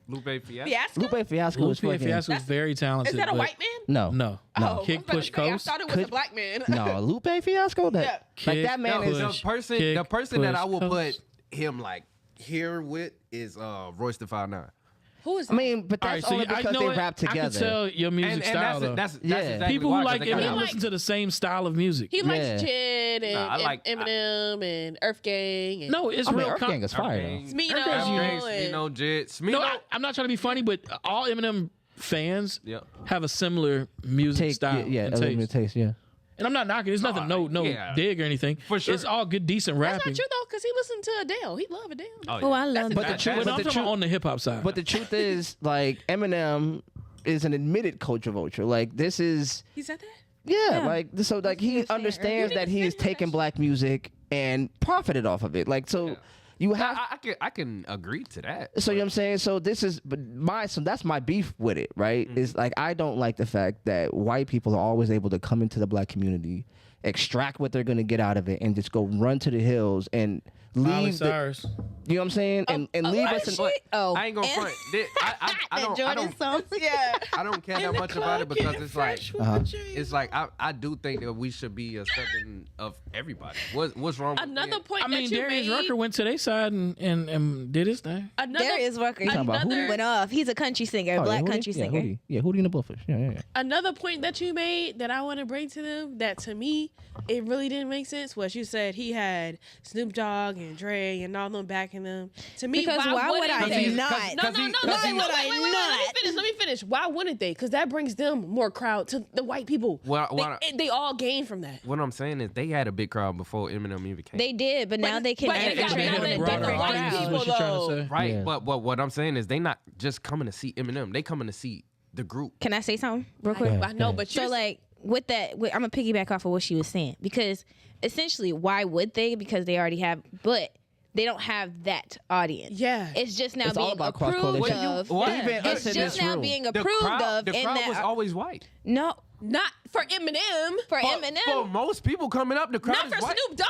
Lupe Fiasco. Fiasco? Lupe Fiasco is Lupe fucking. Fiasco was very talented. Is that a but white man? No, No. Oh, Kick, I was about push, to say, coast. I thought it was a black man. no. Lupe Fiasco. That like Kick, that man push. is. The person that push, I will coast. put him like here with is Royce the 5'9". Who is I mean, but All that's right, so only I because know they what? rap I can together. tell your music And style though. that's Yeah. exactly People why, who 'cause like they got Eminem out. listen to the same style of music. He Yeah. likes Jid and, Nah, I like- Eminem and Earth Gang. And No, it's I mean, real. Earth Gang is fire. though. Smino. Smino, Jid. Smino. No, I'm not trying to be funny, but all Eminem fans Yeah. have a similar music Take style. yeah, and eliminate taste. taste. Yeah. And I'm not knocking. It's nothing, no dig or anything. For sure. It's all good, decent That's rapping. not true though, because he listened to Adele. He love Adele. Oh, I love But the that. truth, But I'm talking about on the hip hop side. But the truth is, like, Eminem is an admitted culture vulture. Like, this is, He said that? yeah, like, so, like, he saying understands earlier. that he is taking black music and profited off of it. Like, so you have. I can agree to that. So you know what I'm saying? So this is so that's my beef with it, right? Is like I don't like the fact that white people are always able to come into the black community, extract what they're gonna get out of it, and just go run to the hills and Miley leave. Cyrus. You know what I'm saying? And leave us in. I ain't gonna front. I don't. I don't care that much about it because it's like it's like I do think that we should be accepting of everybody. What's wrong? Another point I mean, that you Darius made. Rucker went to their side and did his thing. Darius Rucker. talking about who? Went off. He's a country singer, black country singer. Hootie. Yeah, Hootie and the Blowfish. Yeah. Another point that you made that I want to bring to them that to me it really didn't make sense was you said he had Snoop Dogg and Dre and all them backing them. To me, Because why would I not? No. Why would I not? Let me finish. Why wouldn't they? Because that brings them more crowd to the white people. They all gain from that. What I'm saying is they had a big crowd before Eminem even came. They did, but now they can but they got penetrate a on a broader different audience is crowd. what she's trying to say. Right, Yeah. but what I'm saying is they not just coming to see Eminem. They coming to see the group. Can I say something real quick? I know, but So like with that, I'm gonna piggyback off of what she was saying because essentially, why would they? Because they already have, but they don't have that audience. Yeah. It's just now It's all being about approved cross-correlation. of. Even us It's in just this now room. being approved of. The in crowd that, was always white. no, not for Eminem. for For Eminem. most people coming up, the crowd Not is for white. Snoop Dogg.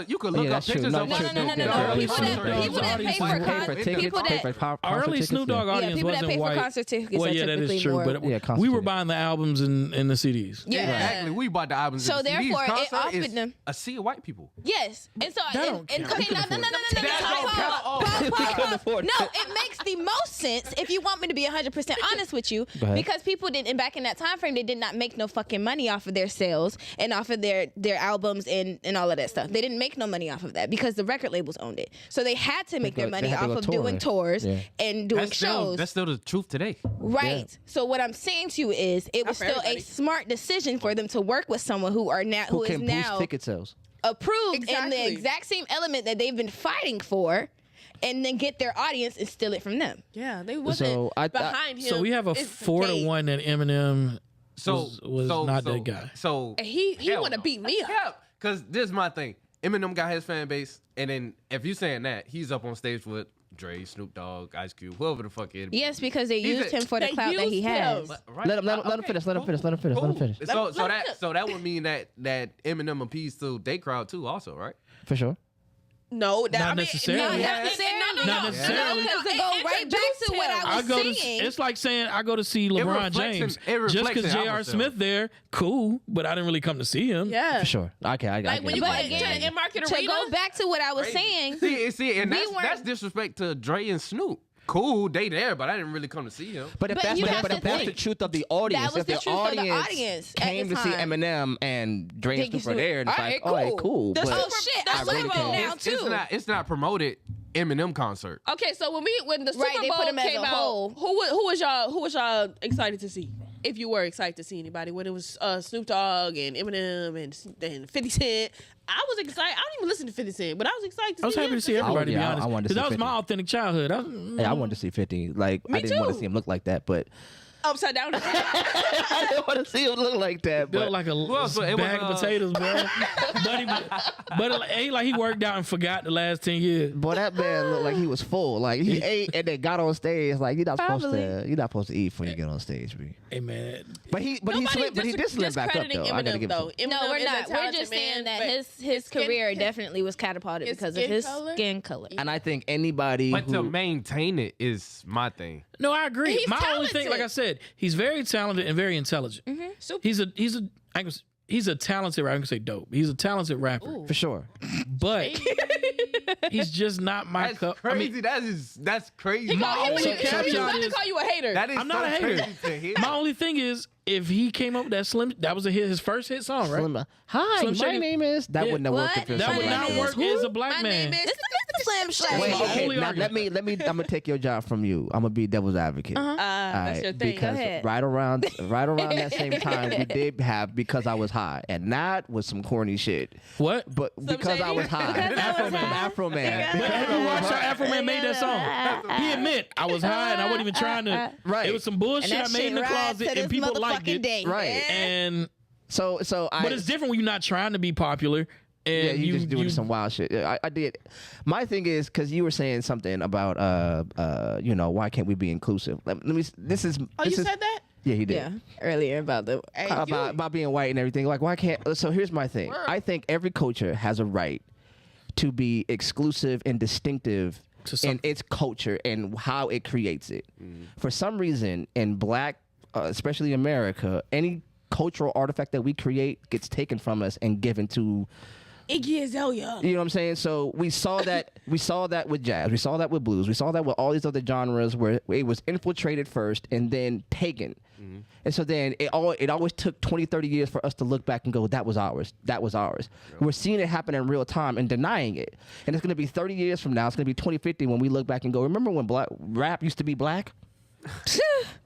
You could look up that's true. pictures No, of no, what no, Snoop no, Dogg no. did. People that pay for Pay for concerts. tickets, People pay that for concert Early tickets, Snoop Dogg yeah. audience people that wasn't pay for white. concert tickets Well, are yeah, that is typically true. more. But Yeah, concert we were tickets. buying the albums and the CDs. Yeah. Exactly. We bought the albums. So and the CDs. therefore, it Concert offered is them- a sea of white people. Yes, and so That and, don't and count. okay, We no, couldn't pause. couldn't afford it. No, it makes the most sense if you want me to be 100% honest with you, ahead. because people didn't. And back in that time frame, they did not make no fucking money off of their sales and off of their albums and all of that stuff. They didn't make no money off of that because the record labels owned it. So they had to make their money had to off go of doing tours Yeah. and doing That's shows. still the truth today. Right. So what I'm saying to you is, it was for still everybody. a smart decision for them to work with someone who Who is can boost now ticket sales? approved in Exactly. the exact same element that they've been fighting for, and then get their audience and steal it from them. Yeah, they wasn't behind him. So we have a It's 4-1 that Eminem was not that guy. So He hell want to no. beat me up. Yeah, because this is my thing. Eminem got his fan base, and then if you saying that, he's up on stage with Dre, Snoop Dogg, Ice Cube, whoever the fuck it is. Yes, because they He's used a- him for the They clout that he used him. has. Right? Let him Okay, finish. Let him cool. finish. Let him finish. Let him finish. So that would mean that Eminem appeals to their crowd too, also, right? For sure. No, Not necessarily. Not necessarily. Not necessarily. Because to go right back to what I was saying. It's like saying I go to see LeBron reflects James. it reflects Just because in J.R. album Smith there, cool, but I didn't really come to see him. Yeah. For sure. Okay, I Like when you go But to again, the market to arena. go back to what I was saying, See, and We that's weren't- disrespect to Dre and Snoop. Cool, they there, but I didn't really come to see him. But if But that's you the, have but to if that's think. the truth of the audience, That was if the the truth of the audience audience at came the to see time. Eminem and Dre and Think you Snoop were there, and it's should- like, all right, all right, cool. The But Super- shit, the I Super really Bowl can now too. It's not promoted Eminem concert. Okay, so when the Super Right, they Bowl put him as came a out, whole. who was y'all excited to see? If you were excited to see anybody, when it was Snoop Dogg and Eminem and 50 Cent, I was excited. I don't even listen to 50 Cent, but I was excited to see I was happy him. to see everybody, to be I honest. wanted to Because that see was my 50. authentic childhood. yeah, I wanted to see 50. Like, I didn't want to too. see him look like that, but Upside down. I didn't want to see him look like that. Built But like a so it bag was, of potatoes, bro. but it ain't like he worked out and forgot the last 10 years. boy, that man looked like he was full. Like he ate and then got on stage. Like you're not supposed Probably. to. You're not supposed to eat before you get on stage, B. Hey, man. But he did slim back up though. I gotta give him some. Eminem no, we're is a not. We're talented just saying man, that but his skin- career definitely was catapulted his because of skin his color? skin color. And I think anybody But to who maintain it is my thing. No, I agree. He's My only thing, like I said, he's very talented and very intelligent. He's a talented rapper. I can say dope. He's a talented rapper, for sure. but he's just not my That's cup. crazy. That's crazy. My only He caveat about to is call you a hater. That is I'm not so a hater. crazy to hear. my only thing is if he came up with that Slim, that was his first hit song, right? Slim, hi, Slim my Shady. name is. That Yeah. wouldn't have worked if it was That would somebody not else. work as a black man. This is Mr. Slim Shady. Wait, That's my okay, only now argument. let me. I'm gonna take your job from you. I'm gonna be devil's advocate. Uh-huh. All That's right, your thing. because Go ahead. right around that same time, we did have Because I Was High, and that was some corny shit. What? But Because I shady? Was High, Because I Was High? Afro Man. But everyone saw Afro Man made that song. He admit I was high and I wasn't even trying to. Right. It was some bullshit I that made in the shit rides closet to and this people liked motherfucking it. day. Right. And So I. but it's different when you're not trying to be popular. And Yeah, you just doing some wild shit. I did. My thing is because you were saying something about why can't we be inclusive? Let me. This is. Oh, this you is, said that? Yeah, he did. Yeah, earlier about the. About being white and everything. Like, why can't? So here's my thing. I think every culture has a right to be exclusive and distinctive in its culture and how it creates it. For some reason, in Black, especially America, any cultural artifact that we create gets taken from us and given to. Iggy Azalea. You know what I'm saying? So we saw that with jazz, we saw that with blues, we saw that with all these other genres where it was infiltrated first and then taken. And so then it always took 20, 30 years for us to look back and go, that was ours. That was ours. We're seeing it happen in real time and denying it. And it's going to be 30 years from now. It's going to be 2050 when we look back and go, remember when rap used to be black?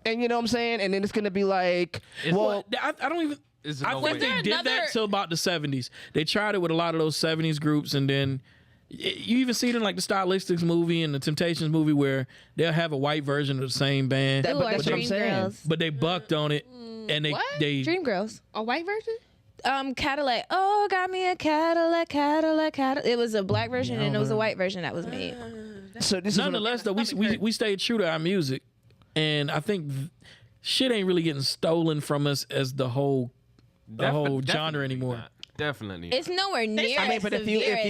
And you know what I'm saying? And then it's going to be like, well, I don't even. I no think way. they did that till about the 70s. They tried it with a lot of those 70s groups, and then you even see it in like the Stylistics movie and the Temptations movie where they'll have a white version of the same band. But that's what I'm saying. Girls. But they bucked on it, and they Dream Girls. A white version? Cadillac. Oh, got me a Cadillac. It was a black version and it was a white version that was made. So this nonetheless, though, we stayed true to our music, and I think shit ain't really getting stolen from us as the whole genre anymore. Definitely. It's nowhere near as but severe as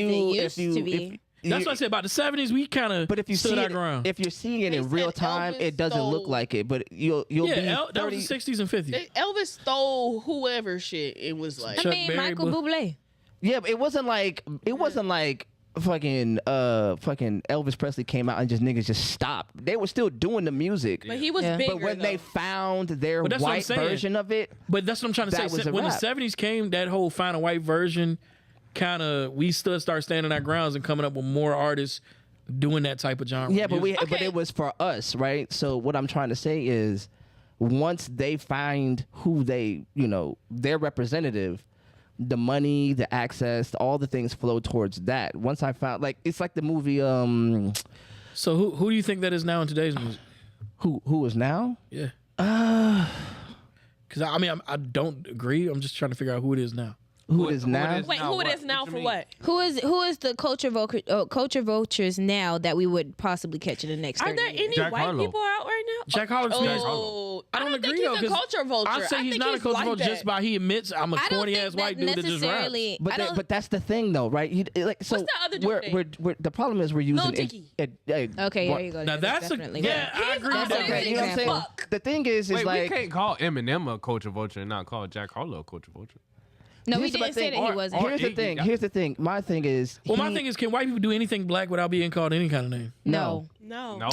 it used to be. That's what I said about the 70s. We kind of stood our ground. If you're seeing it in real time, Elvis it doesn't look stole- like it. But you'll be that 30. was the 60s and 50s. Elvis stole whoever shit. It was like. Chuck I mean, Berry, Michael Bublé. Yeah, but it wasn't like fucking Elvis Presley came out and niggas just stopped. They were still doing the music. But he was Yeah. bigger. But when they found their But that's what I'm white saying. version of it, But that's what I'm trying to That say. was a When the rap. 70s came, that whole find a white version, we still start standing our grounds and coming up with more artists doing that type of genre. yeah, but music. but it was for us, right? So what I'm trying to say is, once they find who their representative, the money, the access, all the things flow towards that. Once I found, it's like the movie. So who do you think that is now in today's music? Who is now? Yeah. Because I don't agree. I'm just trying to figure out who it is now. Who it is now? Wait, who it is now for what? Who is the culture vultures now that we would possibly catch in the next 30 Are there years? any Jack white Harlow. people out right now? Jack Harlow. Oh, I don't agree think though. he's a 'cause culture vulture. I say he's think not a culture like vulture that. just by he admits I'm a I don't corny think ass white dude that just raps. necessarily. But that's the thing, though, right? What's that other dude we're the problem is we're using Dicky. Okay, there you go. Now that's definitely I agree with That's that. okay. You know what I'm saying? Fuck. The thing is Wait, we like can't call Eminem a culture vulture and not call Jack Harlow a culture vulture. No, we here's my didn't say thing. that he wasn't. Here's the Iggy. thing. Here's the thing. My thing is. Well, my thing is, can white people do anything black without being called any kind of name? No. No. No.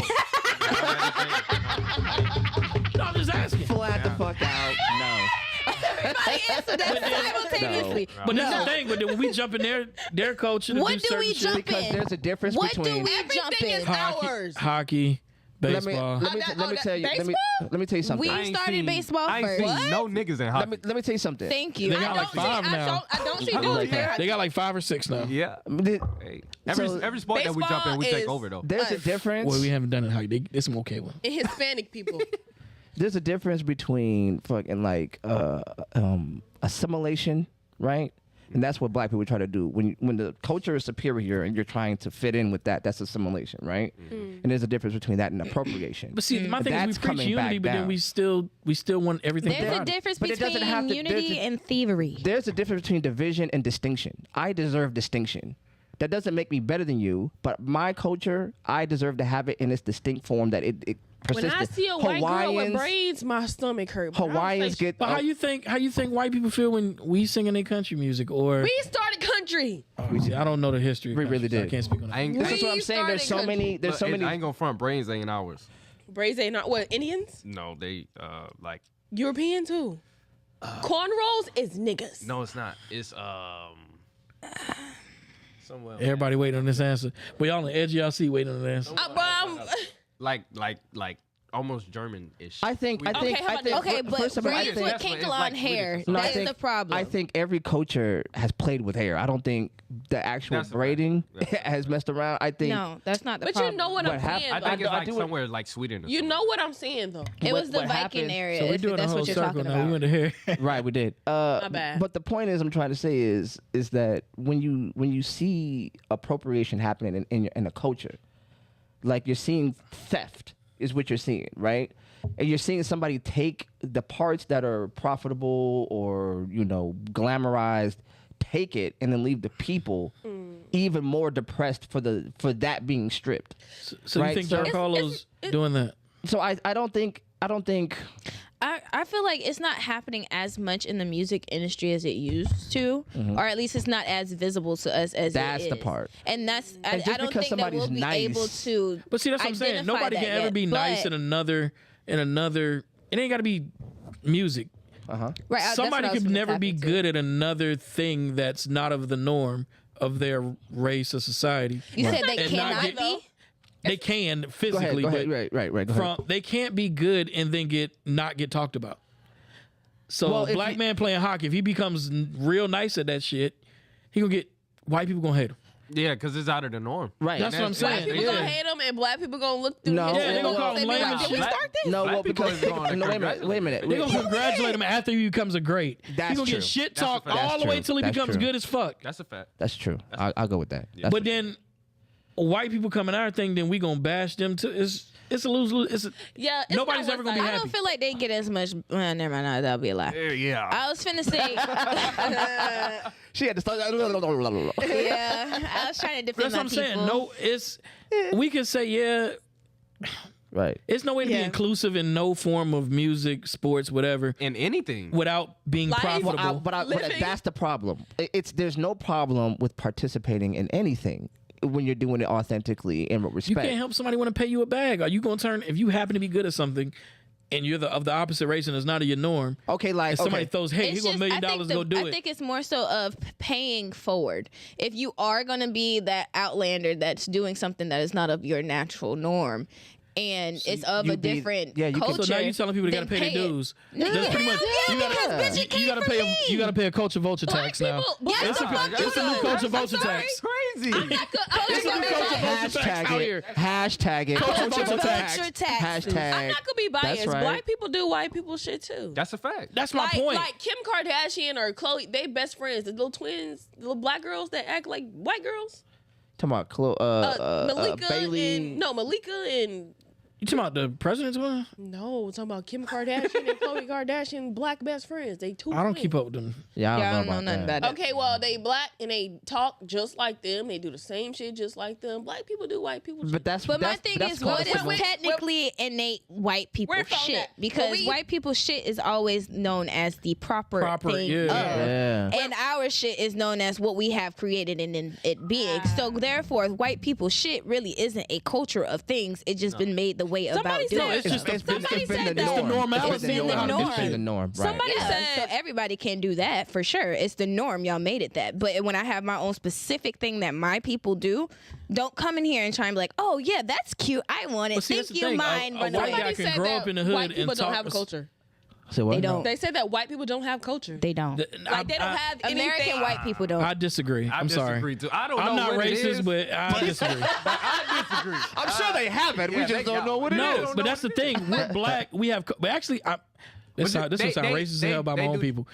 No, I'm just asking. Flat the fuck out. No. Everybody answered that simultaneously. But that's the thing. But then when we jump in their culture to What do do certain we shit, jump Because in? there's a difference What do between. we jump Everything in? is ours. hockey, Let baseball. me tell you. Let me tell you something. We I ain't started seen- baseball I ain't first. seen no niggas in hockey. Let me tell you something. Thank you. They got like 5 now. I don't see I dudes like there. that. They got like 5 or 6 now. Yeah. The- Hey, every sport that we jump in, we take Baseball over though. There's a difference. Well, we haven't done it hockey. There's some okay ones. And Hispanic people. There's a difference between fucking assimilation, right? And that's what black people try to do. When the culture is superior and you're trying to fit in with that, that's assimilation, right? And there's a difference between that and appropriation. But see, my thing is That's we preach coming unity, back but then down. we still want everything. There's a to difference But it doesn't between have to- unity there's a- and thievery. There's a difference between division and distinction. I deserve distinction. That doesn't make me better than you, but my culture, I deserve to have it in its distinct form that it When persisted. I see a white girl with Hawaiians- braids, my stomach hurt. But I was Hawaiians like, get. But how you think white people feel when we singing their country music or? We started country. See, I don't know the history. Of We country, really so I did. can't speak on that. I ain't. This is We what I'm saying. There's so started many. I ain't gonna front brains ain't ours. Braids ain't not what Indians. No, they like European too. Cornrows is niggas. No, it's not. It's somewhere. Everybody waiting on this answer. But y'all on the edge of y'all seat waiting on the answer. Like almost German-ish. I think. Okay, but first of all, Breeze with kink on hair. That's the problem. I think every culture has played with hair. I don't think the actual braiding has messed around. I think no, that's not the but problem. You know what I'm saying. I think it's like somewhere like Sweden. You know what I'm saying though. It was the Viking area. So we're doing that's a whole what you're circle talking now. about. We went to hair. Right, we did. My bad. But the point is, I'm trying to say is that when you see appropriation happening in a culture, like you're seeing theft is what you're seeing, right? And you're seeing somebody take the parts that are profitable or glamorized, take it, and then leave the people even more depressed for that being stripped. So right? you think Giancarlo's doing that? So I don't think. I feel like it's not happening as much in the music industry as it used to, or at least it's not as visible to us as that's it is. the part. And that's I just don't because think that we'll be nice. able to. But see, that's what I'm saying. Nobody can ever be nice in another. It ain't got to be music. Right, Somebody could never be good at another thing that's not of the norm of their race or society. You said they cannot be. They can physically, go ahead. Right. Go ahead. They can't be good and then not get talked about. So a black man playing hockey, if he becomes real nice at that shit, he gonna get white people gonna hate him. Yeah, because it's out of the norm. Right. That's what I'm saying. White people gonna hate him, and black people gonna look through. No, they gonna call him lame and Can we shit. start this? No, well, because wait a minute. They gonna congratulate him after he becomes a great. That's he gonna true. get shit That's a talked fact. all the way till he That's becomes true. good as fuck. That's a fact. That's true. I'll go with that. But then white people coming our thing, then we gonna bash them too. It's a lose-lose. It's nobody's ever gonna be happy. I don't feel like they get as much. Well, never mind. No, that'll be a lie. Yeah. I was finna say. She had to start. Yeah, I was trying to defend That's what I'm saying. No, we can say Right. It's no way to be inclusive in no form of music, sports, whatever, in anything without being profitable. But that's the problem. There's no problem with participating in anything when you're doing it authentically and with respect. You can't help somebody want to pay you a bag. Are you gonna turn if you happen to be good at something? And you're of the opposite race and it's not of your norm. Okay, like and somebody throws, hey, here's $1 million to go do it. I think it's more so of paying forward. If you are going to be that outlander that's doing something that is not of your natural norm, and it's of a different culture. So now you're telling people they got to pay their dues. That's pretty much you got to pay a culture vulture tax now. It's a new culture vulture tax. Crazy. It's a new culture vulture tax out here. Hashtag it. Culture vulture tax. Hashtag. I'm not gonna be biased. Right. Black people do white people shit too. That's a fact. That's my point. Like Kim Kardashian or Khloe, they best friends. The little twins, the little black girls that act like white girls. Talking about Malika Bailey. Malika and. You talking about the president's one? No, we're talking about Kim Kardashian and Khloe Kardashian, black best friends. They two. I don't keep up with them. Yeah, I don't know nothing about it. Okay, well, they black and they talk just like them. They do the same shit just like them. Black people do white people shit. But my thing is, what is technically innate white people shit? Because white people shit is always known as the proper thing. And our shit is known as what we have created in it being. So therefore, white people shit really isn't a culture of things. It's just been made the way about doing it. It's the normality. It's been the norm. Right. Somebody said so everybody can do that for sure. It's the norm. Y'all made it that. But when I have my own specific thing that my people do, don't come in here and try and be like, oh yeah, that's cute. I want it. Think you mind? A white guy can grow up in the hood white people and don't talk. have a culture. So what? They don't. They said that white people don't have culture. They don't. Like they don't have American white people don't. I disagree. I'm sorry. Disagree too. I don't know I'm not what racist, it is, but I disagree. I disagree. I'm sure they have it. We just don't know what it is. No, but that's the thing. We're black. We have. But actually, this will sound racist as hell by my own people.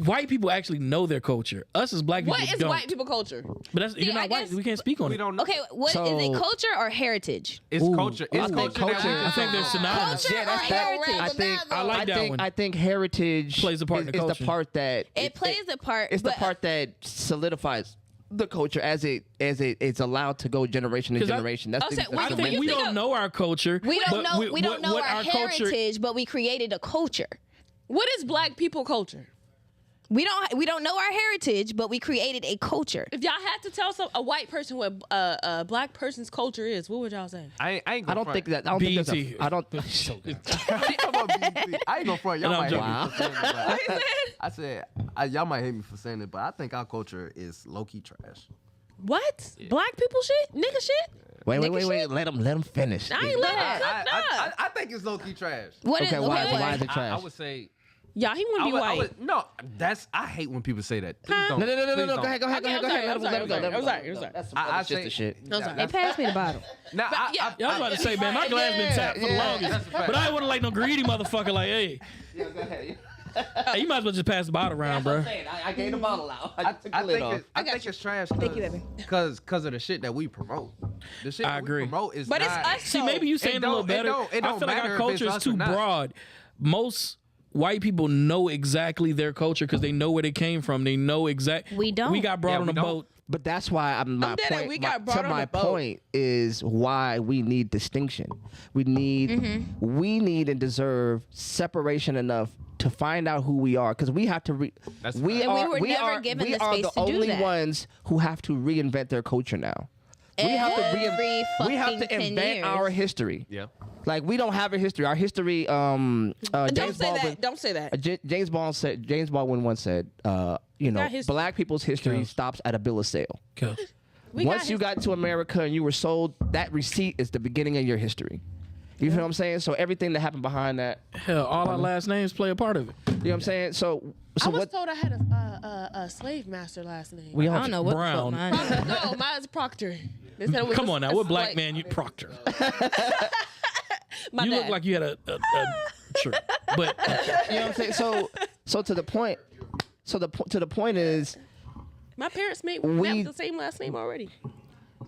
White people actually know their culture. Us as black people What is don't. white people culture? But that's, you're not white. We can't speak on it. We don't know. Okay, what is it? Culture or heritage? It's culture. It's culture. I think they're synonymous. Culture or heritage? I like that one. I think heritage Plays a part in the is culture. the part that It plays a part. It's the but- part that solidifies the culture as it's allowed to go generation to generation. That's the I think we don't know our culture. We don't know. We don't know what our culture. heritage, but we created a culture. What is black people culture? We don't know our heritage, but we created a culture. If y'all had to tell a white person what a black person's culture is, what would y'all say? I ain't I don't think that. I don't think that's BET. I don't. Come on, BET. I ain't gonna front. Y'all might hate me for saying it. But I said y'all might hate me for saying it, but I think our culture is low key trash. What? Black people shit? Nigga shit? Wait. Let him finish. I ain't letting it cook I think it's low key trash. What Okay, is why is it I trash? would say. Y'all, he want to be white. No, I hate when people say that. Please don't. No. Please Go don't. ahead. Let him go. I'm sorry. That's I just say- the shit. Hey, pass me the bottle. Now, Y'all was about to say, man, my glass been tapped for the longest. But I ain't want to like no greedy motherfucker like, hey. Yeah, go ahead. Hey, you might as well just pass the bottle around, bro. I gave the bottle out. I took the I lid off. think it's trash. Thank you, baby. Because of the shit that we promote. The shit I that agree. we promote is But it's not. us. See, maybe you saying it a little better. It don't I feel like matter our if culture it's is us or too not. broad. Most white people know exactly their culture because they know where they came from. They know exactly. We don't. We got brought Yeah, on we a don't. boat. But that's why my dead point. we got brought on my a boat. point is why we need distinction. We need and deserve separation enough to find out who we are, because we have to. That's We fact. And we are. were We never are. given We the are space the to do only that. ones who have to reinvent their culture now. We have to Every we have to fucking 10 invent years. our history. Yeah. Like, we don't have a history. Our history. James Don't say Baldwin. that. Don't say that. James Baldwin once said, got history. black people's history Yes. stops at a bill of sale. Okay. Once you got to America and you were sold, that receipt is the beginning of your history. You feel what I'm saying? So everything that happened behind that, Hell, all our last names play a part of it. you know what I'm saying? So I was what? told I had a slave master last name. We all I don't know what Brown. the fuck mine is. No, mine's Proctor. They said it was Come on now, what black slave- man? You Proctor. My You dad. look like you had a sure. But You know what I'm saying? So to the point. So to the point is, My parents made We- the same last name already.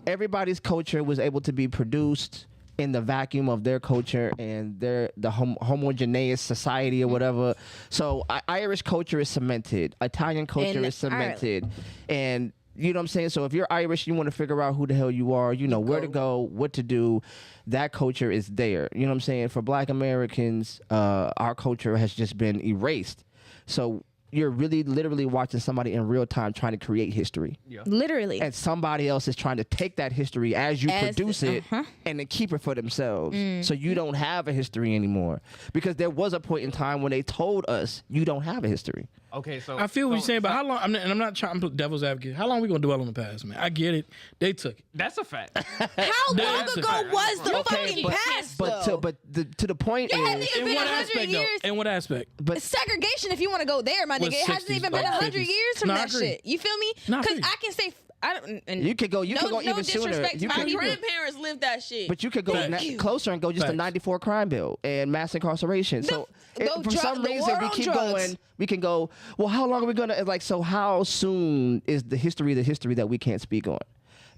everybody's culture was able to be produced in the vacuum of their culture and the homogeneous society or whatever. So Irish culture is cemented. Italian culture In is cemented. And you know what I'm saying? So if you're Irish, you want to figure out who the hell you are, you know where to go, what to do. That culture is there. You know what I'm saying? For Black Americans, our culture has just been erased. So you're really literally watching somebody in real time trying to create history. Literally. And somebody else is trying to take that history as you produce it and then keep it for themselves. So you don't have a history anymore. Because there was a point in time when they told us you don't have a history. Okay, so I feel what you're saying, but how long? I'm not trying to play devil's advocate. How long we gonna dwell on the past, man? I get it. They took it. that's a fact. How long That's a ago fact. was the Okay, fucking but- past, But though? to the point It hasn't is, even In been what 100 aspect, though? years. In what aspect? but Segregation, if you want to go there, my Was nigga. It hasn't 60s, even been like 100 50s. years from No, I that agree. shit. You feel me? No, I Because feel I can say, I don't. And you could go even sooner. disrespect to You my My could, people. grandparents lived that shit. but you could go Facts. closer and go just to Facts. 94 crime bill and mass incarceration. So for some the reason war we on keep drugs. going. We can go, well, how long are we going to, like, so how soon is the history that we can't speak on?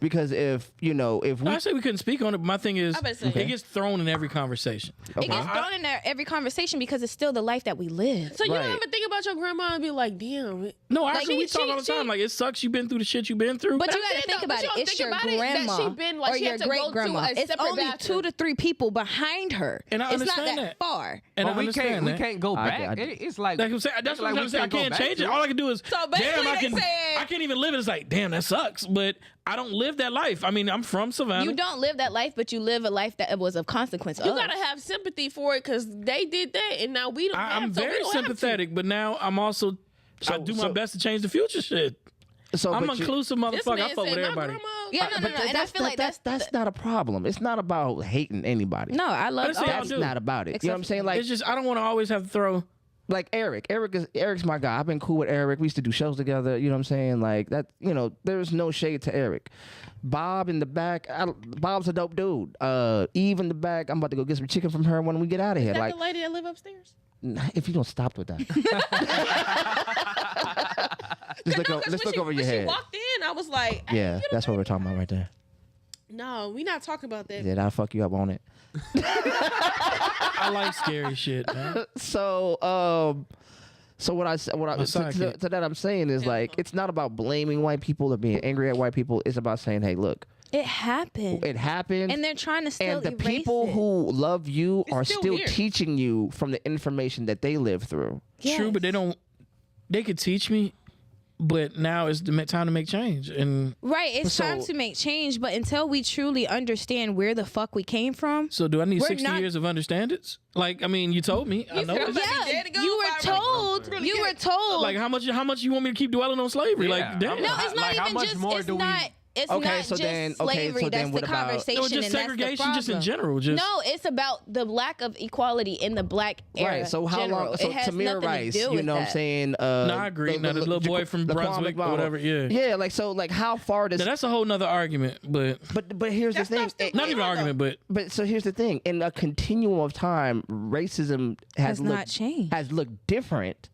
Because if we I say we couldn't speak on it, but my thing is, I better say it gets thrown in every conversation. It gets thrown in there every conversation because it's still the life that we live. so you Right. don't ever think about your grandma and be like, damn. No, Like, actually, we she- talk all the she- time. Like, it sucks you've been through the shit you've been through. But you I'm got to saying, think though, about but it. you don't It's think your about it, that grandma she been, like, or she your had to go to great grandma. a It's separate only bathroom. 2 to 3 people behind her. And I it's not understand that that. far. and But I we understand can't. that. We can't go I- back. I- It's like Like I'm saying, that's it's what I'm trying to say. I we can't go change back it. to All I can do is, So basically damn, they said- I can't even live it. It's like, damn, that sucks. But I don't live that life. I mean, I'm from Savannah. You don't live that life, but you live a life that was of consequence. You gotta have sympathy for it because they did that, and now we don't. I'm have, so we very don't have to. sympathetic, but now I'm also. I do my best to change the future. Shit. So, I'm but you- inclusive, This motherfucker. man I fuck said, with my everybody. grandma. Yeah, no. And I feel like that's not a problem. It's not about hating anybody. No, I love Understand, all. I That's do. not about it. You know what I'm saying? Like, It's just I don't want to always have to throw. like Eric's my guy. I've been cool with Eric. We used to do shows together. You know what I'm saying? Like that. There's no shade to Eric. Bob in the back. Bob's a dope dude. Eve in the back. I'm about to go get some chicken from her when we get out of here. Is that Like, the lady that live upstairs? if you don't stop with that, let's look over your When head. she walked in, I was like, hey, Yeah, that's what we're talking about right there. No, we not talking about that. Yeah, that'll fuck you up on it. I like scary shit, man. So what I to that I'm saying is, like, it's not about blaming white people or being angry at white people. It's about saying, hey, look, It happened. it happened. And they're trying to still And the erase people it. who love you are still still here. teaching you from the information that they live through. True, but they don't. they could teach me, but now it's the time to make change. And right, it's time to make change, but until we truly understand where the fuck we came from. So do I need 60 years of understandings? Like, I mean, you told me. I know. Yeah, you were told. You were told. Like, how much you want me to keep dwelling on slavery? Yeah. Like, damn. No, it's not even just. It's not. It's not just slavery. That's the conversation. No, just segregation, just in general. No, it's about the lack of equality in the black era. Right. So how long? So Tamir Rice, you know what I'm saying? No, I agree. The little boy from Brunswick or whatever. Yeah. Yeah. Like so. Like how far does? Now, that's a whole nother argument. But here's the thing. Not even an argument. But so here's the thing. In a continuum of time, racism has not changed. Has looked different.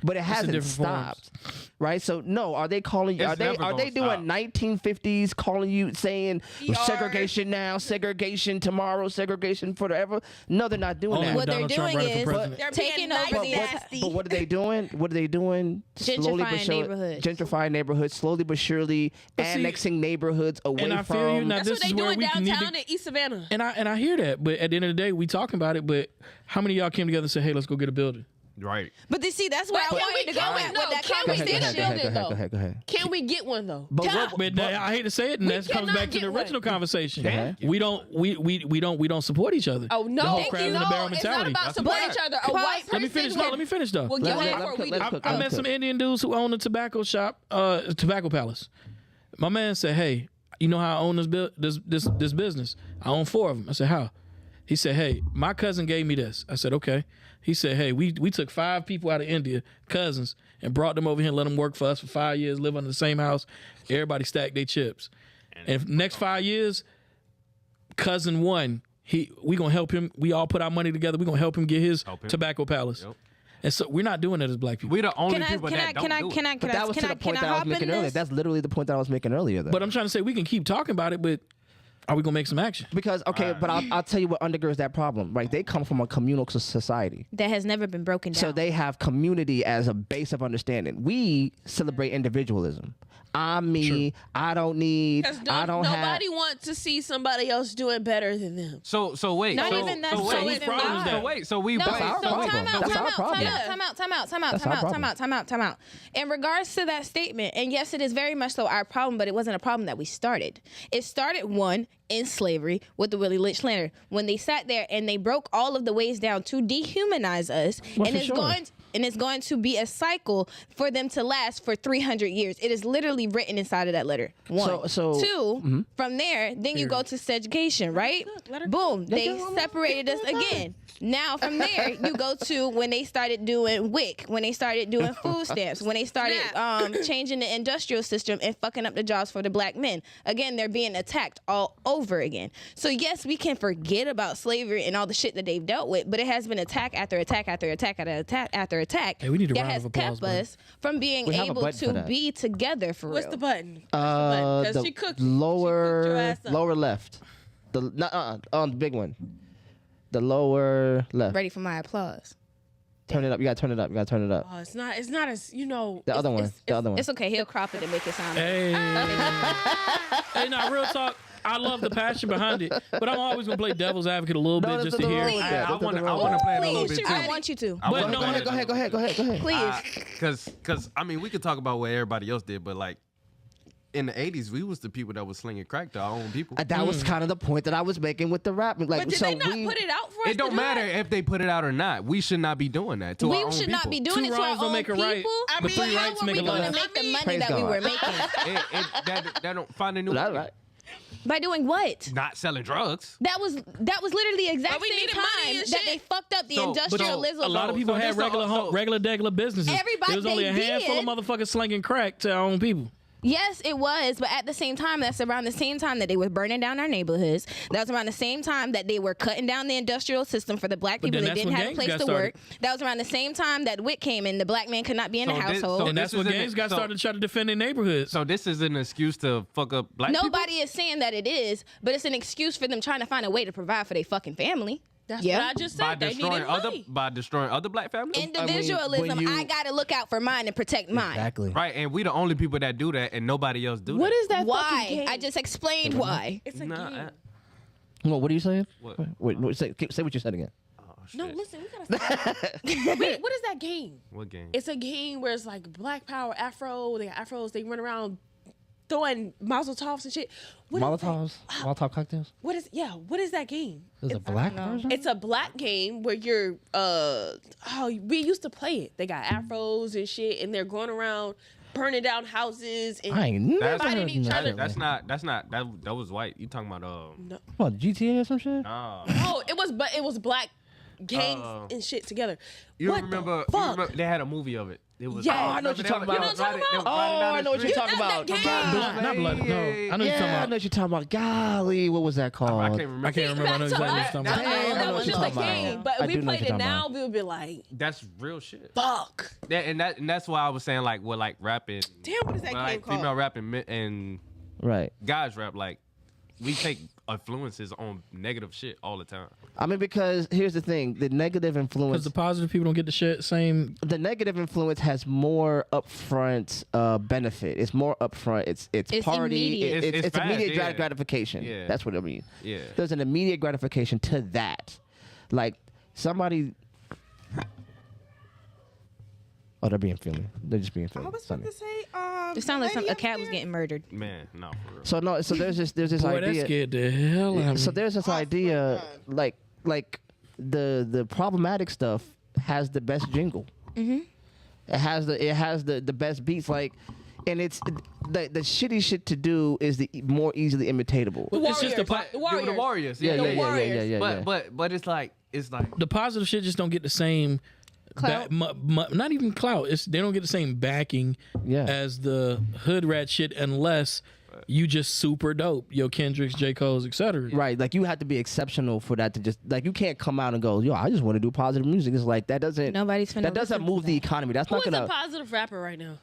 But it hasn't stopped, right? So no, are they calling you? Are they doing 1950s calling you saying segregation now, segregation tomorrow, segregation forever? No, they're not doing that. What they're doing is they're taking over the. But what are they doing? What are they doing? Gentrifying neighborhoods, slowly but surely annexing neighborhoods away and I from. Feel you. Now, that's what they're doing downtown in East Savannah. And I hear that, but at the end of the day, we talking about it. But how many of y'all came together and said, "Hey, let's go get a building"? Right. But see, that's where I wanted to go with that conversation. Go ahead. Can we get one though? But I hate to say it, and that comes back to the original conversation. We don't support each other. Oh no, the whole crab in the barrel it's mentality. not about supporting each other. A white person. Let me finish though. Well, go ahead before we do. I met some Indian dudes who own a tobacco shop, Tobacco Palace. My man said, "Hey, you know how I own this business? I own 4 of them." I said, "How?" He said, "Hey, my cousin gave me this." I said, "Okay." He said, "Hey, we took 5 people out of India, cousins, and brought them over here and let them work for us for 5 years, live under the same house. Everybody stacked their chips. And next 5 years, cousin 1, we gonna help him. We all put our money together. We gonna help him get his Tobacco Palace." Yep. And so we're not doing that as black people. We're the only people that don't do it. But that was to the point that I was making earlier. That's literally the point that I was making earlier, though. But I'm trying to say we can keep talking about it, but are we gonna make some action? Because but I'll tell you what undergirds that problem, right? They come from a communal society that has never been broken down. So they have community as a base of understanding. We celebrate individualism. I'm me. True. I don't need. I don't have. Nobody wants to see somebody else doing better than them. So wait. Not even that. So we. That's our problem. That's our problem. Time out. In regards to that statement, and yes, it is very much so our problem, but it wasn't a problem that we started. It started in slavery with the Willie Lynch Lantern when they sat there and they broke all of the ways down to dehumanize us, and it's going to be a cycle for them to last for 300 years. It is literally written inside of that letter. 1. 2, from there, then you go to segregation, right? Boom, they separated us again. Now from there, you go to when they started doing WIC, when they started doing food stamps, when they started changing the industrial system and fucking up the jobs for the black men. Again, they're being attacked all over again. So yes, we can forget about slavery and all the shit that they've dealt with, but it has been attack after attack after attack after attack after attack. Hey, we need a that round has of applause, kept us from being able to be together for real. What's the button? The she cooked, lower left. The big one. The lower left. Ready for my applause. Turn it up. You gotta turn it up. Oh, it's not as The other one. It's okay. He'll crop it and make it sound. Hey, now real talk. I love the passion behind it, but I'm always gonna play devil's advocate a little bit just to hear. I want to play it a little bit too. I want you to. Go ahead. Please. Because I mean, we could talk about what everybody else did, but like in the 80s, we was the people that was slinging crack to our own people. That was kind of the point that I was making with the rap. Like, but did they not put it out for us? It don't matter if they put it out or not. We should not be doing that to our own people. We should not be doing it to our own people. Right, but 3 rights make a going left. to make the money that we were making? That don't find a new way. Right. By doing what? Not selling drugs. That was literally the exact same time that they fucked up the industrialism. A lot of people had regular degular businesses. Everybody, there was only a handful of motherfuckers slinging crack to our own people. Yes, it was, but at the same time, that's around the same time that they were burning down our neighborhoods. That was around the same time that they were cutting down the industrial system for the black people that didn't have a place to work. That was around the same time that WIC came in. The black man could not be in the household. And that's when gangs got started to try to defend their neighborhoods. So this is an excuse to fuck up black people? Nobody is saying that it is, but it's an excuse for them trying to find a way to provide for their fucking family. That's what I just said. By destroying other black families? Individualism, I gotta look out for mine and protect mine. Exactly. Right, and we the only people that do that and nobody else do that. What is that? Why? I just explained why. It's a game. Well, what are you saying? What? Wait, say what you said again. No, listen, we gotta stop. Wait, what is that game? What game? It's a game where it's like Black Power, Afro. They got afros. They run around throwing Mazel Tovs and shit. Molotov cocktails. What is that game? There's a black version. It's a black game where you're we used to play it. They got afros and shit, and they're going around burning down houses and I ain't never fighting heard each of other. that. That was white. You talking about What, GTA or some shit? Oh, it was black gangs and shit together. You What remember? the fuck? They had a movie of it. It was. Yeah. Oh, I know what you're talking about. You know what I'm talking about? Oh, I know what you're talking about. That game. Not blood. No, I know what you're talking Yeah, I know what you're talking about. Golly, what was that called? I can't remember. I can't remember. I know exactly what you're talking about. That was just a about. game. But I if we do know what played you're it talking now, about. we would be like, That's real shit. fuck. And that's why I was saying like what like rapping. Damn, what is that like, game called? Female rapping and Right. guys rap like we take influences on negative shit all the time. I mean, because here's the thing: the negative Because influence, the positive people don't get the shit same. the negative influence has more upfront benefit. It's more upfront. It's party. immediate. It's It's fast, immediate yeah. gratification. Yeah. That's what I mean. Yeah. There's an immediate gratification to that. Like somebody. Oh, they're being Philly. They're just being Philly. I was Sunny. about to say, It sounded like lady a up cat was there- getting murdered. Man, no, for real. So no. So there's this Boy, that idea. scared the hell out of me. So there's this idea, like the problematic stuff has the best jingle. Mm-hmm. It has the best beats, like, and it's the shitty shit to do is the more easily imitatable. It's just the Warriors. Yeah. But it's like the positive shit just don't get the same Clout? not even clout. They don't get the same backing Yeah. as the hood rat shit unless you just super dope. Yo, Kendricks, J. Cole's, etc. Right, like you have to be exceptional for that to just like you can't come out and go, yo, I just want to do positive music. It's like that doesn't Nobody's finna that doesn't listen to move the economy. That's Who not is gonna a positive rapper right now?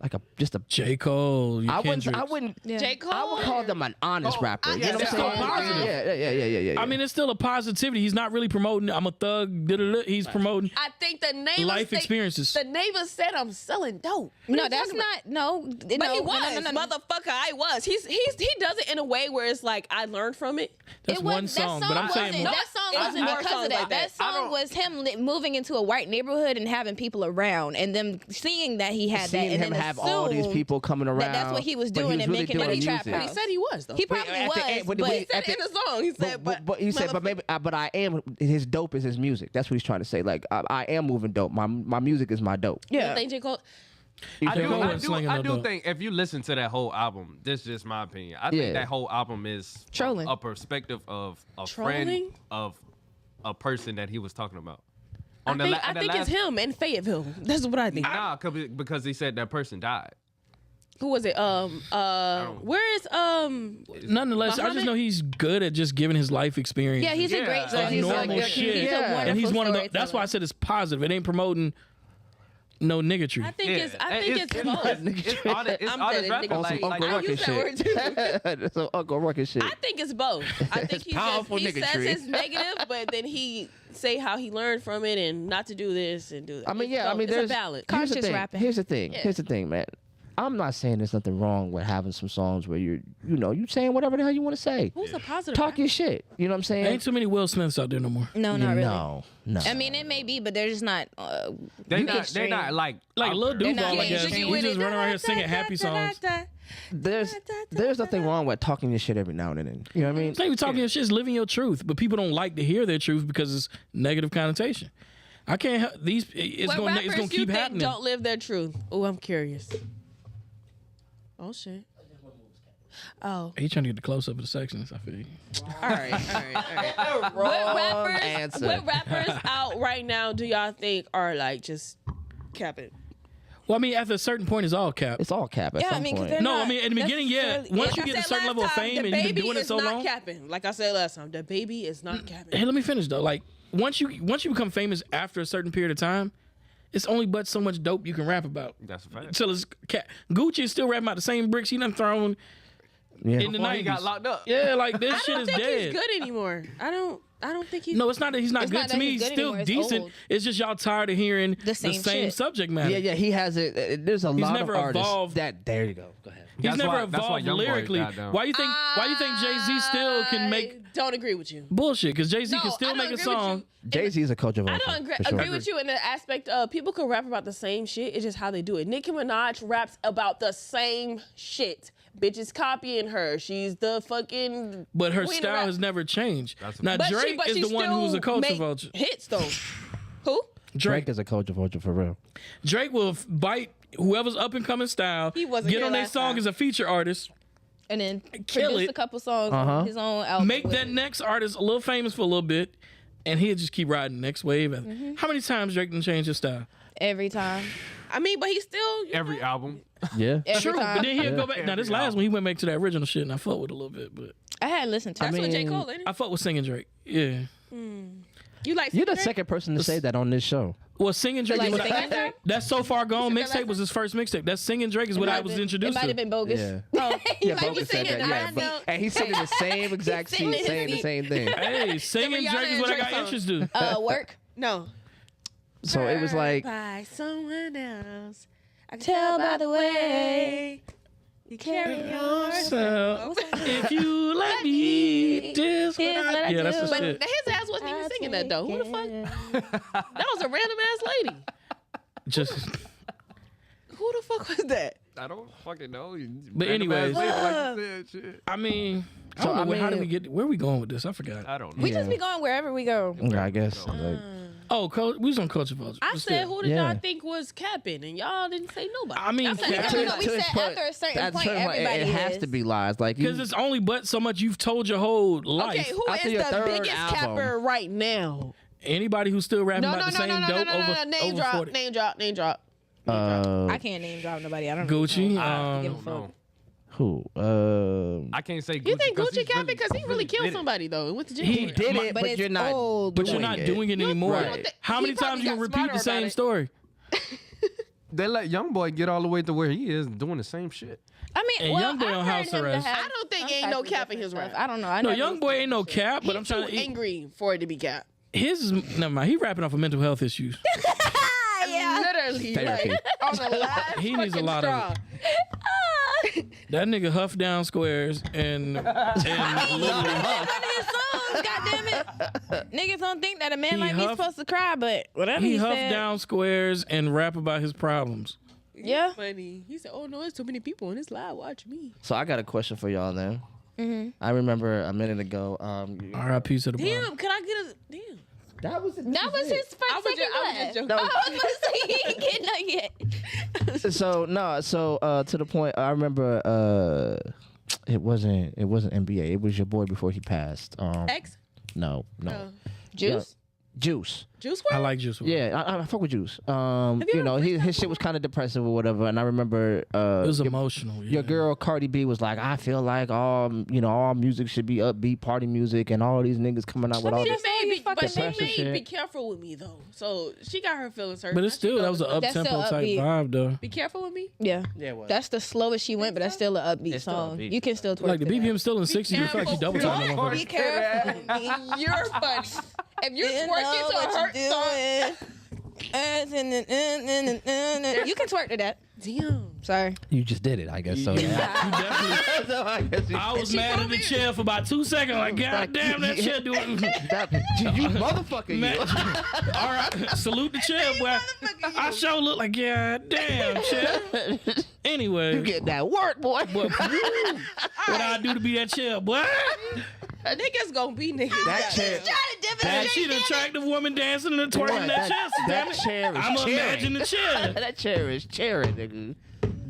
like a just a. J. Cole, I Kendricks. wouldn't. Yeah. J. Cole? I would call them an honest rapper. You know what I'm that's saying? still positive. Yeah. I mean, it's still a positivity. He's not really promoting, I'm a thug, He's promoting I think the neighbors life experiences. The neighbors said I'm selling dope. What are No, you that's talking about? not. No, But no, he was, no. motherfucker. I was. He does it in a way where it's like I learned from it. That's one song, but I'm saying that song I- wasn't I- because songs of that. like That that. song was him moving into a white neighborhood and having people around, and them seeing that he had Seeing that, and him then have all these assumed people coming around. that's what he was but doing and really making doing money trap music. But he house. said he was though. He probably at the end, was, but but He said it in the song. He said, but he said, but I am his dope is his music. That's what he's trying to say. Like I am moving dope. My music is my dope. yeah. Think J. Cole? J. Cole wasn't slinging I no do dope. think if you listen to that whole album, this is just my opinion. I think that whole album is Trolling. a perspective of a Trolling? friend of a person that he was talking about. I think it's him in Fayetteville. That's what I think. Nah, because he said that person died. Who was it? Where is Nonetheless, I just Muhammad? know he's good at just giving his life experience. Yeah, he's a great Of storyteller. normal shit. He's a wonderful and he's one of the. That's storyteller. why I said it's positive. It ain't promoting no niggatry. I think it's both. It's honest dead, rapping. On some Like, Uncle I Ruckus use that word too. shit. Some Uncle Ruckus shit. I think it's both. I think he powerful says niggatry. it's negative, but then he say how he learned from it and not to do this and do that. I mean, It's both. there's it's a balance. Here's the Conscious thing. rapping. Here's the thing. Yeah. Here's the thing, man. I'm not saying there's nothing wrong with having some songs where you saying whatever the hell you want to say. Who's a positive? Talk rapper? your shit. You know what I'm saying? Ain't too many Will Smiths out there no more. No, not really. No. I mean, it may be, but they're just not. They're mainstream. not like Lil They're not Duval, I getting guess. jiggy He with just it. running around here singing happy songs. There's nothing wrong with talking your shit every now and then. You know what I mean? It's not even talking your shit, it's living your truth. But people don't like to hear their truth because it's negative connotation. I can't help these. It's What going rappers to you keep think happening. don't live their truth? Oh, I'm curious. Oh shit. Oh, He trying to get the close up of the sections. I feel you. all right. What rappers out right now do y'all think are like just capping? Well, I mean, at a certain point, it's all cap. It's all cap at Yeah, I some mean, 'cause point. they're No, not I mean, in the beginning, yeah. necessarily- Once you Like get I a said certain last level of time, fame the and you've been baby doing it is so not long. Capping. Like I said last time, the baby is not capping. Hey, let me finish though. Like once you become famous after a certain period of time, it's only but so much dope you can rap about. That's a fact. Until it's Gucci is still rapping about the same bricks he done thrown Yeah. in the Before 90s. he got locked up. Yeah, like this I shit don't is think dead. he's good anymore. I don't think he's. No, it's not that he's not It's good not to that me. he's He's good still anymore. It's decent. old. It's just y'all tired of hearing The same shit. subject matter. Yeah, he has it. There's a lot of never artists evolved. that. There you go. Go ahead. He's never That's why evolved Youngboy lyrically. got down. Why you think Jay-Z still can make Don't agree with you. bullshit? Because Jay-Z No, can I still don't make a agree with song. Jay-Z is a culture I vulture. don't agree, for sure. agree with you in the aspect of people can rap about the same shit. It's just how they do it. Nicki Minaj raps about the same shit. Bitches copying her. She's the fucking. But her queen of style rap. has never changed. Now But Drake is she the one who's a still culture make vulture. Hits though. Who? Drake is a culture vulture for real. Drake will bite whoever's up and coming style. He wasn't get here on their last song time. as a feature artist. And then Kill produce it. a couple songs on his own album. Make that next artist a little famous for a little bit, and he'll just keep riding the next wave. How many times Drake done changed his style? Every time. I mean, but he still Every album. Yeah. Every True, time. but then he'll go back. Now this Every last album. one, he went back to the original shit, and I fucked with it a little bit. But I had listened to. That's what J. mean, Cole, ain't it? I fuck with singing Drake. Yeah. You like You're the Drake? second person to say that on this show. Well, singing Drake. Like is what singing Drake? That's So Far Gone You said that mixtape was his first mixtape. That singing Drake is what I was introduced It might have to. been bogus. Yeah. Oh, Yeah, might be Bogus said singing that. the Yeah, high but, note. and he's singing the same exact singing scene, his saying the seat. same thing. Hey, singing Rihanna Drake is and what I Drake got song. introduced to. Work. No. So it was like, By someone else. I can Tell by the way you carry So, if you let me, this what Here's what I yeah, that's do. the But shit. his ass wasn't even singing that though. Who the fuck? That was a random ass lady. Just, Who the fuck was that? I don't fucking know. But Random ass anyways. lady, like you said, shit. I mean, I So, don't know I how did mean- we get? Where are we going with this? I forgot. I don't know. We just be going wherever we go. I guess. Like, Oh, we was on culture vulture. I But said, still. who did Yeah. y'all think was capping? And y'all didn't say nobody. I mean, Y'all said Cap- everybody. we said after a certain point, everybody it has is. to be lies. Like, Because you, it's only but so much you've told your whole life. Okay, who After is your the third biggest album. capper right now? Anybody who's still rapping No, about no, the no, same no, no, dope no, no, over, no, name over drop, 40. name drop, name drop. I can't name drop nobody. I don't Gucci, know. I give a don't fuck. know. who? I can't say Gucci. You think 'cause Gucci he's capping really- because he really killed did it. somebody though and went to jail? He for it? Did it, But but it's you're not. old. But you're not doing it anymore. Right. How many He times probably you got repeat smarter the same about it. story? They let Youngboy get all the way to where he is doing the same shit. I mean, And well, Youngboy I've on heard house him to arrest. have I don't think some ain't no type of cap in his different rap. stuff. I don't know. I No, never Young Boy ain't no cap, but I'm He's trying too to. angry for it to be cap. His is never mind. He rapping off of mental health issues. Literally, Therapy. like, on the last He needs a fucking lot of straw. That nigga huff down squares and literally his songs, goddamn it. Niggas don't think that a man He like me huff- supposed to cry, but whatever he he huff said. down squares and rap about his problems. Yeah. Funny. He said, "Oh no, there's too many people in this live. Watch me." So I got a question for y'all then. I remember a minute ago. R.I.P. to the Damn, bottom. can I get a damn? That was That was his first I was second just glass. joking. Oh, I was gonna say he ain't getting none yet. So to the point. I remember. It wasn't NBA. It was your boy before he passed. X? No. Juice? Juice. Juice I WRLD? like Juice WRLD. Yeah, I fuck with Juice. you You know, ever his shit was kind of depressive or whatever. And I remember It was emotional. Yeah. your girl Cardi B was like, I feel like all music should be upbeat party music, and all these niggas coming out with all She this. made, but she depressive made shit. Be careful with me though. So she got her feelings hurt. But it's still that was an up That's still tempo type upbeat. vibe though. Be careful with me. Yeah. Yeah, it was. That's the slowest she went, but that's still an upbeat It's still song. upbeat. You can still twerk Like the to that. BPM still in 60. You feel like you double time that motherfucker. Be careful. You're funny. If you're You know twerking to what a hurt you song, doing. You can twerk to that. damn. Sorry. You just did it, I guess. So You yeah. definitely. So I guess you- I was mad at the chair for about 2 seconds. Like, God damn, that chair doing. you motherfucker, Man. you. All right, salute the chair, boy. I sure look like, God damn, chair. Anyway, You get that work, boy. what I do to be that chair, boy? Niggas gonna be niggas. That chair. That shit, attractive woman dancing and twerking that chair. That chair is I'm cheering. imagine the chair. That chair is cheering, nigga.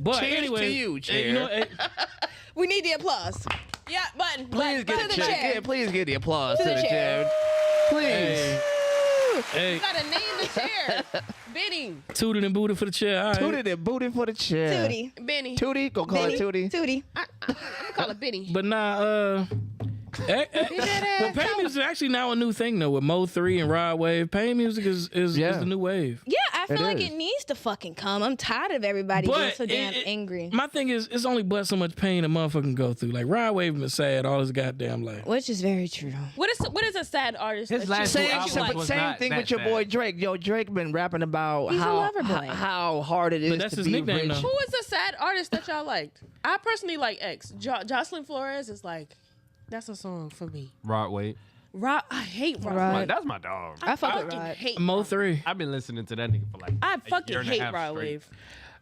But Cheers anyway, to you, chair. you know, hey, We need the applause. Yeah, button. Please button, get button. the please get the applause to the the chair. chair. Please. hey, You gotta name the chair. Benny. tooted and booted for the chair. All right. Tooted and booted for the chair. Tootie. Benny. Tootie? Go call it Tootie. Tootie. I'm gonna call it Benny. But nah, well, pain music is actually now a new thing though with Mo 3 and Rod Wave. Pain music is the new wave. Yeah, I feel like it needs to fucking come. I'm tired of everybody being so damn angry. My thing is, it's only but so much pain a motherfucker go through. Like Rod Wave is sad all his goddamn life. Which is very true. What is a sad artist? His last Same like, thing with your boy Drake. Yo, Drake been rapping about He's a lover boy. how hard it is that's to his be nickname, rich. though. Who is a sad artist that y'all liked? I personally like X. Jocelyn Flores is like, that's a song for me. Rod Wave. Rod, I hate Rod. Like, that's my dog. I fuck with fucking Rod. hate Mo Rod. 3. I've been listening to that nigga for like I a fucking year and a hate half Rod straight. Wave.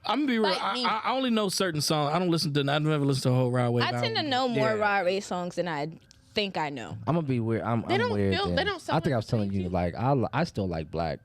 I'm gonna be real. Fight me. I only know certain songs. I don't listen to. I've never listened to a whole Rod Wave. I tend to album. know more Rod Wave songs than I think I know. I'm gonna be weird. I'm don't weird. feel- then. they don't sound I think like I was the telling same you, to like I still like Black.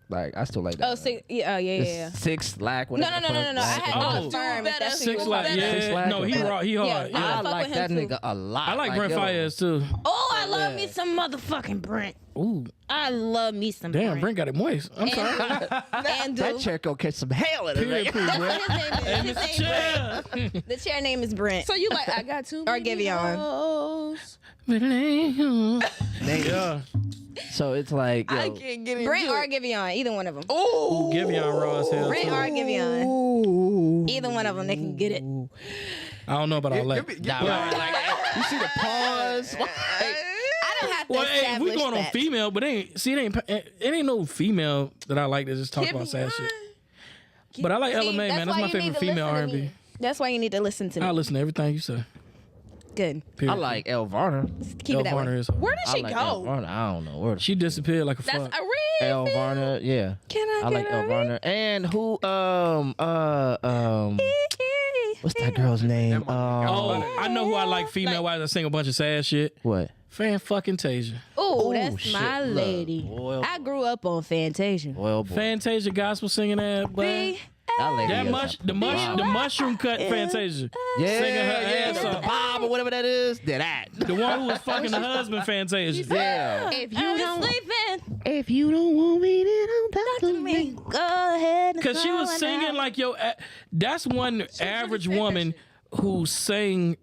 Like I still like that. Oh, yeah. 6 Lack. No. I had Oh. to confirm if that's who you Six was Lack. talking about. Yeah. Six Lack No, he is raw. He hard. Yeah, Yeah. I fuck like with that him, too. nigga a lot. I like Brent yo. Faiyaz too. Oh, I love me some motherfucking Brent. Ooh, I love me some damn, Brent got it moist. I'm sorry. And That chair gonna catch some hail in it. Period, right? period, That's Brent. what his name is. Hey, His name Mr. is Brent. The chair name is Brent. So you like, I got too Or many Giveon. hoes. Yeah. So it's like, yo, I can't get into Brent or it. Giveon, either one of them. Ooh. Giveon raw as hell. Brent too. or Giveon. Either one of them, they can get it. I don't know about all that. you see the pause? I don't have to Well, hey, establish we going on that. female, but it ain't no female that I like that just talk about sad shit. But I like See, LMA, man. That's why my you need favorite to female listen to R&B. me. That's why you need to listen to me. I listen to everything you say. Good. Period. I like El Varner. Keep it that Varner way. is. Where did I she like El go? Varner. I don't know where. She disappeared like a That's fuck. a real. El Varner, yeah. Can I I like get El a Varner. And who? What's that girl's name? Oh, I know who I like female wise. I sing a bunch of sad shit. What? Fan fucking Tasia. Oh, Ooh, that's shit, my look. lady. Boy, I grew up on Fantasia. well, boy. Fantasia gospel singing that, but That lady that is the mushroom cut Fantasia. Singing her ass the off. Bob or whatever that is. That. The one who was fucking the husband Fantasia. Yeah. If you don't sleeping, If you don't want me, then don't talk to me. Go ahead. and Cause she was throw it singing out. like that's one average woman who sang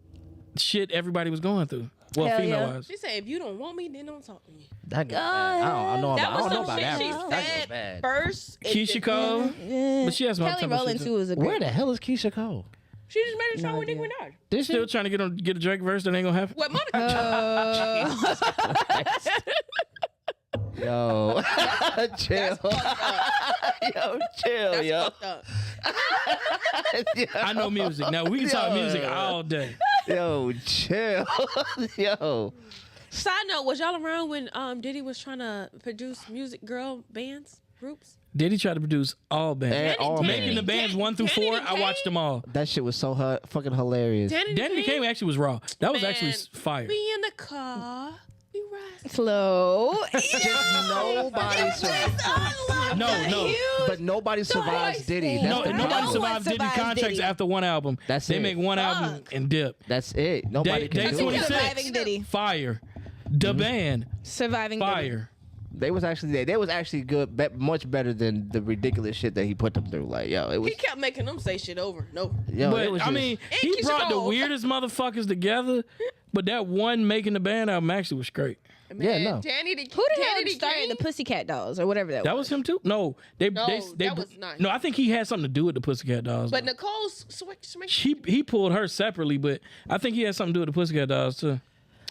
shit everybody was going through. Well, Hell female yeah. wise. She said, if you don't want me, then don't talk to me. That got bad. I don't know That was about some that. shit she That goes said bad. first. Keisha Cole. But she has some Kelly type of Rowland shit too is a great. Where the hell is Keisha Cole? She just made a song with Nicki Minaj. Did she? Still trying to get a Drake verse that ain't gonna happen. What Monica? Yo, chill. Yo, chill, yo. Fucked up. I know music. Now we can talk music all day. Yo, chill. Yo. Side note: was y'all around when Diddy was trying to produce music girl bands groups? Did he try to produce all bands? And all Making the bands. bands 1 through 4, I Danny watched them all. That shit was so fucking hilarious. Danny Kane actually was raw. That was actually Man, fire. We in the car, we ride. Slow. Nobody survived. No. But nobody survives Diddy. That's the Nobody problem. survived Diddy survived contracts Diddy. after one album. That's they it. make one album and dip. That's it. Nobody Day can do it. 26. Surviving Diddy. Fire. The band. Surviving Diddy. Fire. They was actually good, much better than the ridiculous shit that he put them through. Like, yo, it was. He kept making them say shit over and over. Yo, it was But I just- mean, And he Keisha brought the Cole. weirdest motherfuckers together. But that one making the band album actually was great. yeah, no. Danny the Who the hell Danny started Kane? the Pussycat Dolls or whatever that That was him too. No, they that was not No, I think he had something to do with the Pussycat Dolls. But though. Nicole he pulled her separately, but I think he had something to do with the Pussycat Dolls too.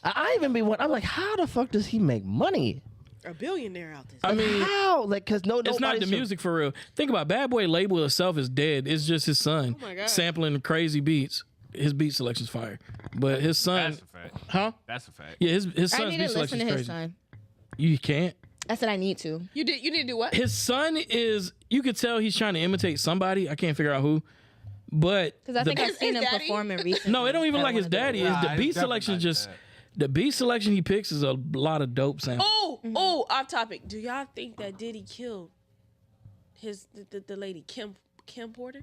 I even be one. I'm like, how the fuck does he make money? a billionaire out there. I mean, How? Like, cause it's not nobody the sur- music for real. Think about it. Bad Boy label itself is dead. It's just his son Oh my God. sampling crazy beats. His beat selection's fire, but his son, That's a fact. huh? That's a fact. Yeah, his I son's need beat to listen selection's to his crazy. son. You can't. I said I need to. You need to do what? His son is. You could tell he's trying to imitate somebody. I can't figure out who, but Because I think I've His seen him daddy? performing recently. no, it don't even at like one his of the- daddy. Nah, Is the it's beat definitely selection like just that. the beat selection he picks is a lot of dope samples. Oh, off topic. Do y'all think that Diddy killed the lady Kim Porter?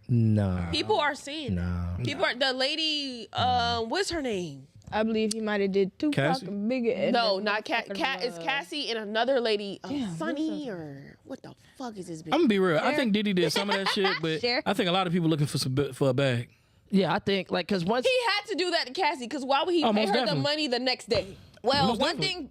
No. People are saying that. No. People are the lady. What's her name? I believe he might have did two Cassie? fucking bigger. and No, then not Cat. fucking, Cat is Cassie and another lady. Sunny or what the fuck is this bitch? I'm gonna be real. I think Diddy did some of that shit, but Sure. I think a lot of people looking for a bag. Yeah, I think like cause once He had to do that to Cassie because why would he Oh, pay most her the definitely. money the next day? Well, Most one definitely. thing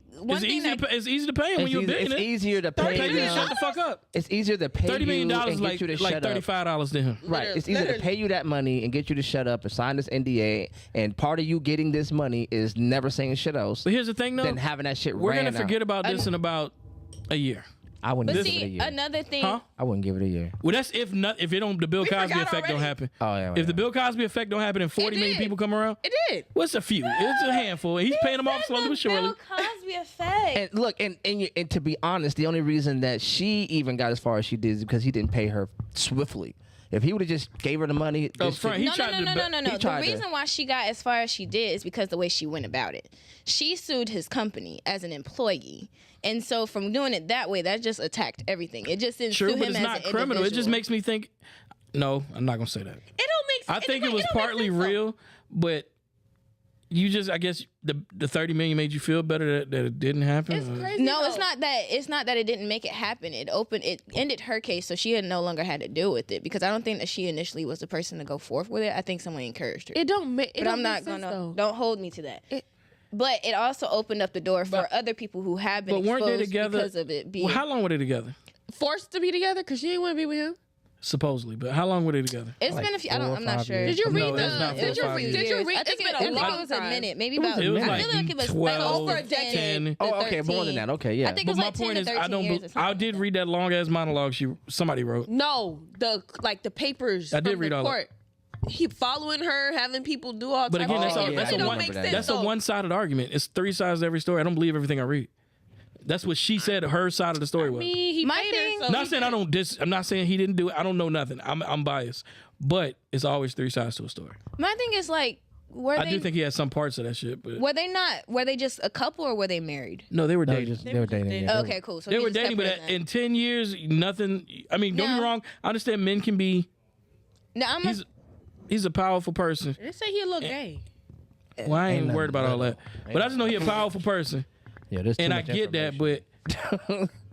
It's easy to pay him when you're a It's billionaire. easier to pay Pay me to them. shut the fuck up. It's easier to pay $30 million you and is get like you to shut up. $35 to him. Right. It's easier to pay you that money and get you to shut up and sign this NDA. And part of you getting this money is never saying shit else. But here's the thing, though. Than having that shit. We're gonna ran forget out. about this in about a year. I wouldn't But give it a see, year. another thing. Huh? I wouldn't give it a year. Well, that's if it don't the Bill Cosby forgot effect don't already. happen. Oh yeah. If the Bill Cosby effect don't happen and 40 million did. people come around, It did. what's a few? It's a handful. He's paying them off slowly but surely. Bill Cosby effect. And look, and to be honest, the only reason that she even got as far as she did is because he didn't pay her swiftly. If he would have just gave her the money, Up this front, shit- he No. he The tried to- reason why she got as far as she did is because the way she went about it. She sued his company as an employee. And so from doing it that way, that just attacked everything. It just didn't True, sue but him it's as not an criminal. It just individual. makes me think. No, I'm not gonna say that. It don't make sense. I think it was partly real, but you just, I guess, the 30 million made you feel better that it didn't happen. It's crazy. No, though. it's not that. It's not that it didn't make it happen. It ended her case, so she had no longer had to deal with it. Because I don't think that she initially was the person to go forth with it. I think someone encouraged her. It don't make. But I'm not gonna. Don't hold me to that. But it also opened up the door for other people who have been But weren't they exposed together? because of it being. Well, how long were they together? forced to be together because she didn't want to be with him. Supposedly, but how long were they together? It's been a few. I'm not sure. Did you read No, the? that's not 4 or Did you 5 read? years. Did you read? I think It's it, been a I think long it was a time. minute, maybe It was about. like I feel like it was 12, over a decade. 10. Oh, okay, more than that. Okay, yeah. I think But it was my like 10 point to is, 13 I don't. years or something. I did read that long ass monologue somebody wrote. No, the papers. I did from read the all that. court. He following her, having people do all. But types again, of that's shit. all- It that's a don't one- make that's sense, That's a though. one-sided argument. It's 3 sides to every story. I don't believe everything I read. That's what she said her side of the story was. I mean, he My paid thing- her, so Not he saying I paid- don't I'm not saying he didn't do it. I don't know nothing. I'm biased. But it's always 3 sides to a story. My thing is like, were I they? do think he had some parts of that shit, but Were they not? Were they just a couple or were they married? no, they were No, dating. they were dating. Yeah. Okay, cool. So They he were just dating, but separated them. in 10 years, nothing. I mean, don't get me No. wrong. I understand men can be. No, I'm. He's a powerful person. They say he a little gay. Well, I ain't Ain't worried about all that. nothing But I just know he's a powerful person, Yeah, there's too and I much get that. But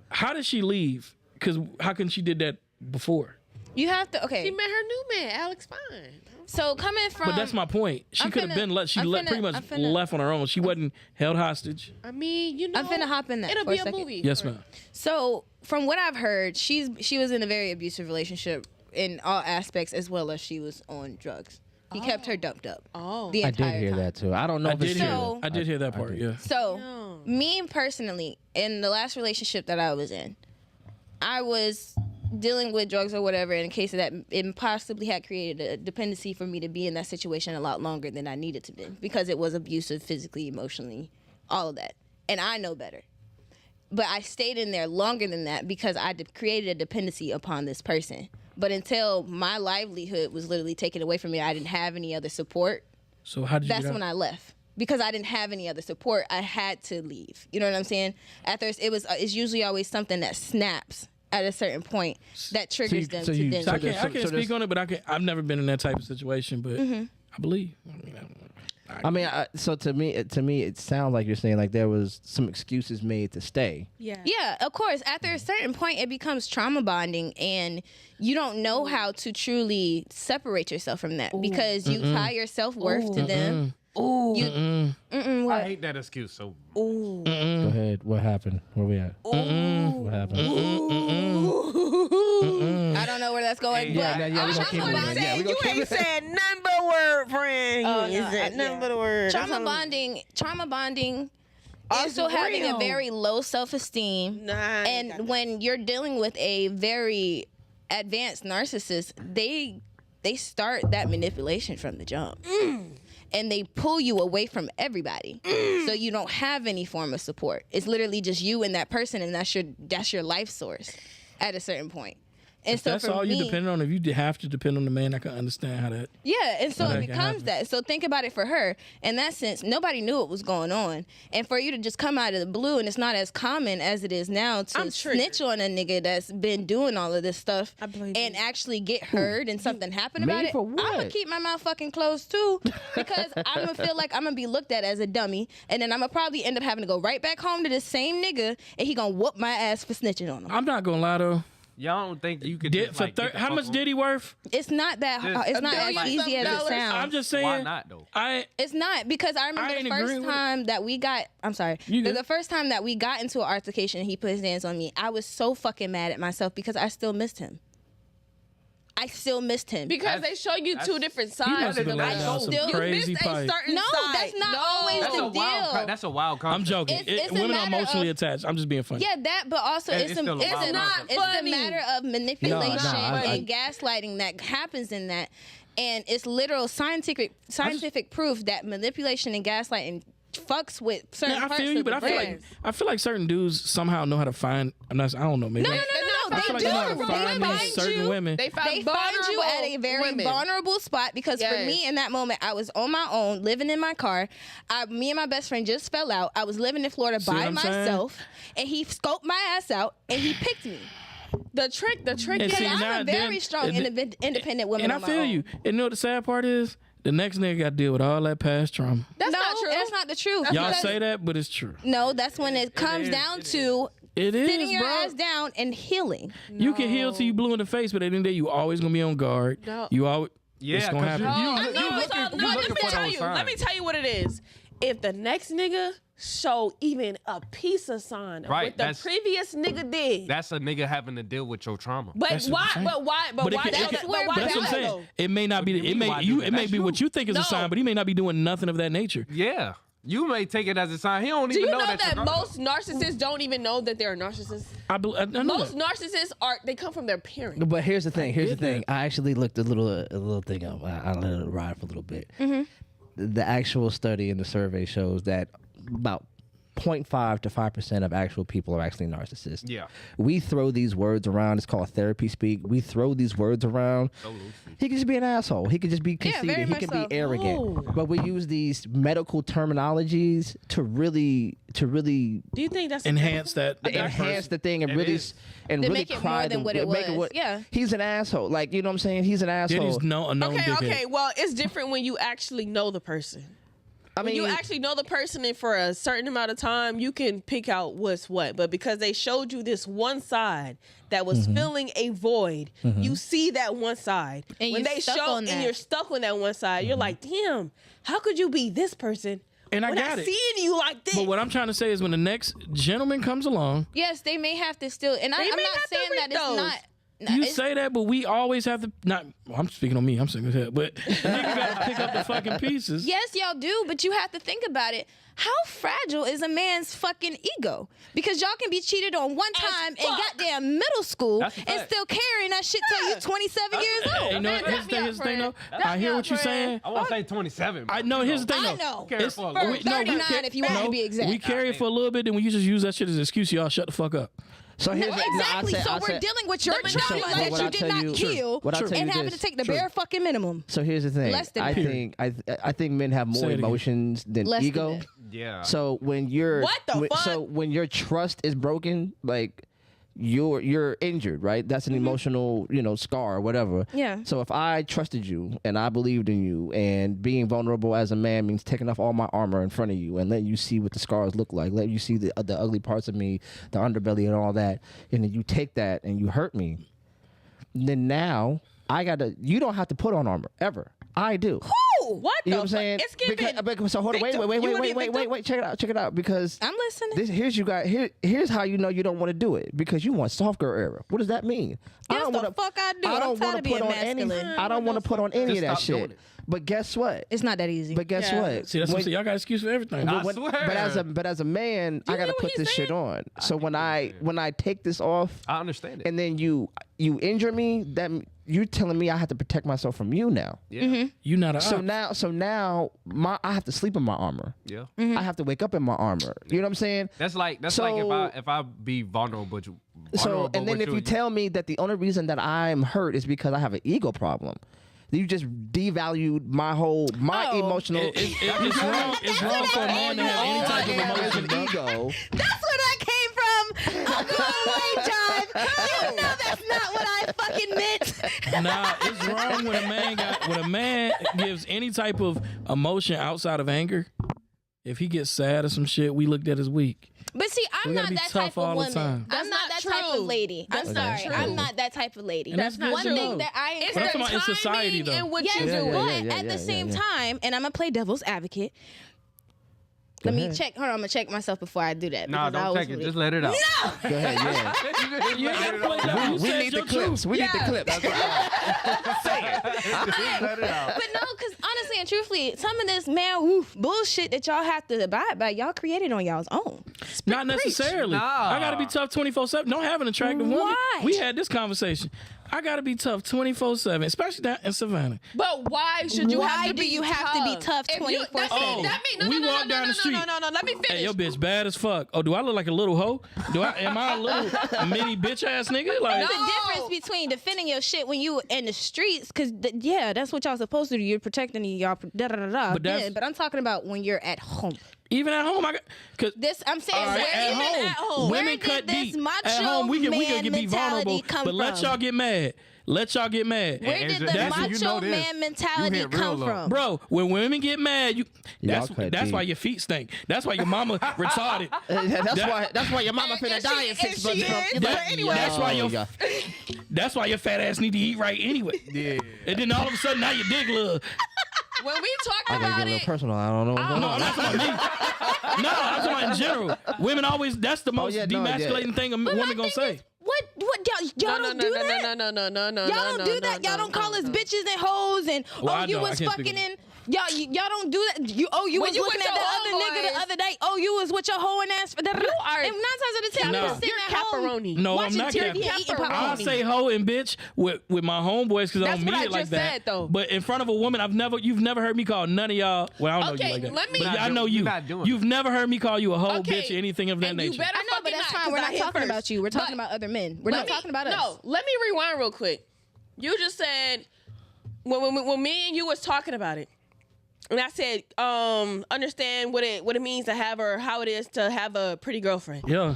how did she leave? Because how can she did that before? You have to. She Okay. met her new man, Alex Fine. So coming from. But that's my point. She I'm could have finna- been let. She I'm let finna- pretty much I'm finna- left on her own. She wasn't held hostage. I mean, you know, I'm finna hop in that It'll for be a a second. movie. Yes, ma'am. So from what I've heard, she was in a very abusive relationship in all aspects, as well as she was on drugs. He kept her dumped up. Oh. The I entire did hear time. that too. I don't know. I if it's did hear. So- I did hear that part. did. Yeah. So, No. me personally, in the last relationship that I was in, I was dealing with drugs or whatever. In a case of that, it possibly had created a dependency for me to be in that situation a lot longer than I needed to be because it was abusive physically, emotionally, all of that. And I know better. But I stayed in there longer than that because I created a dependency upon this person. But until my livelihood was literally taken away from me, I didn't have any other support. So how did you? That's get out? when I left because I didn't have any other support. I had to leave. You know what I'm saying? After it's usually always something that snaps at a certain point that triggers them to then. So I So can't, I can't so speak on it, but I've never been in that type of situation, but Mm-hmm. I believe. I mean, so to me, it sounds like you're saying like there was some excuses made to stay. Yeah. Yeah, of course. After a certain point, it becomes trauma bonding, and you don't know how to truly separate yourself from that because you tie your self worth to them. Ooh. I hate that excuse. So Go ahead. What happened? Where we at? What happened? I don't know where that's going, Yeah, but yeah, we gonna keep it in. Yeah, we gonna keep it. said nothing but a word, friend. Oh, You no, ain't said nothing but a word. trauma bonding. Also having a very low self-esteem. Nah, I ain't got And when you're dealing with a very advanced narcissist, they start that manipulation from the jump. And they pull you away from everybody. So you don't have any form of support. It's literally just you and that person, and that's your life source at a certain point. And so That's for all me, you depend on. If you have to depend on the man, I can understand how that. yeah, and so That it can becomes happen. that. So think about it for her. In that sense, nobody knew what was going on. And for you to just come out of the blue, and it's not as common as it is now to I'm triggered. snitch on a nigga that's been doing all of this stuff I believe and you. actually get heard and something happen Me about it. for I'm what? going to keep my mouth fucking closed too because I'm going to feel like I'm going to be looked at as a dummy. And then I'm going to probably end up having to go right back home to this same nigga and he going to whoop my ass for snitching on him. I'm not gonna lie though. Y'all don't think you could Did, just, like, how much did he worth? It's not that. It's not as easy as it sounds. I'm just saying. Why not though? It's not because I remember the first time that we got. I'm sorry. The first time that we got into an altercation, and he put his hands on me. I was so fucking mad at myself because I still missed him. Because they show you two different sides of the crazy pipe. No, that's not always the deal. That's a wild concept. I'm joking. Women are emotionally attached. I'm just being funny. Yeah, that, but also it's a matter of manipulation and gaslighting that happens in that, and it's literal scientific proof that manipulation and gaslighting fucks with certain parts of the brain. I feel like certain dudes somehow know how to find. I don't know. Maybe no. They do. Certain women. They find you at a very vulnerable spot because for me in that moment, I was on my own, living in my car. Me and my best friend just fell out. I was living in Florida by myself, and he scoped my ass out and he picked me. The trick. Because I'm a very strong, independent woman. And I feel you. And you know what the sad part is? The next nigga got to deal with all that past trauma. That's not true. That's not the truth. Y'all say that, but it's true. No, that's when it comes down to sitting your ass down and healing. No. You can heal till you blue in the face, but at the end of the day, you always gonna be on guard. No. You always it's gonna happen. Let me tell you what it is. If the next nigga show even a piece of sign of what the previous nigga did, that's a nigga having to deal with your trauma. But why? That's what I'm saying. It may not be. It may be what you think is a sign, but he may not be doing nothing of that nature. Yeah. You may take it as a sign. He don't even know that. Do you know that most narcissists don't even know that they're a narcissist? I know most narcissists they come from their parents. But here's the thing. I actually looked a little thing up. I let it ride for a little bit. Mm-hmm. The actual study in the survey shows that about 0.5 to 5% of actual people are actually narcissists. Yeah. We throw these words around. It's called therapy speak. We throw these words around. He could just be an asshole. He could just be conceited. He could be arrogant. Oh. But we use these medical terminologies to really. Do you think that's enhance that? Enhance the thing and really make it more than what it was. Yeah. He's an asshole. Like, you know what I'm saying? He's an asshole. Okay. Well, it's different when you actually know the person. When you actually know the person and for a certain amount of time, you can pick out what's what. But because they showed you this one side that was filling a void, you see that one side. And when they show and you're stuck on that one side, you're like, damn, how could you be this person? And I got it. Seeing you like this. But what I'm trying to say is when the next gentleman comes along. Yes, they may have to still. And I'm not saying that it's not. You say that, but we always have to I'm speaking on me. I'm saying that, but nigga gotta pick up the fucking pieces. Yes, y'all do, but you have to think about it. How fragile is a man's fucking ego? Because y'all can be cheated on one time in goddamn middle school and still carrying that shit till you're 27 years old. Hey, here's the thing though. I hear what you're saying. I won't say 27. I know. Here's the thing though. I know. 39 if you want to be exact. We carry it for a little bit, then when you just use that shit as an excuse, y'all shut the fuck up. So here's exactly. So we're dealing with your trauma that you did not heal and having to take the bare fucking minimum. So here's the thing. I think men have more emotions than ego. Yeah. So when when your trust is broken, like you're injured, right? That's an emotional, scar or whatever. Yeah. So if I trusted you and I believed in you, and being vulnerable as a man means taking off all my armor in front of you and letting you see what the scars look like, let you see the ugly parts of me, the underbelly and all that, and then you take that and you hurt me, then now you don't have to put on armor ever. I do. What? You know what I'm saying? It's giving. So hold on, wait. Check it out, because I'm listening. Here's how you know you don't want to do it, because you want soft girl era. What does that mean? Yes, the fuck I do. I don't want to put on any. I don't want to put on any of that shit. But guess what? It's not that easy. But guess what? See, that's what I'm saying. Y'all got excuse for everything. I swear. But as a man, I gotta put this shit on. So when I take this off, I understand it. And then you injure me, that you're telling me I have to protect myself from you now. Yeah. You not a so now I have to sleep in my armor. Yeah. I have to wake up in my armor. You know what I'm saying? That's like if I be vulnerable. And then if you tell me that the only reason that I'm hurt is because I have an ego problem, you just devalued my emotional. It's wrong for a man to have any type of emotional ego. That's where that came from. I'll go away, John. You know that's not what I fucking meant. Nah, it's wrong when a man gives any type of emotion outside of anger. If he gets sad or some shit, we looked at his week. But see, I'm not be that tough type of all the woman. time. I'm not that type of lady. I'm sorry. I'm not that type of lady. And that's not one true. thing that I It's But I'm the talking about in society, timing though. and what yes, you do. but at the same time, and I'm gonna play devil's advocate. Let me check. Hold on, I'm gonna check myself before I do that. Nah, because I don't was check it. really- Just let it out. No. Go ahead, yeah. You ain't gotta play that. You We said need the your clips. truth. We need the clips. Let it out. But no, because honestly and truthfully, some of this bullshit that y'all have to abide by, y'all created on y'all's own. Not necessarily. Nah. I gotta be tough 24/7. Don't have an attractive woman. Why? We had this conversation. I gotta be tough 24/7, especially down in Savannah. But why should you have Why to do be you have to be tough If you- 24/7? Oh, That mean, we walk down the street. No, let me finish. Hey, your bitch bad as fuck. Oh, do I look like a little hoe? Am I a little mini bitch ass nigga? Like, There's a difference between defending your shit when you in the streets, because that's what y'all supposed to do. You're protecting y'all. But I'm talking about when you're at home. even at home, cause I'm saying all right, even at home. women Where cut did this deep. macho At home, we can man be vulnerable, come but let from? y'all get mad. Let y'all get mad. Where did the macho man mentality come from? Bro, when women get mad, Y'all that's why your feet stink. That's why your mama retarded. That's why your mama finna die in 6 months. That's why your fat ass need to eat right anyway. Yeah. And then all of a sudden now your dick little. When we talk I gotta get a about little it, personal. I don't know what's going No, on. that's what I mean. No, I'm talking about in general. Women always, that's the most demasculating thing a woman gonna say. What y'all don't do that? No. Y'all don't do that. Y'all don't call us bitches and hoes and Well, you I was can't fucking speak in. Y'all don't do that. You was you looking with at the your other nigga the homeboys. other day. Oh, you was with your hoe and ass. And 9 times out of 10, Nah. you was sitting You're at home pepperoni. No, watching I'm not TV capping. and eating I pepperoni. say hoe and bitch with my homeboys because I That's don't mean what I it like just that. said, though. But in front of a woman, you've never heard me call none of y'all. Well, I don't know Okay, you like that. let me- But We're not I know doing- you. we're not doing You've never heard me call you a hoe, Okay, bitch, or anything of that and nature. You better I know, but that's fine. We're not talking about you. We're talking about other men. We're not talking about us. No, let me rewind real quick. You just said when me and you was talking about it, and I said, understand what it means to have or how it is to have a pretty girlfriend. Yeah.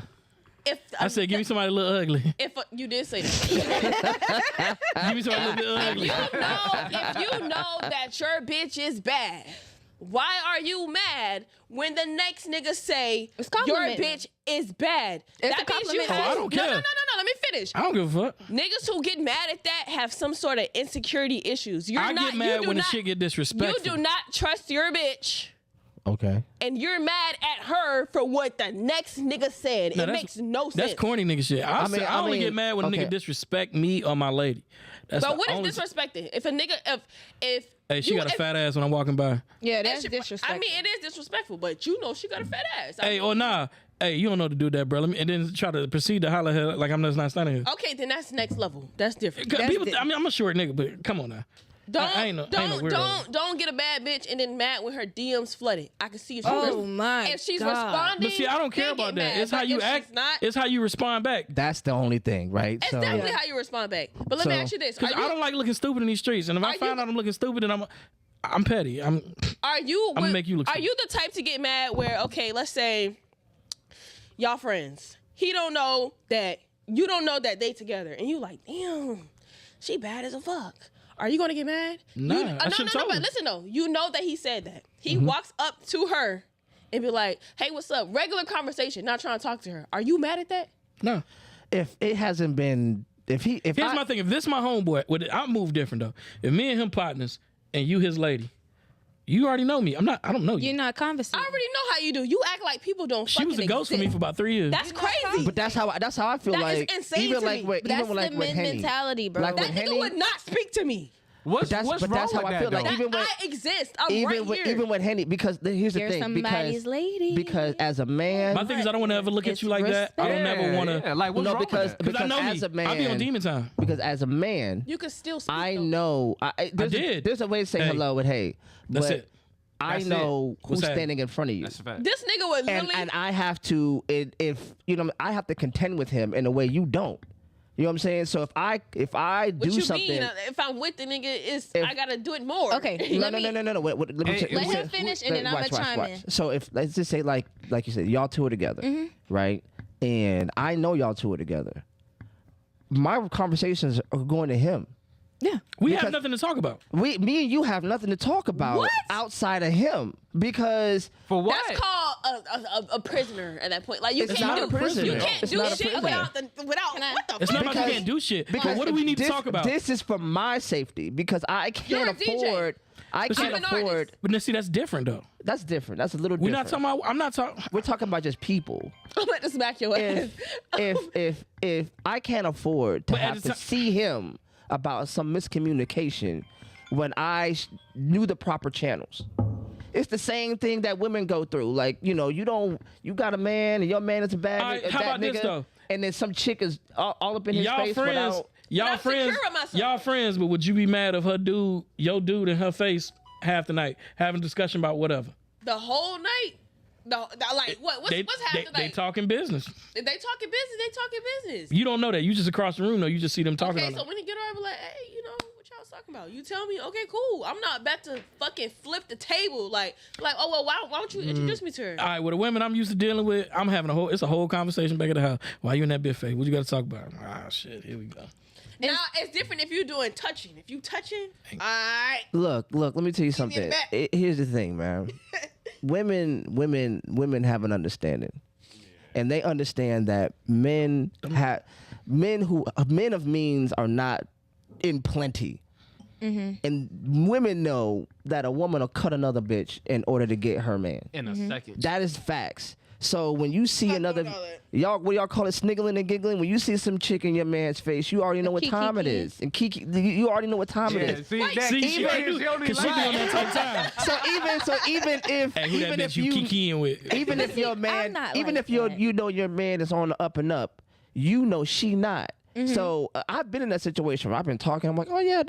If I said, give me somebody a little ugly. if you did say that, Give me somebody a little bit ugly. if you know that your bitch is bad, why are you mad when the next nigga say It's your complimenting. bitch is bad? It's That a means you compliment. have Oh, I don't care. No. Let me finish. I don't give a fuck. Niggas who get mad at that have some sort of insecurity issues. I get mad when the shit get disrespectful. You do not trust your bitch, Okay. and you're mad at her for what the next nigga said. No, it that's- makes no sense. That's corny nigga shit. I only mean, get mad when a okay. nigga disrespect me or my lady. That's But the what only- is disrespecting? If a nigga, if Hey, she got a fat ass when I'm walking by. Yeah, that's if- disrespectful. I mean, it is disrespectful, but you know she got a fat ass. I Hey, mean, or nah. Hey, you don't know to do that, bro. And then try to proceed to holler at her like I'm just not standing here. okay, then that's next level. That's different. People, I mean, I'm a short nigga, but come on now. I ain't no weirdo. Don't get a bad bitch and then mad when her DMs flooded. I can see if if she's God. responding. But see, I don't care then about get that. mad. It's how But you if act. she's not, It's how you respond back. That's the only thing, right? it's definitely how you respond back. But let me ask you this: Because I don't like looking stupid in these streets, and if I find out I'm looking stupid, then I'm petty. Are you? I'ma make you look Are stupid. you the type to get mad where let's say y'all friends. He don't know that you don't know that they together, and you like, damn, she bad as a fuck. Are you gonna get mad? Nah, I no. should've told But her. listen though, you know that he said that. He walks up to her and be like, "Hey, what's up?" Regular conversation, not trying to talk to her. Are you mad at that? No. If it hasn't been, Here's my thing. If this my homeboy, I move different though. If me and him partners and you his lady, you already know me. I don't know you. You're not conversing. I already know how you do. You act like people don't. She was a ghost for me for about 3 years. That's crazy. But that's how I feel That like. is insane even to like me. with, That's even like the with men Henny. mentality, bro. Like that with nigga Henny, would not speak to me. What's that's wrong how with I that, feel. Like though? even with I exist. I'm right here. even with Henny, because here's the You're thing. somebody's lady. Because as a man, My thing is I don't want to ever look at It's you like that. I don't ever want to. Yeah, like what's no, wrong because with that? Because I know as me. a man, I be on demon time. Because as a man, You can still speak. I though. know. did. There's a way to say Hey, hello with hey. That's but it. I That's know What's who's that? standing in front of you. That's a fact. This nigga would literally. And I have to if you know I have to contend with him in a way you don't. You know what I'm saying? So if I what do you something, mean? If I'm with the nigga, I gotta do it more. Okay, no. Wait, let me check. Let him finish and then I'ma chime in. So if let's just say like you said, y'all two are together, right? And I know y'all two are together. My conversations are going to him. Yeah. We have nothing to talk about. Me and you have nothing to talk about outside of him because for what? That's called a prisoner at that point. Like you It's can't not do a prisoner. You can't It's do not a shit prisoner. without what the It's fuck? not about you can't do shit. But what do we need to talk about? This is for my safety because I can't afford. I can't afford. But now, see, that's different though. That's different. That's a little We're different. not talking about. I'm not talking. We're talking about just people. I'm about to smack your ass. If I can't afford to But at have the to see him about some miscommunication when I knew the proper channels. It's the same thing that women go through. Like, you got a man and your man is a bad All right, nigga, how that about this, nigga, though? and then some chick is all up in his Y'all face friends. without. Y'all friends. Y'all friends. But would you be mad if your dude in her face half the night having a discussion about whatever? The whole night. Like what's happening? They talking business. If they talking business, they talking business. You don't know that. You just across the room though. You just see them talking. Okay, on so it. when he get over, like, hey, what y'all was talking about? You tell me, okay, cool. I'm not about to fucking flip the table. Like, oh well, why don't you introduce me to her? All right, with the women I'm used to dealing with, I'm having it's a whole conversation back at the house. Why you in that buffet? What you got to talk about? Ah, shit, here we go. Now it's different if you're doing touching. If you touching, all right. Look. Let me tell you something. Here's the thing, man. Women have an understanding, and they understand that men of means are not in plenty. Mm-hmm. And women know that a woman will cut another bitch in order to get her man. In a second. That is facts. So when you see what y'all call it, sniggling and giggling, when you see some chick in your man's face, you already know what time it is. And Kiki, you already know what time it is. She be on that type time. So even if even if you kikiing with, even if your man, even like if your man is on the up and up, she not. Mm-hmm. So I've been in that situation where I've been talking. I'm like, oh yeah,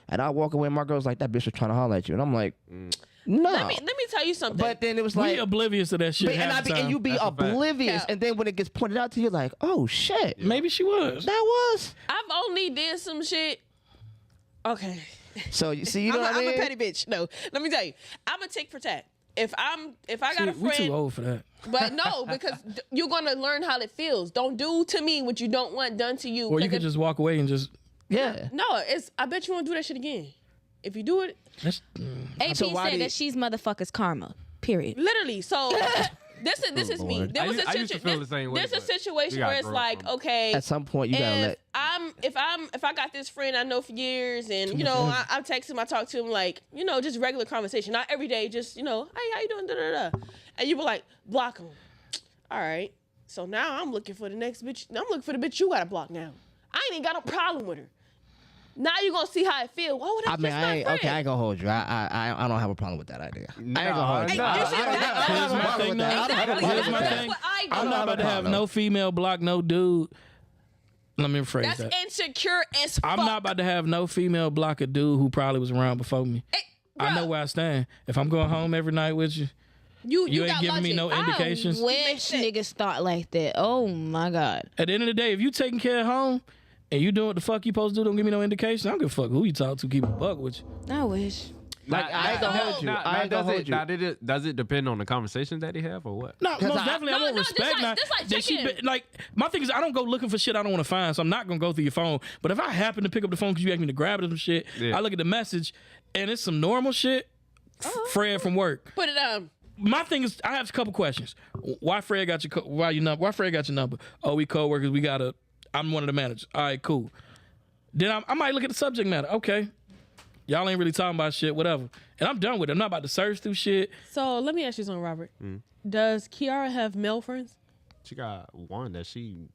and I walk away and my girl's like, that bitch was trying to holler at you, and I'm like, no. Let me tell you something. But then it was like, we oblivious to that shit. And you be oblivious, and then when it gets pointed out to you, like, oh shit, maybe she was. That was. I've only did some shit. Okay. So you see, you know what I mean? I'm a petty bitch. No, let me tell you, I'm a tick for tat. If I got a friend, we too old for that. But no, because you're gonna learn how it feels. Don't do to me what you don't want done to you. Or you could just walk away and just. Yeah. No, I bet you won't do that shit again. If you do it, AP said that she's motherfuckers karma. Period. Literally. So this is me. There was I used to feel the same way. There's a situation where it's like, okay, at some point you gotta if I got this friend I know for years, and I text him, I talk to him, like, just regular conversation, not every day, just hey, how you doing, da da da, and you be like, block him. All right, so now I'm looking for the next bitch. I'm looking for the bitch you gotta block now. I ain't even got no problem with her. Now you gonna see how it feel. Why would I just I ain't gonna hold you. I don't have a problem with that idea. I ain't gonna hold you. Here's my thing. Here's my thing. I'm not about to have no female block no dude. Let me rephrase that. That's insecure as fuck. I'm not about to have no female block a dude who probably was around before me. I know where I stand. If I'm going home every night with you, you ain't giving me no indications. I wish niggas thought like that. Oh my God. At the end of the day, if you taking care of home and you doing what the fuck you supposed to do, don't give me no indication. I don't give a fuck who you talk to. Keep a buck with you. I wish. Like, I ain't gonna hold you. I ain't gonna hold you. Does it depend on the conversations that he have or what? No, most definitely. I won't respect that. Like, my thing is, I don't go looking for shit I don't want to find, so I'm not gonna go through your phone. But if I happen to pick up the phone because you asked me to grab it or some shit, I look at the message and it's some normal shit. Fred from work. Put it on. My thing is, I have a couple questions. Why Fred got your Why Fred got your number? Oh, we co-workers. I'm one of the managers. All right, cool. Then I might look at the subject matter. Okay. Y'all ain't really talking about shit, whatever. And I'm done with it. I'm not about to search through shit. So let me ask you something, Robert. Does Kiara have male friends? She got one that she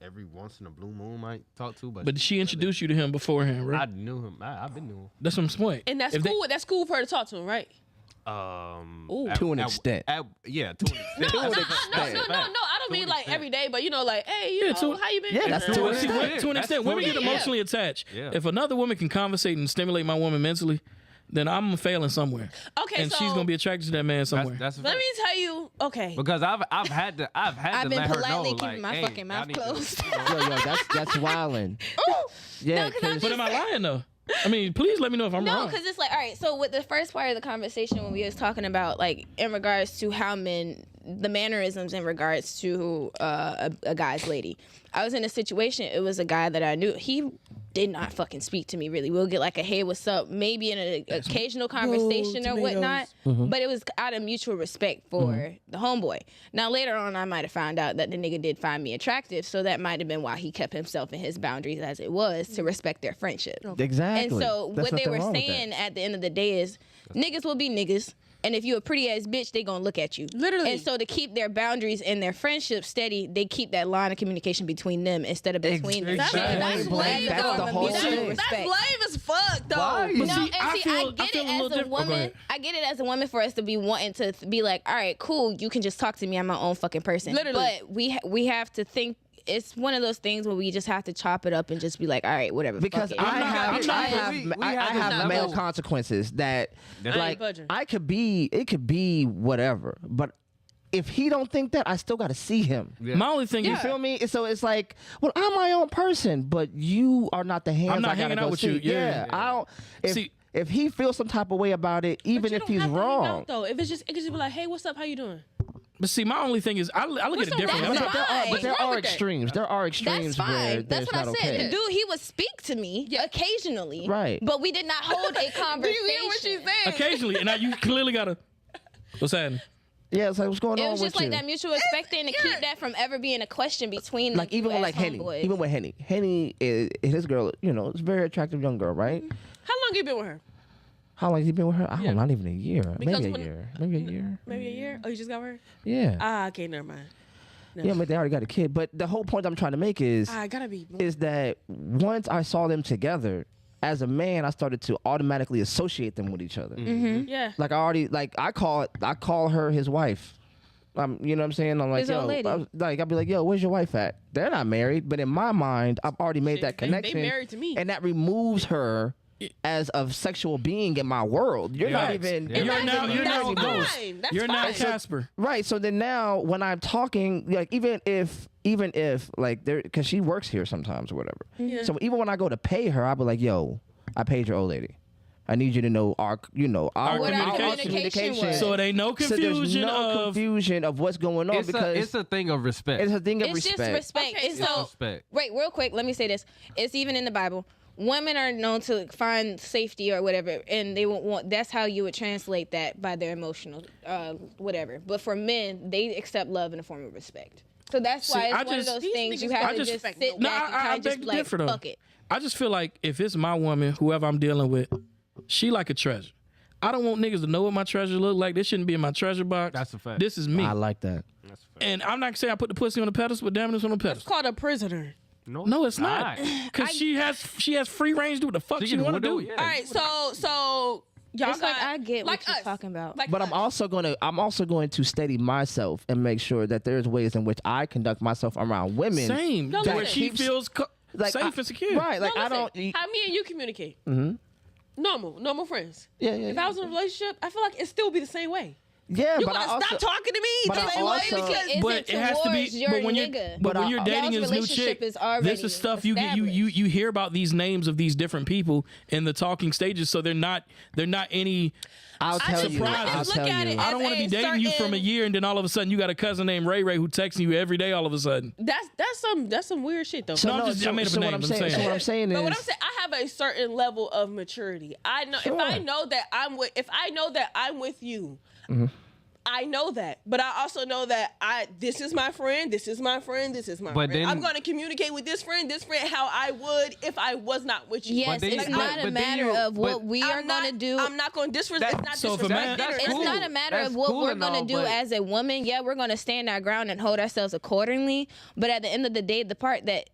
every once in a blue moon might talk to. But she introduced you to him beforehand, right? I knew him. I've been knew him. That's what I'm saying. And that's cool. That's cool for her to talk to him, right? To an extent. To an extent. No, I don't mean like every day, but like, hey, how you been? Yeah, that's to an extent. To an extent, women get emotionally attached. Yeah. If another woman can conversate and stimulate my woman mentally, then I'm failing somewhere. Okay, and she's gonna be attracted to that man somewhere. Let me tell you, okay. Because I've had to let her know. I've been politely keeping like, my hey, fucking mouth closed. Yo, that's wildin'. Yeah, but am I lying though? I mean, please let me know if I'm wrong. No, because it's like, all right, so with the first part of the conversation when we was talking about, like, in regards to how the mannerisms in regards to a guy's lady. I was in a situation, it was a guy that I knew. He did not fucking speak to me really. We'll get like a hey, what's up, maybe in an occasional conversation or whatnot, but it was out of mutual respect for the homeboy. Now later on, I might have found out that the nigga did find me attractive, so that might have been why he kept himself and his boundaries as it was to respect their friendship. Exactly. And so what they were saying at the end of the day is niggas will be niggas. And if you a pretty ass bitch, they gonna look at you. Literally. And so to keep their boundaries and their friendship steady, they keep that line of communication between them instead of between them. That's lame. That's the whole thing. That's lame as fuck, though. But No, see, and see, I get it as a woman. I get it as a woman for us to be wanting to be like, all right, cool, you can just talk to me. I'm my own fucking person. Literally. But we have to think. It's one of those things where we just have to chop it up and just be like, all right, whatever. Because fuck it. I have male consequences that like budging. it could be whatever, but if he don't think that, I still got to see him. Yeah. My only thing, you feel me? So it's like, well, I'm my own person, but you are not the hands. I'm not I gotta hanging go out with see. you. Yeah. I don't. If he feels some type of way about it, even if he's wrong, though, if it could just be like, hey, what's up? How you doing? But see, my only thing is, I look at it differently. But there are extremes. There are extremes where that's what I said. okay. The dude, he would speak to me occasionally, right? But we did not hold a conversation. Do you hear what she's saying? Occasionally, and now you clearly gotta. What's happening? Yeah, it's like what's going on. It was with just like you? that mutual respect thing to keep that from ever being a question between like even with like Henny, even with Henny is his girl. You know, it's a very attractive young girl, right? How long you been with her? How long has he been with her? I don't know, not even a year. Because Maybe a year. Maybe a year. Maybe a year? Oh, you just got her? Yeah. Ah, okay, never mind. No. Yeah, but they already got a kid. But the whole point I'm trying to make is that once I saw them together, as a man, I started to automatically associate them with each other. Mm-hmm. Yeah. Like I call her his wife. You know what I'm saying? I'm like, His old lady. I'll be like, yo, where's your wife at? They're not married, but in my mind, I've already made that connection. They married to me. And that removes her as a sexual being in my world. You're not even. You're now a ghost. You're now Casper. Right. So then now when I'm talking, like even if like there, because she works here sometimes or whatever. Yeah. So even when I go to pay her, I'll be like, yo, I paid your old lady. I need you to know our communication. So it ain't no confusion. So there's no confusion of what's going on because it's a thing of respect. It's a thing of respect. It's just respect. Okay, it's so respect. Wait, real quick. Let me say this. It's even in the Bible. Women are known to find safety or whatever, and they won't want. That's how you would translate that by their emotional, whatever. But for men, they accept love in a form of respect. So that's why it's one of those things you have to just sit back and kind of just be like, fuck it. I just feel like if it's my woman, whoever I'm dealing with, she like a treasure. I don't want niggas to know what my treasure look like. This shouldn't be in my treasure box. That's a fact. This is me. I like that. That's a fact. And I'm not saying I put the pussy on the pedestal, but damn it, it's on the pedestal. It's called a prisoner. No, it's not. Because she has free range to do what the fuck she want to do. Yeah. All right, so y'all it's like I get what you're talking about. But I'm also going to steady myself and make sure that there's ways in which I conduct myself around women. Same. Where she feels safe and secure. Right. Like I don't. How me and you communicate. Mm-hmm. Normal friends. Yeah. If I was in a relationship, I feel like it'd still be the same way. Yeah, you but want I to stop talking to me but the same way because but it has to be. But when you're dating this new chick, this is stuff you hear about these names of these different people in the talking stages. So they're not any. I'll tell you. I don't want to be dating you from a year and then all of a sudden you got a cousin named Ray Ray who texting you every day. All of a sudden, that's some weird shit though. I made up a name. What I'm saying is, but what I'm saying, I have a certain level of maturity. I know if I know that I'm with you. Mm-hmm. I know that, but I also know that this is my friend, this is my friend, this is my friend. I'm going to communicate with this friend, how I would if I was not with you. Yes, it's not a matter of what we are going to do. I'm not going to disrespect. It's not disrespect. It's not a matter of what we're going to do as a woman. Yeah, we're going to stand our ground and hold ourselves accordingly. But at the end of the day, the part that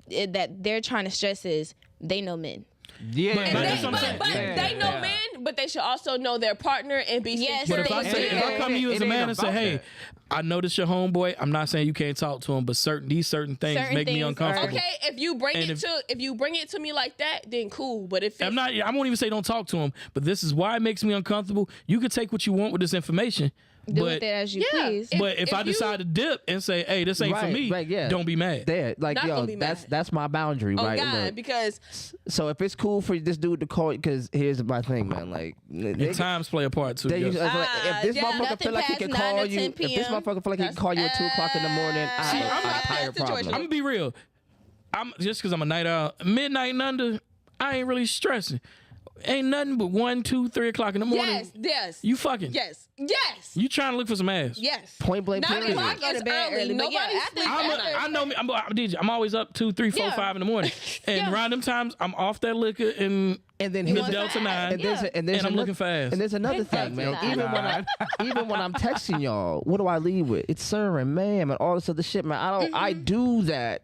they're trying to stress is they know men. Yeah, but they know men, but they should also know their partner and be secure. But if I come to you as a man and say, hey, I know this your homeboy. I'm not saying you can't talk to him, but these certain things make me uncomfortable. Okay, if you bring it to me like that, then cool. But if I won't even say don't talk to him, but this is why it makes me uncomfortable. You can take what you want with this information. Do with it as you please. But if I decide to dip and say, "Hey, this ain't for me," don't be mad. That's my boundary, right? God, look, because so if it's cool for this dude to call, because here's my thing, man. Like, times play a part too. If this motherfucker feel like he can call you, if this motherfucker feel like he can call you at 2:00 in the morning, I have a higher problem. I'm gonna be real. I'm just because I'm a night owl. Midnight and under, I ain't really stressing. Ain't nothing but 1, 2, 3 o'clock in the morning. Yes. You fucking. Yes. You trying to look for some ass. Yes. Point blank. 9 period. o'clock is early. Nobody's sleeping. I know me. I'm a DJ. I'm always up 2, 3, 4, 5 in the morning. And around them times, I'm off that liquor and then the Delta 9. And I'm looking for ass. And there's another thing, man. Even when I'm texting y'all, what do I lead with? It's sir and ma'am and all this other shit, man. I do that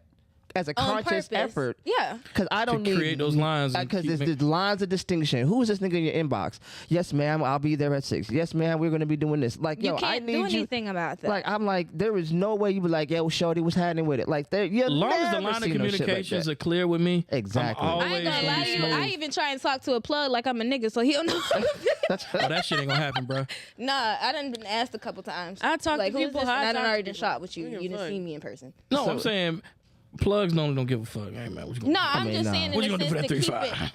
as a conscious effort. Yeah. Because I don't need create those lines. Because there's lines of distinction. Who is this nigga in your inbox? Yes, ma'am. I'll be there at 6. Yes, ma'am. We're gonna be doing this. Like, You yo, can't I need do you. anything about that. Like, I'm like, there is no way you be like, yo, shorty, what's happening with it? Like, there. As long as the line of communications are clear with me, exactly. I'm I always ain't gonna lie to you. I even try and talk to a plug like I'm a nigga, so he don't know. that shit ain't gonna happen, bro. Nah, I done been asked a couple times. I talk like, to people. And I done already been shot with you. You didn't see me in person. No, I'm saying plugs normally don't give a fuck. Hey, man, what you gonna No, I'm just saying what in you the gonna do for sense that to 35?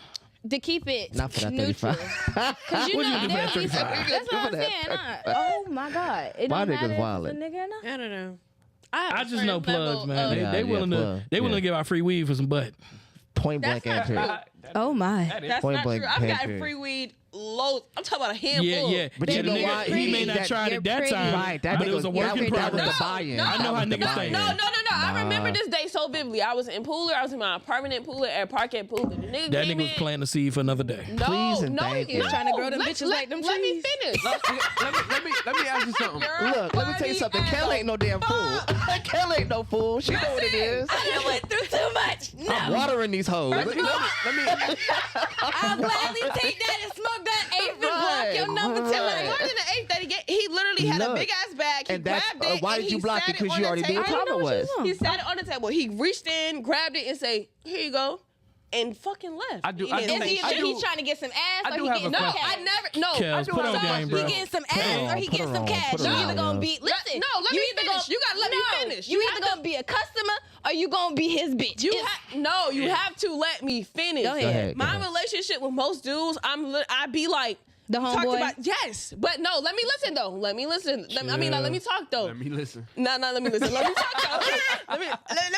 to keep it Not for that neutral. 35. Because you What know, you gonna do for that there be some, 35? that's what I'm saying. Oh my God. It My don't nigga's matter if wildin'. it's a nigga or not. I don't know. I just know plugs, man. Yeah, They willing plug. to willing to give out free weed for some butt. Point blank answer. Oh my. That's Point not blank true. I've gotten period. free weed loads. I'm talking about a handful. Yeah. But Yeah, you the know nigga, why? he may not That- try it at that you're time, Right, that but it was a nigga- work in that was progress. the buy-in. I know how niggas think. No. I remember this day so vividly. I was in Pooler. I was in my apartment in Pooler at Park at Pooler. The nigga That came nigga was in. planting the seed for another day. No, Please and no, thank he you. was Trying to grow them bitches let, like them Let me trees. finish. let me ask you something. Look, let me tell you something. Kel ain't no damn fool. Kel ain't no fool. She know what it is. I done went through too much. No. I'm watering these hoes. Let me I'll gladly take that and smoke that eighth and block Right, your number right. tonight. More than the eighth that he literally had a Look. big ass bag. He And that's grabbed it. why and did you he block sat it? Because on you the already knew what table. time it was. He sat it on the table. He reached in, grabbed it, and say, "Here you go," and fucking left. I do- He I didn't do- say Is he, shit. he's trying to get some ass I or do he have getting a some question. cash? I never. No. Kels, put on game, bro. He getting some ass or he Put getting her some on, cash. put You her either on, gonna yo. be listen. No, let you me either finish. You gotta let me finish. You You either have gonna be a customer or you gonna be his bitch. You have to let me finish. Go ahead. My relationship with most dudes, I be like The talked homeboy? about yes, but no. Let me listen though. Let me listen. Let me talk though. Let me listen. No, let me listen. Let me talk though. let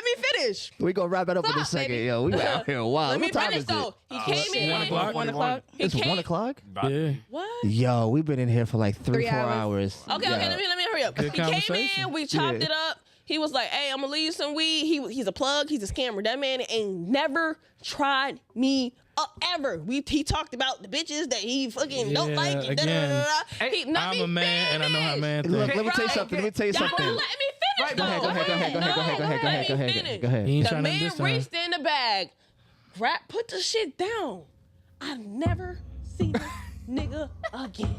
me finish. We gonna wrap it up in a Stop, second, baby. yo. We out here wild. Let me What time finish is though. it? He came in. 1 o'clock. 1 o'clock. It's 1 o'clock? Yeah. What? Yo, we've been in here for like 3-4 hours. Okay, Yeah. let me hurry up. Good He came conversation. in, we chopped Yeah. it up. He was like, "Hey, I'm gonna leave you some weed." He's a plug. He's a scammer. That man ain't never tried me ever. He talked about the bitches that he fucking don't Yeah, like. And again. Let I'm a man and I know how man Look, think. let me tell you something. Let me tell you Y'all something. won't let me finish. Go ahead, go ahead, go ahead, go ahead, go ahead, go ahead, go ahead, go ahead, go ahead. He ain't The trying to man this time. reached in the bag, put the shit down. I've never seen this nigga again.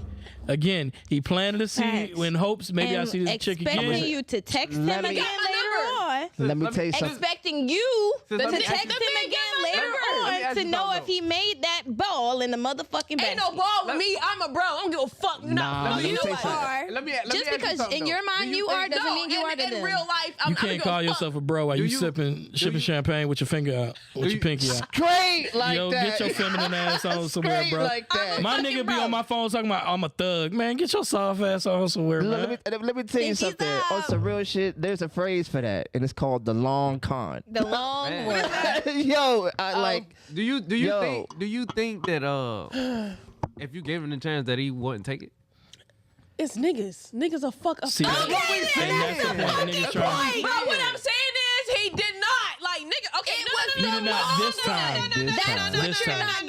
Again, he planted a seed Facts. in hopes maybe I And see this chick expecting again. you to text him Let me- again Got my later on. Let me tell you something. Expecting you Sis, to let me text ask him you- again Let me later ask on to you know something, if he made that ball in the motherfucking basket. Ain't no ball with me. I'm a bro. I don't give a fuck. Nah, let me You tell you something. are. Let me Just ask you because something, in your though. mind Do you are doesn't mean you are to in them. real life, You can't call yourself a bro while you you- sipping champagne with your finger out, with your you- pinky out. Straight like Yo, that. get your feminine ass on somewhere, Straight bro. like that. My fucking nigga be bro. on my phone talking about I'm a thug, man. Get your soft ass on somewhere, Look, man. let me tell you Pinkies something. up. On some real shit, there's a phrase for that, and it's called the long con. The long Man. one. Yo, I like. Do you Yo. think that if you gave him the chance that he wouldn't take it? It's niggas. Niggas are fuck up. See, and that's the point. Niggas trying. Bro, what I'm saying is he did not. Like, nigga, okay, He did not this time. This time.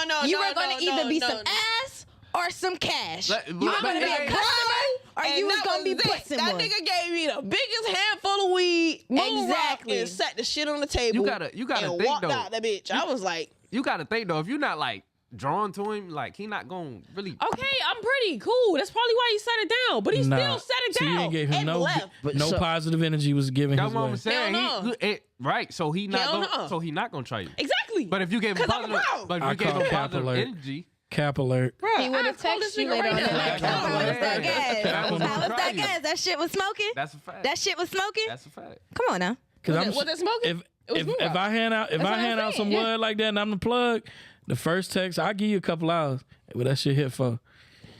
No. You are going to either be some ass or some cash. Let- You are but- going to be a but- customer or And you was that going to be was it. pussing That one. nigga gave me the biggest handful of weed. moved Exactly. rock, and set the shit on the table. You gotta and think, walked though. out that bitch. I was like, You got to think though. If you're not like drawn to him, like he not gonna really. okay, I'm pretty cool. That's probably why he set it down. But he still set it So down. you ain't gave him and no left. no positive energy was given That's his what way. I'm saying. Hell no. Right. So he not Hell gonna. no. So he not gonna try you. Exactly. But if you gave him 'Cause I'm positive, proud. but if I you gave call him cap positive alert. energy, Cap alert. He would have texted you later on. right now. How was that gas? That was How was gonna that try you. gas? That shit was smoking? that's a fact. That shit was smoking? That's a fact. Come on now. Because Was it smoking? It was If moon rock. I hand out what I'm out some saying, wood like that and I'm the plug, the first text I give you a couple hours. What that shit hit for?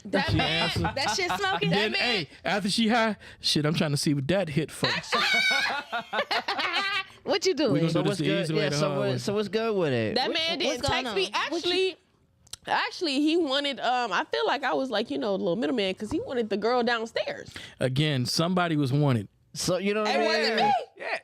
That She man, answered. That shit smoking? Then hey, after she high, shit, I'm trying to see what that hit for. What What you We gonna doing? do this what's the good? easy way Yeah, the hard way. so what's good with it? That man didn't what's going text me. on? Actually, he wanted. I feel like I was like, a little middleman because he wanted the girl downstairs. Again, somebody was wanted. So you know what I It mean? wasn't me.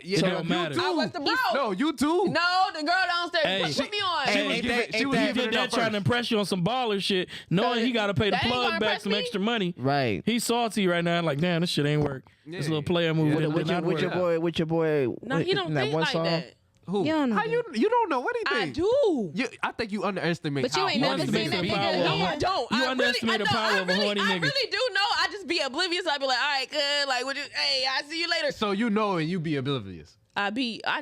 Yeah, So it no, don't you matter. too. I was the bro. No, you too. No, the girl downstairs Hey. put me on. Hey, She was he giving did it that up trying to first. impress you on some baller shit, knowing he got to pay the That ain't plug gonna back impress some me. extra money. Right. He's salty right now, like, damn, this shit ain't work. This little player move Yeah. did With not your work. boy, No, he don't think like that. Who? You don't know How you don't know anything? I do. I think you underestimate. But you how ain't never horny seen niggas that be. nigga. No, I don't. You I underestimate the power of a horny I nigga. really do know. I just be oblivious. I be like, all right, good. Like, hey, I see you later. So you know and you be oblivious. I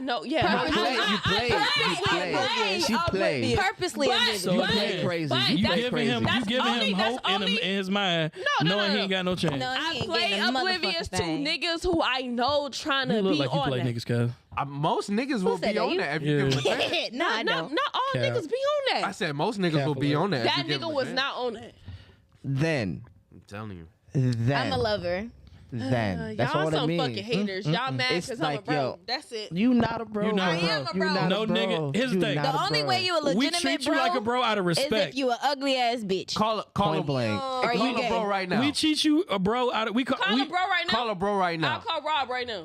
know. Yeah. You play. She played. Purposely oblivious. So But- again, crazy. but you that's- giving him that's only- hope that's in only- his mind, No, knowing no. he ain't got no chance. No, I he ain't play getting a oblivious motherfucking to thing. niggas who I know trying You to look be like you on play that. niggas, cuz. Most niggas will said be that, on you? that if you give them a chance. No, I don't. Not all Cap. niggas be on I that. said most niggas will be on that. if That you give them nigga a was chance. not on that. Then, I'm telling you. I'm a lover. That's y'all all that some means. fucking haters. Y'all mad It's because like, I'm a bro. yo, That's it. You not a bro. You not a bro. bro. I am a You bro. not No a bro. nigga. Here's the You thing. not The a only bro. way you a We legitimate treat you bro like a bro out of is respect. if you a ugly ass bitch. Call Point him blank. Or Call you a gay. bro right now. We treat you a bro out of we call Call we, a bro right now. Call a bro right now. I'll call Rob right now.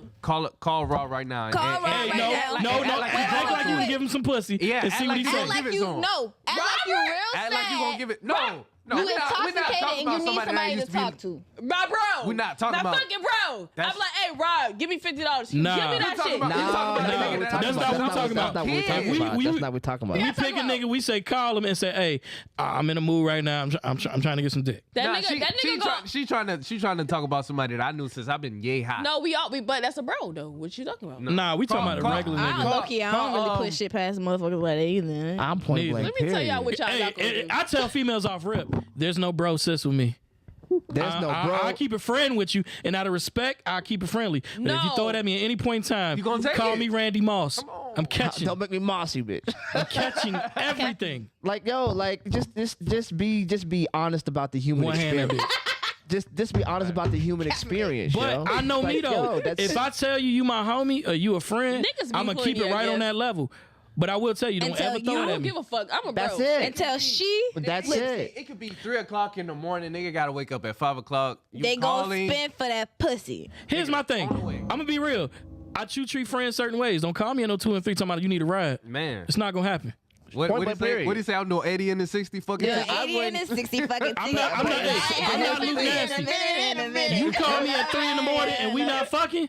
Call Raw right now. Call Rob Hey, right no, now. no, no. like- Act like you can give him some pussy Yeah, and act see what he like you say. Act like Give it you to him. no. Act like you real Act sad. like you gonna give it. No. You we're not intoxicated talking and you about need somebody that somebody to used to be. talk to. My bro. We're not talking my about- fucking bro. That's- I'm like, hey, Rob, give me $50. Nah. Give me We're that talking shit. about- Nah, You're talking about no, the nigga that's that- not what we're talking about. That's not what we're talking We- about. we- That's not what we're talking about. We pick a nigga. We say call him and say, "Hey, I'm in a mood right now. I'm trying to get some dick." That Nah, nigga, she trying to talk about somebody that I knew since I've been yay hot. No, but that's a bro though. What you talking about? Nah, we talking about a regular I nigga. low key, I don't really push shit past motherfuckers like that either. I'm point Neither. blank. Let me tell y'all period. what y'all Hey, not gonna do. I tell females off rip, there's no bro sis with me. There's no bro. I keep a friend with you, and out of respect, I keep it friendly. But if you No. throw it at me at any point in time, You gonna take call it. me Randy Moss. I'm catching, Don't make me mossy, bitch. I'm catching everything. Like yo, like just be honest about the human One hand experience. that bitch. Just be honest about the human experience. But yo. I know Like, me though. yo, that's If I tell you my homie or you a friend, Niggas be I'm gonna keep it horny, I right on guess. that level. But I will tell you, don't Until ever you throw I it don't at me. give a fuck. I'm a bro. that's it. Until she, That's Listen, it. It could be 3:00 in the morning. Nigga gotta wake up at 5:00. You they call gonna him. spend for that pussy. Here's my thing. on the way. I'm gonna be real. I treat friends certain ways. Don't call me at no 2 and 3 talking about you need a ride. Man, It's not gonna happen. what Point he blank say? period. What he say? I'm no 80 and the 60 fucking. Yeah, time. 80 and 60 fucking I'm not Luke Nasty. You call me at 3 in the morning and we not fucking.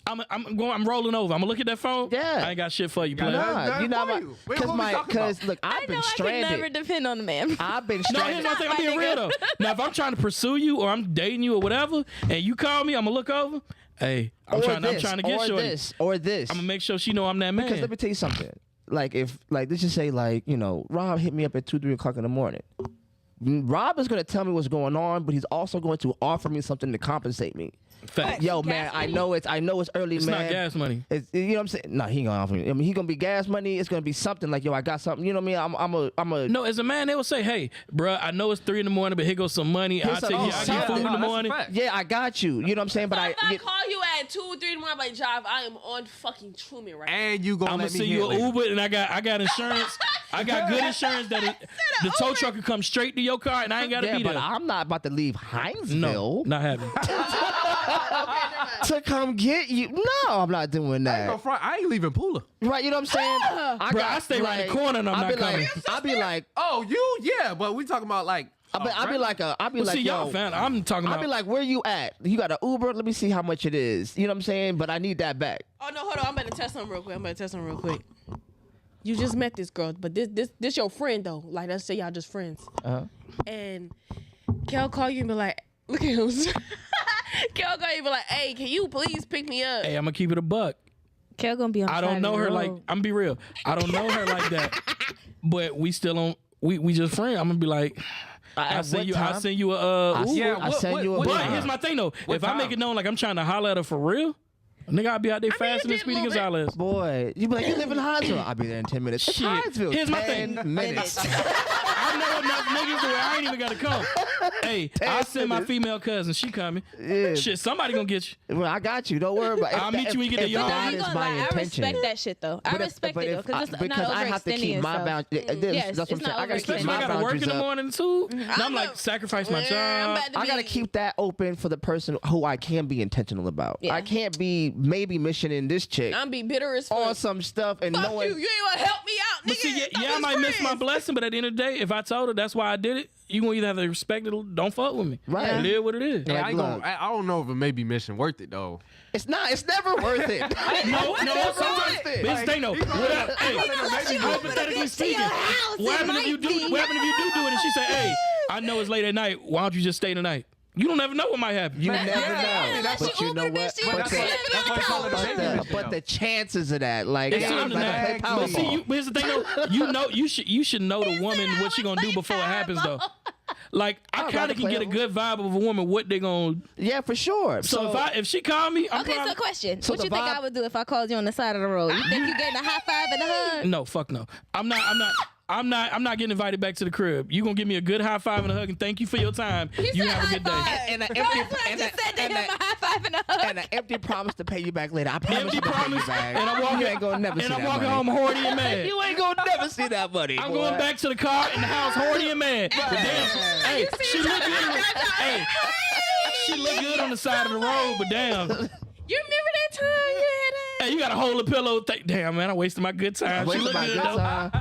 I'm rolling over. I'm gonna look at that phone. Yeah. I ain't got shit for you, player. Nah, you know for you. What we talking because about? look, I I've been know I can never stranded. depend on a man. I've been No, here's stranded. my thing. I'm my being nigga. real though. Now, if I'm trying to pursue you or I'm dating you or whatever, and you call me, I'm gonna look over. Hey, I'm trying to get or shorty. or this. I'm gonna make sure she know I'm that man. Because let me tell you something. Like if let's just say Rob hit me up at 2-3 o'clock in the morning. Rob is gonna tell me what's going on, but he's also going to offer me something to compensate me. Facts. Yo, man, I know it's early, It's man. not gas money. It's, you know what I'm saying? No, he ain't gonna offer me. I mean, he gonna be gas money. It's gonna be something like, yo, I got something. You know what I mean? I'm a. No, as a man, they will say, "Hey, bruh, I know it's 3 in the morning, but here goes some money. I'll Here's take you. I some- get food in the that's a morning." fact. Yeah, I got you. You know what I'm saying? But If I call you at 2 or 3 in the morning, I'm like, Jive, I am on fucking Truman right now. And you gonna I'm gonna let me send hit you an later. Uber, and I got insurance. I got good insurance that the tow truck can come straight to your car, and I ain't gotta yeah, be but there. I'm not about to leave Hinesville No, not happening. to come get you. No, I'm not doing I ain't that. gonna front. I ain't leaving Pooler. Right? You know what I'm saying? I stay right in the corner and I'm I'll not be like, coming. I'll be like, Oh, you? Yeah, but we talking about like. I'll be like, Well, see, y'all yo. found. I'm talking I'll about. be like, where you at? You got an Uber? Let me see how much it is. You know what I'm saying? But I need that back. Oh, no, hold on. I'm about to test something real quick. You just met this girl, but this your friend, though. Like, let's say y'all just friends. Uh-huh. And Kel call you and be like, look at him. Kel call you and be like, hey, can you please pick me up? hey, I'm gonna keep it a buck. Kel gonna be on. I don't know her like. I'm gonna be real. I don't know her like that. But we still on. We just friends. I'm gonna be like. I At send what you. time? I send you a. Uber. Yeah, I send you a what But time. here's my thing though. What If I make time? it known like I'm trying to holler at her for real, nigga, I'll be out there fast and you did speedy a as little I is. Boy, you be like, you live in Hinesville? I'll be there in 10 minutes. It's Shit. Hinesville. Here's my 10 thing. minutes. I I know enough niggas to where I ain't even gotta come. Hey, I'll send my female cousin. She coming. Yeah. Shit, somebody gonna get you. Well, I got you. Don't worry about it. I'll meet you when you get to If yard. that You is gonna my lie, I intention. respect that shit though. I respect it though because it's because not I have to overextending keep my yourself. boundaries. Yes, That's what I'm it's saying. not I gotta keep Especially my I gotta work in boundaries the up. morning too. And I'm like, know. sacrifice my I'm job. about to I gotta be- keep that open for the person who I can be intentional about. Yeah. I can't be maybe missioning this chick I'm be bitter as on fuck. some stuff and Fuck knowing you. You ain't wanna help me out, nigga. But see, Fuck yeah, I his might miss my friends. blessing, but at the end of the day, if I told her that's why I did it, you gonna either have to respect it or don't fuck with me. Right. It is what it is. Yeah, Like, I, ain't gonna, look. I don't know if it may be mission worth it though. it's never worth it. No, sometimes. worth it. But here's the thing though. Hey, hypothetically speaking, what happened if you do? What happened if you do it and she say, "Hey, I know it's late at night. Why don't you just stay tonight?" You don't ever know what might happen. You never know. that's But you know what? That's why I call it a baby mission, But though. the chances of that, like, It's I'm sooner not than gonna that. play But see, Powerball. but here's the thing though. You should know the woman what she gonna do before it happens though. Like I I'd kind rather of can play get a a- good vibe of a woman what they gonna. Yeah, for sure. So if she call me, I'm Okay, probably, so question. So What the you think vibe- I would do if I called you on the side of the road? You think you getting a high five and a hug? No, fuck no. I'm not getting invited back to the crib. You gonna give me a good high five and a hug and thank you for your time. You have a good day. and an That's what I just said to him, a high five and a hug. and an empty promise to pay you back later. I promise Empty you to pay promise, you back. and I'm walking. You ain't gonna never see and I'm that walking money. home horny and mad. You ain't gonna never see that money. I'm boy. going back to the car in the house horny and mad. But damn, hey, she look good. Hey, she look good on the side of the road, but damn. You remember that time you had that? Hey, you gotta hold a pillow. Damn, man, I wasted my good time. She Wasted look my good good though. time.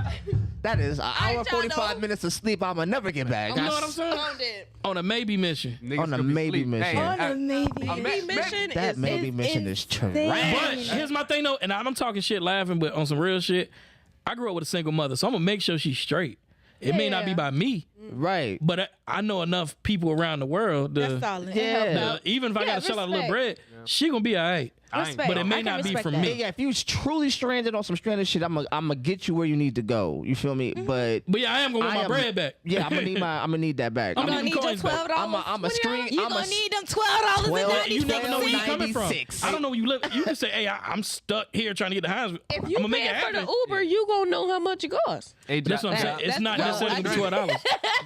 That is an hour y'all 45 know. minutes of sleep I'ma never get back. You know what I'm saying? On that. On a maybe mission. Niggas On a could be maybe asleep. mission. Hey, On a maybe. Maybe mission That is maybe mission is trash. But here's my thing though, and I'm talking shit laughing, but on some real shit, I grew up with a single mother, so I'm gonna make sure she's straight. It may not be by me, Right. but I know enough people around the world. that's solid. Yeah. Even if I gotta shell out a little respect. bread, she gonna be all right. Respect. But it may I can not be respect from that. me. Yeah, if you truly stranded on some stranded shit, I'm gonna get you where you need to go. You feel me? But But yeah, I am gonna want I my am- bread back. yeah, I'm gonna need that back. I'm You gonna gonna need your coins back. $12. I'm a screen. You I'm gonna a need them $12 12 and You never know where you coming from. 96. I don't know where you live. You can say, "Hey, I'm stuck here trying to get the house." If I'm you gonna make pay it for happen. the Uber, you gonna know how much it costs. Hey, That's what I'm saying. It's not necessarily the $12.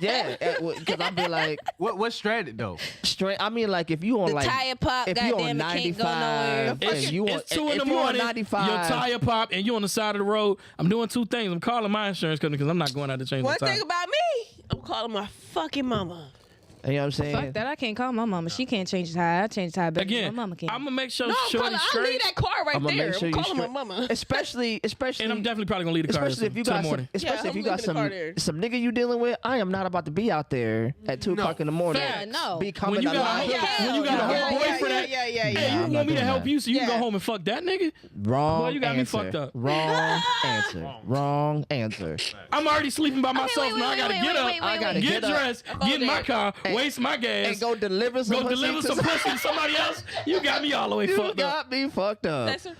Yeah, because I'd be like What's stranded though? straight. I mean, like if you on the like tire pop, if you on goddamn, it can't go nowhere. 95, and you on It's 2 in if the you on morning. 95, Your tire pop, and you on the side of the road. I'm doing two things. I'm calling my insurance company because I'm not going out to change One the tire. thing about me, I'm calling my fucking mama. You know what I'm saying? Fuck that! I can't call my mama. She can't change the tire. I change the tire better Again, than my mama can. I'm gonna make sure No, I'm calling. shorty's I'll leave straight, that car right I'ma there. make sure I'm you calling my straight. mama. Especially and I'm definitely probably gonna leave the car especially if you till got the morning. especially Yeah, if you I'm got leaving the car there. some nigga you dealing with. I am not about to be out there at 2 o'clock in the morning. Yeah, no. Be coming When you got a alive. whole, when you got a Yeah, whole boyfriend, that, yeah. hey, I'm you not want me to doing help that. you so you can go Yeah. home and fuck that nigga? Wrong. Boy, you got me answer. fucked up. Wrong answer. Wrong answer. I'm already sleeping by myself wait, now. I wait, gotta wait, get wait, up, wait, I gotta get get up dressed, get in my car, and- waste my gas, and go deliver some go pussy deliver to some pussy to somebody else. You got me all the way You fucked up. got me fucked up. That's her.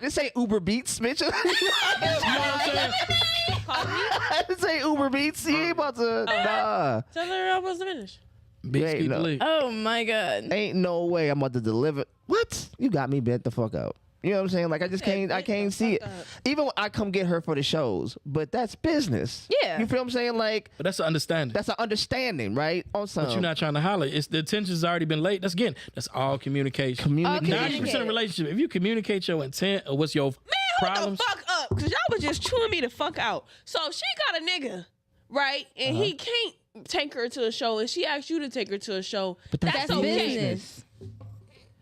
This ain't Uber Beats, bitch. You know what I'm saying? This ain't Uber Beats. You ain't about to. Nah. Tell her I was finished. Big Yeah, ski you know. delete. Oh my god! Ain't no way I'm about to deliver. What? You got me bent the fuck out. You know what I'm saying? Like I just can't. I can't see it. Even when I come get her for the shows, but that's business. Yeah. You feel what I'm saying? Like But that's an understanding. that's an understanding, right? On some. But you're not trying to holler. It's the attention's already been late. That's all communication. Communication. 90% of relationship. If you communicate your intent or what's your Hold problems, the fuck up, cause y'all was just chewing me the fuck out. So she got a nigga, right? And he can't take her to a show, and she asked you to take her to a show. But that's okay. Business.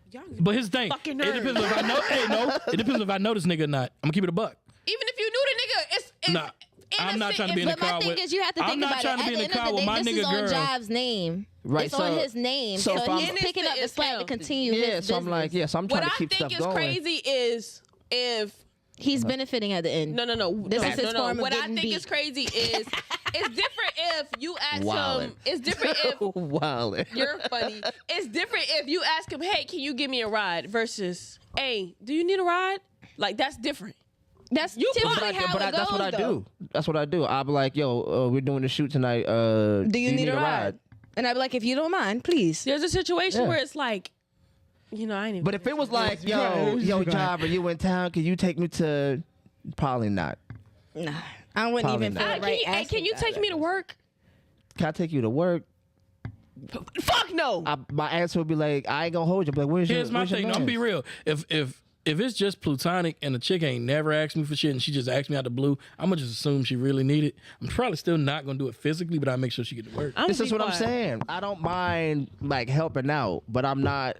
Y'all but his thing, it Fucking depends nerds. if I know. Hey, no, it depends if I know this nigga or not. I'm gonna keep it a buck. Even if you knew the nigga, it's Nah, I'm not trying to be in the But my car thing with. is, you have to think I'm not about trying it. to be At in the the end car of the with day, my this nigga is on girl. Job's name. Right, It's so- on his name. so So, if I'm- he's picking up the Innocent slack to as continue hell. his Yeah, business. so I'm like, yes, I'm trying what to I keep think stuff is going. crazy is if He's benefiting at the end. no. This is his form of What I getting think beat. is crazy is it's different if you ask Wildin'. him. It's different if Wildin'. you're funny. It's different if you ask him, "Hey, can you give me a ride?" versus, "Hey, do you need a ride?" Like that's different. That's You typically fuck- how it goes, That's what I though. do. That's what I do. I'll be like, yo, we're doing the shoot tonight. Do you need a ride? And I'd be like, if you don't mind, please. There's a situation Yeah. where it's like, I ain't even. But if it was like, yo, driver, you in town, can you take me to? Probably not. Nah, I wouldn't Probably even not. feel right. Can you take me to work? Can I take you to work? Fuck no. My answer would be like, I ain't gonna hold you. But where's Here's my where's your thing. I'm gonna mans? be real. If it's just plutonic and the chick ain't never asked me for shit and she just asked me out the blue, I'm gonna just assume she really need it. I'm probably still not gonna do it physically, but I make sure she get to work. This is what I'm saying. I don't mind like helping out, but I'm not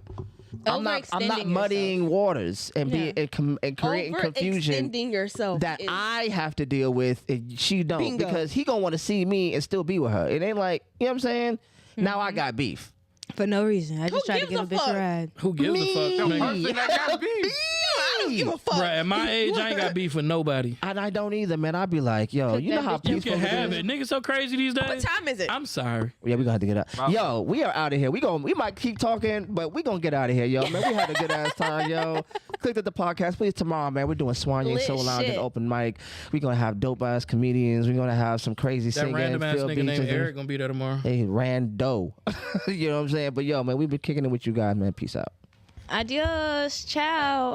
muddying waters and and creating confusion Overextending yourself that is- I have to deal with and she don't. Bingo. Because he gonna want to see me and still be with her. It ain't like, you know what I'm saying? Now I got beef. For no reason. I just tried to gives give a a bitch fuck? a ride. Who gives a fuck? The nigga? person that got beef. I don't give a fuck. Bruh, at my age, I ain't got beef with nobody. And I don't either, man. I'd be like, yo, you know how You peaceful can it have is? it. Niggas so crazy these days. What time is it? I'm sorry. Yeah, we gonna have to get out. Yo, we are out of here. We might keep talking, but we gonna get out of here, yo. Man, we had a good ass time, yo. Clicked at the podcast. Please tomorrow, man. We're doing Swanya Lit Soul Lounge and shit. open mic. We're gonna have dope ass comedians. We're gonna have some crazy That singing. random ass Phil nigga Beach named and- Eric gonna be there tomorrow. Hey, Rando. You know what I'm saying? But yo, man, we've been kicking it with you guys, man. Peace out. Adios. Ciao.